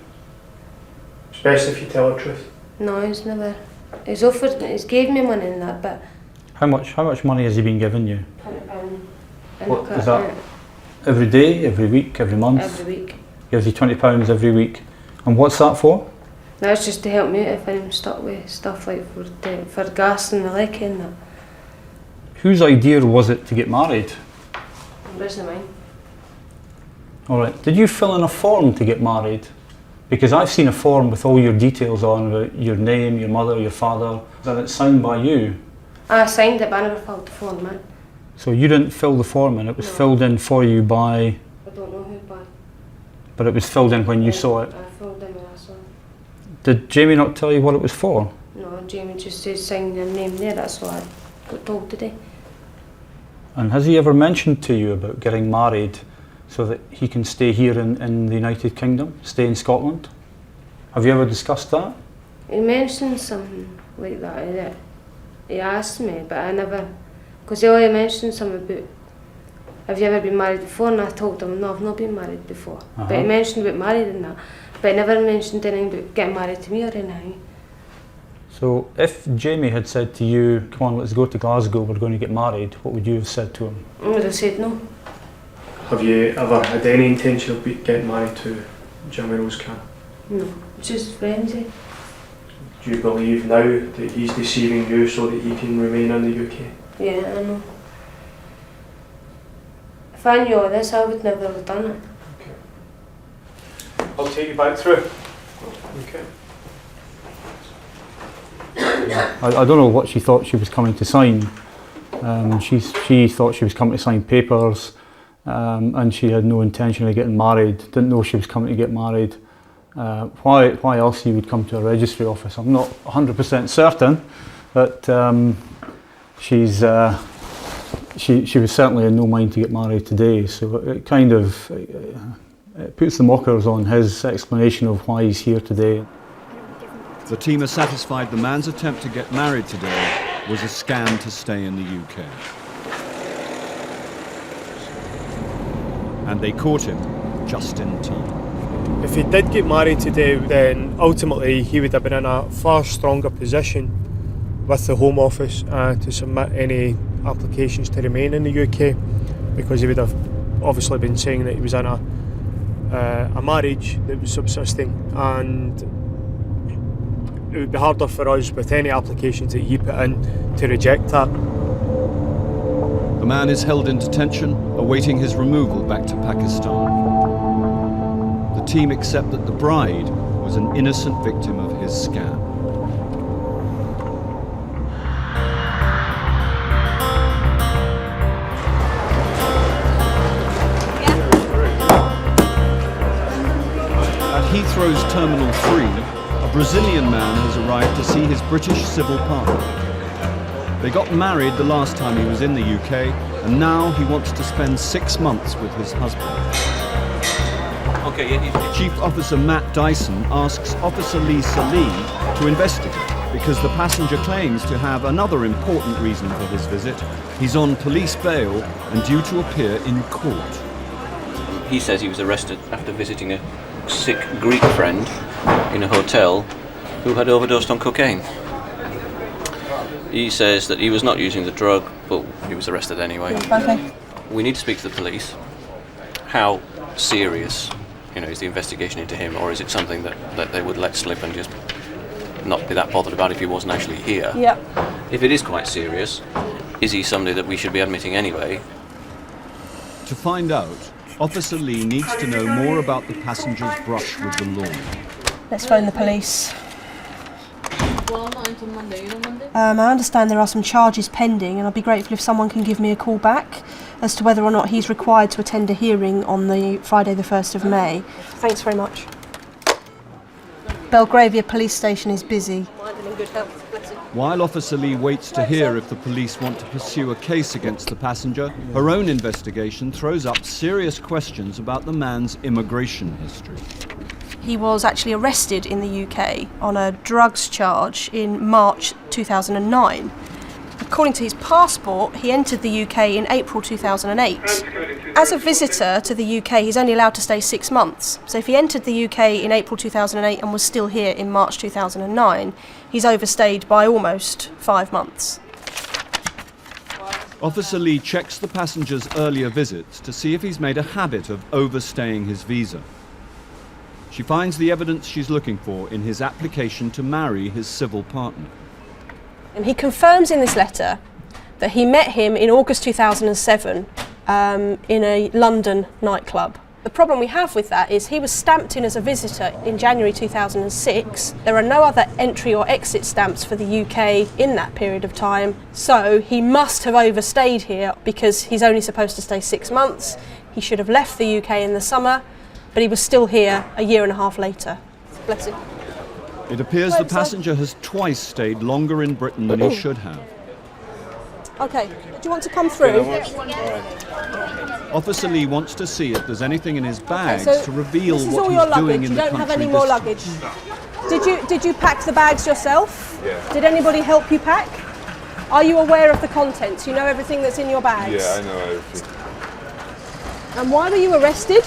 Especially if you tell the truth. No, he's never. He's offered, he's gave me money and that, but How much money has he been giving you? £20. What is that? Every day, every week, every month? Every week. Gives you £20 every week. And what's that for? That's just to help me out if I'm stuck with stuff like for gas and the like and that. Whose idea was it to get married? It wasn't mine. All right. Did you fill in a form to get married? Because I've seen a form with all your details on, about your name, your mother, your father, and it's signed by you. I signed it, but I never filled the form in. So you didn't fill the form in, it was filled in for you by... I don't know who by. But it was filled in when you saw it. I filled in when I saw it. Did Jamie not tell you what it was for? No, Jamie just said sign your name there, that's what I got told today. And has he ever mentioned to you about getting married so that he can stay here in the United Kingdom, stay in Scotland? Have you ever discussed that? He mentioned something like that. He asked me, but I never, because he only mentioned something about, have you ever been married before? And I told him, no, I've not been married before. But he mentioned about married and that, but he never mentioned anything about getting married to me or anything. So if Jamie had said to you, come on, let's go to Glasgow, we're going to get married, what would you have said to him? I would have said no. Have you ever had any intention of getting married to Jamie Rose-Can? No, just friends. Do you believe now that he's deceiving you so that he can remain in the UK? Yeah, I know. If I knew all this, I would never have done it. Okay. I'll take you back through. Okay. I don't know what she thought she was coming to sign. She thought she was coming to sign papers, and she had no intention of getting married, didn't know she was coming to get married. Why else he would come to a registry office, I'm not 100% certain, but she was certainly in no mind to get married today, so it kind of it puts the mockers on his explanation of why he's here today. The team are satisfied the man's attempt to get married today was a scam to stay in the UK. And they caught him just in time. If he did get married today, then ultimately he would have been in a far stronger position with the Home Office to submit any applications to remain in the UK, because he would have obviously been saying that he was in a marriage that was subsisting, and it would be harder for us with any applications that he put in to reject that. The man is held in detention, awaiting his removal back to Pakistan. The team accept that the bride was an innocent victim of his scam. At Heathrow's Terminal 3, a Brazilian man has arrived to see his British civil partner. They got married the last time he was in the UK, and now he wants to spend 6 months with his husband. Chief Officer Matt Dyson asks Officer Lee Salih to investigate because the passenger claims to have another important reason for his visit. He's on police bail and due to appear in court. He says he was arrested after visiting a sick Greek friend in a hotel who had overdosed on cocaine. He says that he was not using the drug, but he was arrested anyway. Okay. We need to speak to the police. How serious, is the investigation into him, or is it something that they would let slip and just not be that bothered about if he wasn't actually here? Yep. If it is quite serious, is he somebody that we should be admitting anyway? To find out, Officer Lee needs to know more about the passenger's brush with the law. Let's phone the police. Well, I'm not until Monday. You on Monday? I understand there are some charges pending, and I'd be grateful if someone can give me a call back as to whether or not he's required to attend a hearing on the Friday the 1st of May. Thanks very much. Belgravia Police Station is busy. While Officer Lee waits to hear if the police want to pursue a case against the passenger, her own investigation throws up serious questions about the man's immigration history. He was actually arrested in the UK on a drugs charge in March 2009. According to his passport, he entered the UK in April 2008. As a visitor to the UK, he's only allowed to stay 6 months. So if he entered the UK in April 2008 and was still here in March 2009, he's overstayed by almost 5 months. Officer Lee checks the passenger's earlier visits to see if he's made a habit of overstaying his visa. She finds the evidence she's looking for in his application to marry his civil partner. And he confirms in this letter that he met him in August 2007 in a London nightclub. The problem we have with that is he was stamped in as a visitor in January 2006. There are no other entry or exit stamps for the UK in that period of time, so he must have overstayed here because he's only supposed to stay 6 months. He should have left the UK in the summer, but he was still here a year and a half later. Bless him. It appears the passenger has twice stayed longer in Britain than he should have. Okay, do you want to come through? Officer Lee wants to see if there's anything in his bags so to reveal this is what all he's your luggage. doing in You the don't country have any more this luggage. Did you pack the bags yourself? Yeah. Did anybody help you pack? Are you aware of the contents? You know everything that's in your bags? Yeah, I know everything. And why were you arrested?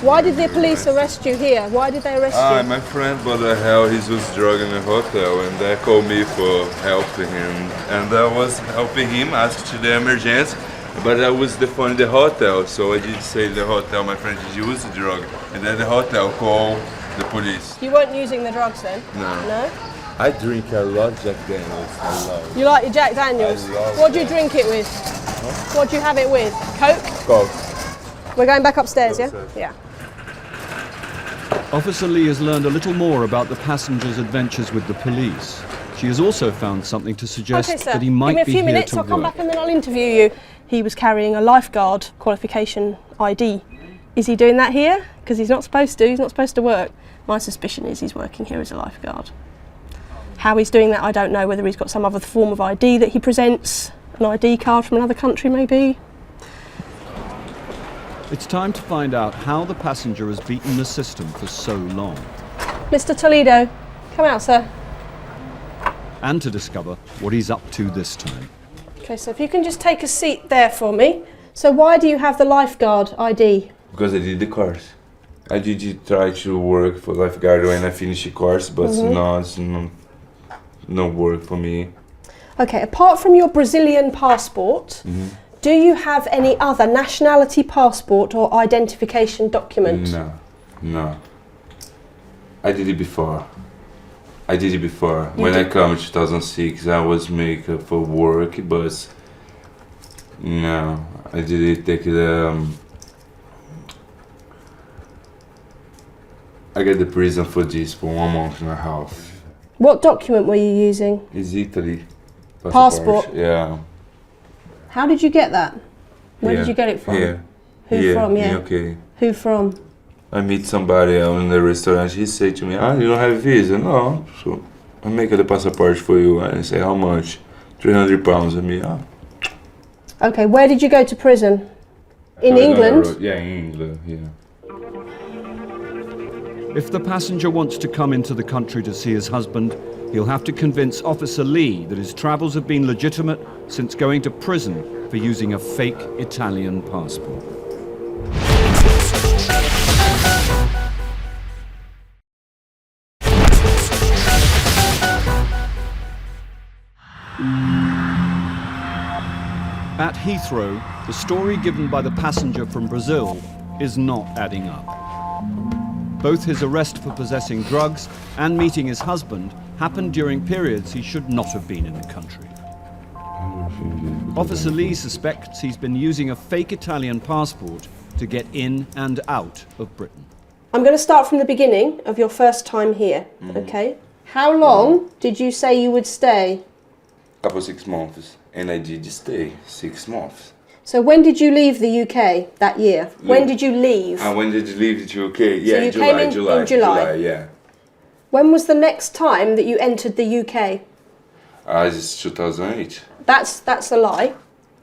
Why did the police arrest you here? Why did they arrest you? My friend bought a hell, he was drug in a hotel and they called me for helping him. And I was helping him, asked to the emergency, but I was the phone in the hotel, so I did say the hotel, my friend did use the drug. And then the hotel called the police. You weren't using the drugs then? No. No? I drink a lot of Jack Daniels, I love. You like your Jack Daniels? I love What do you drink it with? What do you have it with? Coke? Coke. We're going back upstairs, yeah? Yeah. Officer Lee has learned a little more about the passenger's adventures with the police. She has also found something to suggest Okay, sir. that he might Give me a be few here minutes, to I'll come work. back and then I'll interview you. He was carrying a lifeguard qualification ID. Is he doing that here? Because he's not supposed to. He's not supposed to work. My suspicion is he's working here as a lifeguard. How he's doing that, I don't know. Whether he's got some other form of ID that he presents, an ID card from another country maybe. It's time to find out how the passenger has beaten the system for so long, Mr. Toledo, come out, sir. and to discover what he's up to this time. Okay, so if you can just take a seat there for me. So why do you have the lifeguard ID? Because I did the course. I did try to work for lifeguard when I finished the course, but no, it's no work for me. Okay, apart from your Brazilian passport, do you have any other nationality passport or identification document? No. I did it before. When I come in 2006, I was making for work, but no, I didn't take the. I got the prison for this for 1 month and a half. What document were you using? It's Italy. Passport? Yeah. How did you get that? Where did you get it from? Here. Who from? Yeah. Okay. Who from? I meet somebody in the restaurant. He say to me, "Ah, you don't have visa?" No. So I make the passport for you, and I say, "How much?" £300. And me, Okay, where did you go to prison? In England? Yeah, in England. Yeah. If the passenger wants to come into the country to see his husband, he'll have to convince Officer Lee that his travels have been legitimate since going to prison for using a fake Italian passport. At Heathrow, the story given by the passenger from Brazil is not adding up. Both his arrest for possessing drugs and meeting his husband happened during periods he should not have been in the country. Officer Lee suspects he's been using a fake Italian passport to get in and out of Britain. I'm going to start from the beginning of your first time here, okay? How long did you say you would stay? Couple 6 months, and I did stay 6 months. So when did you leave the UK that year? When did you leave? When did you leave the UK? So you came in July. Yeah. When was the next time that you entered the UK? It's 2008. That's a lie.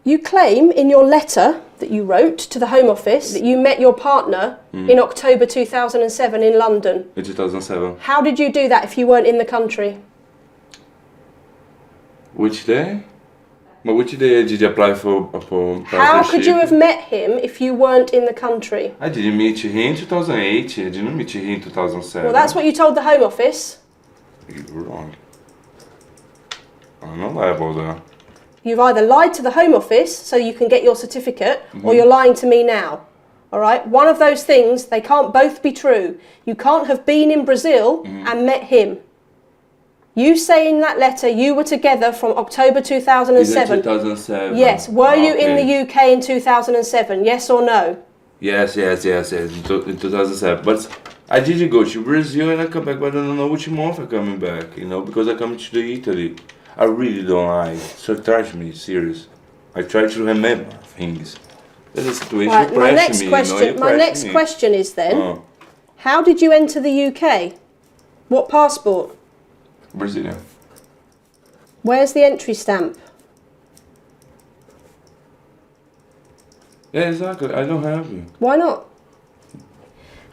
You claim in your letter that you wrote to the Home Office that you met your partner in October 2007 in London. In 2007. How did you do that if you weren't in the country? Which day? But which day did you apply for How could you have met him if you weren't in the country? I didn't meet him in 2008. I didn't meet him in 2007. Well, that's what you told the Home Office. You're wrong. I'm not liable there. You've either lied to the Home Office so you can get your certificate, or you're lying to me now. All right? One of those things, they can't both be true. You can't have been in Brazil and met him. You say in that letter you were together from October 2007. Is it 2007? Yes. Were you in the UK in 2007? Yes or no? Yes, in 2007. But I did go to Brazil and I come back, but I don't know which month I'm coming back, you know, because I come to Italy. I really don't like, so it drives me serious. I try to remember things. There's a situation Right, my next me, question. My next question is then, how did you enter the UK? What passport? Brazilian. Where's the entry stamp? Yeah, exactly. I don't have it. Why not?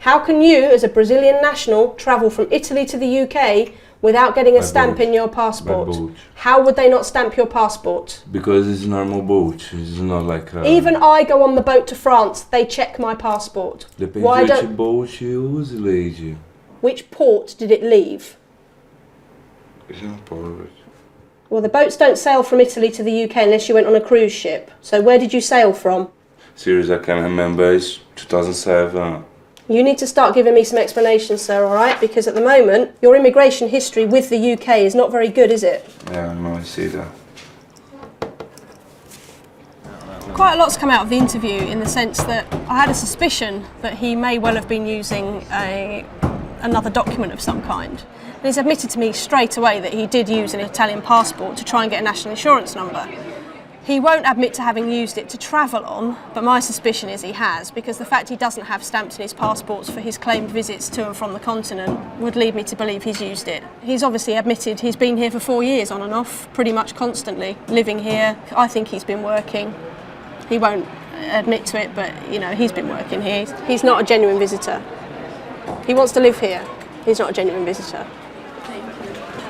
How can you, as a Brazilian national, travel from Italy to the UK without getting a stamp in your passport? How would they not stamp your passport? Because it's normal boat. It's not like. Even I go on the boat to France. They check my passport. Depende Why which don't? boat you use, lady. Which port did it leave? It's not port. Well, the boats don't sail from Italy to the UK unless you went on a cruise ship. So where did you sail from? Seriously, I can't remember. It's 2007. You need to start giving me some explanations, sir, all right? Because at the moment, your immigration history with the UK is not very good, is it? Yeah, no, I see that. Quite a lot's come out of the interview in the sense that I had a suspicion that he may well have been using another document of some kind. And he's admitted to me straight away that he did use an Italian passport to try and get a national insurance number. He won't admit to having used it to travel on, but my suspicion is he has, because the fact he doesn't have stamps in his passports for his claimed visits to and from the continent would lead me to believe he's used it. He's obviously admitted he's been here for 4 years on and off, pretty much constantly, living here. I think he's been working. He won't admit to it, but you know, he's been working here. He's not a genuine visitor. He wants to live here. He's not a genuine visitor.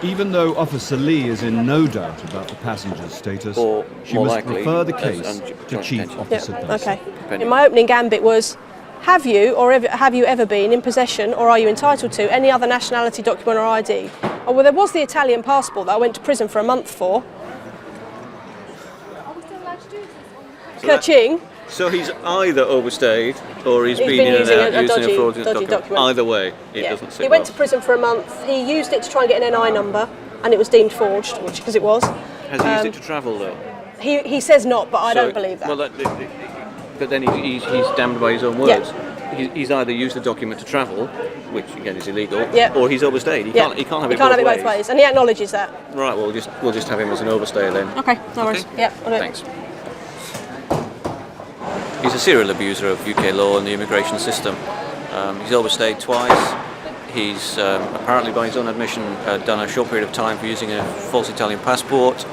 Even though Officer Lee is in no doubt about the passenger's status, she more must likely, refer the as case to Chief Officer Benson. Okay. In my opening gambit was, have you ever been in possession, or are you entitled to, any other nationality document or ID? Oh, well, there was the Italian passport that I went to prison for a month for. Ka-ching. So he's either overstayed or he's been in and using out a using dodgy a fraudulent document. Either way, it doesn't sit He went well. to prison for a month. He used it to try and get an NI number, and it was deemed forged, because it was. Has he used it to travel though? He says not, but I don't believe that. Well, but then he's damned by his own words. He's either used the document to travel, which again is illegal, or he's overstayed. He can't have it both ways. And he acknowledges that. Right. Well, we'll just have him as an overstayer then. Okay, no worries. Yeah, I'll do it. Thanks. He's a serial abuser of UK law and the immigration system. He's overstayed twice. He's apparently, by his own admission, done a short period of time for using a false Italian passport,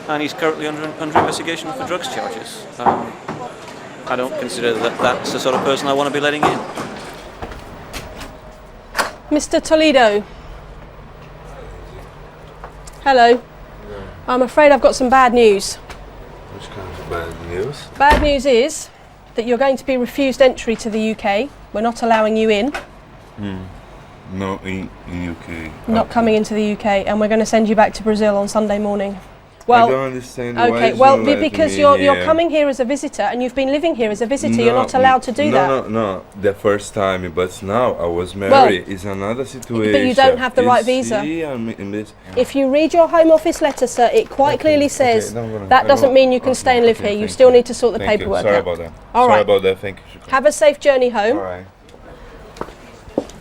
and he's currently under investigation for drugs charges. I don't consider that that's the sort of person I want to be letting in. Mr. Toledo. Hello. I'm afraid I've got some bad news. Which kind of bad news? Bad news is that you're going to be refused entry to the UK. We're not allowing you in. No, in UK. Not coming into the UK, and we're going to send you back to Brazil on Sunday morning. Well, I don't understand okay, why well, you let because me you're here. coming here as a visitor, and you've been living here as a visitor. You're not allowed to do that. No, the first time, but now I was married. It's another situation. But you don't have the right visa. See, I'm in this. If you read your Home Office letter, sir, it quite clearly says that doesn't mean you can stay and live here. You still need to sort the Thank paperwork you. Sorry out. about that. All Sorry right. about that. Thank you. Have a safe journey home. All right.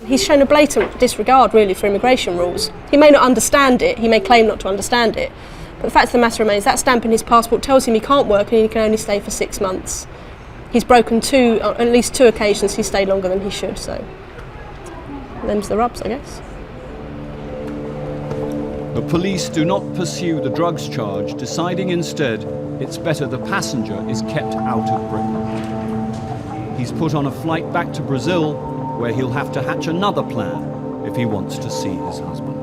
He's shown a blatant disregard, really, for immigration rules. He may not understand it. He may claim not to understand it. But the fact of the matter remains, that stamp in his passport tells him he can't work and he can only stay for 6 months. He's broken at least two occasions he's stayed longer than he should, so them's the rubs, I guess. The police do not pursue the drugs charge, deciding instead it's better the passenger is kept out of Britain. He's put on a flight back to Brazil, where he'll have to hatch another plan if he wants to see his husband.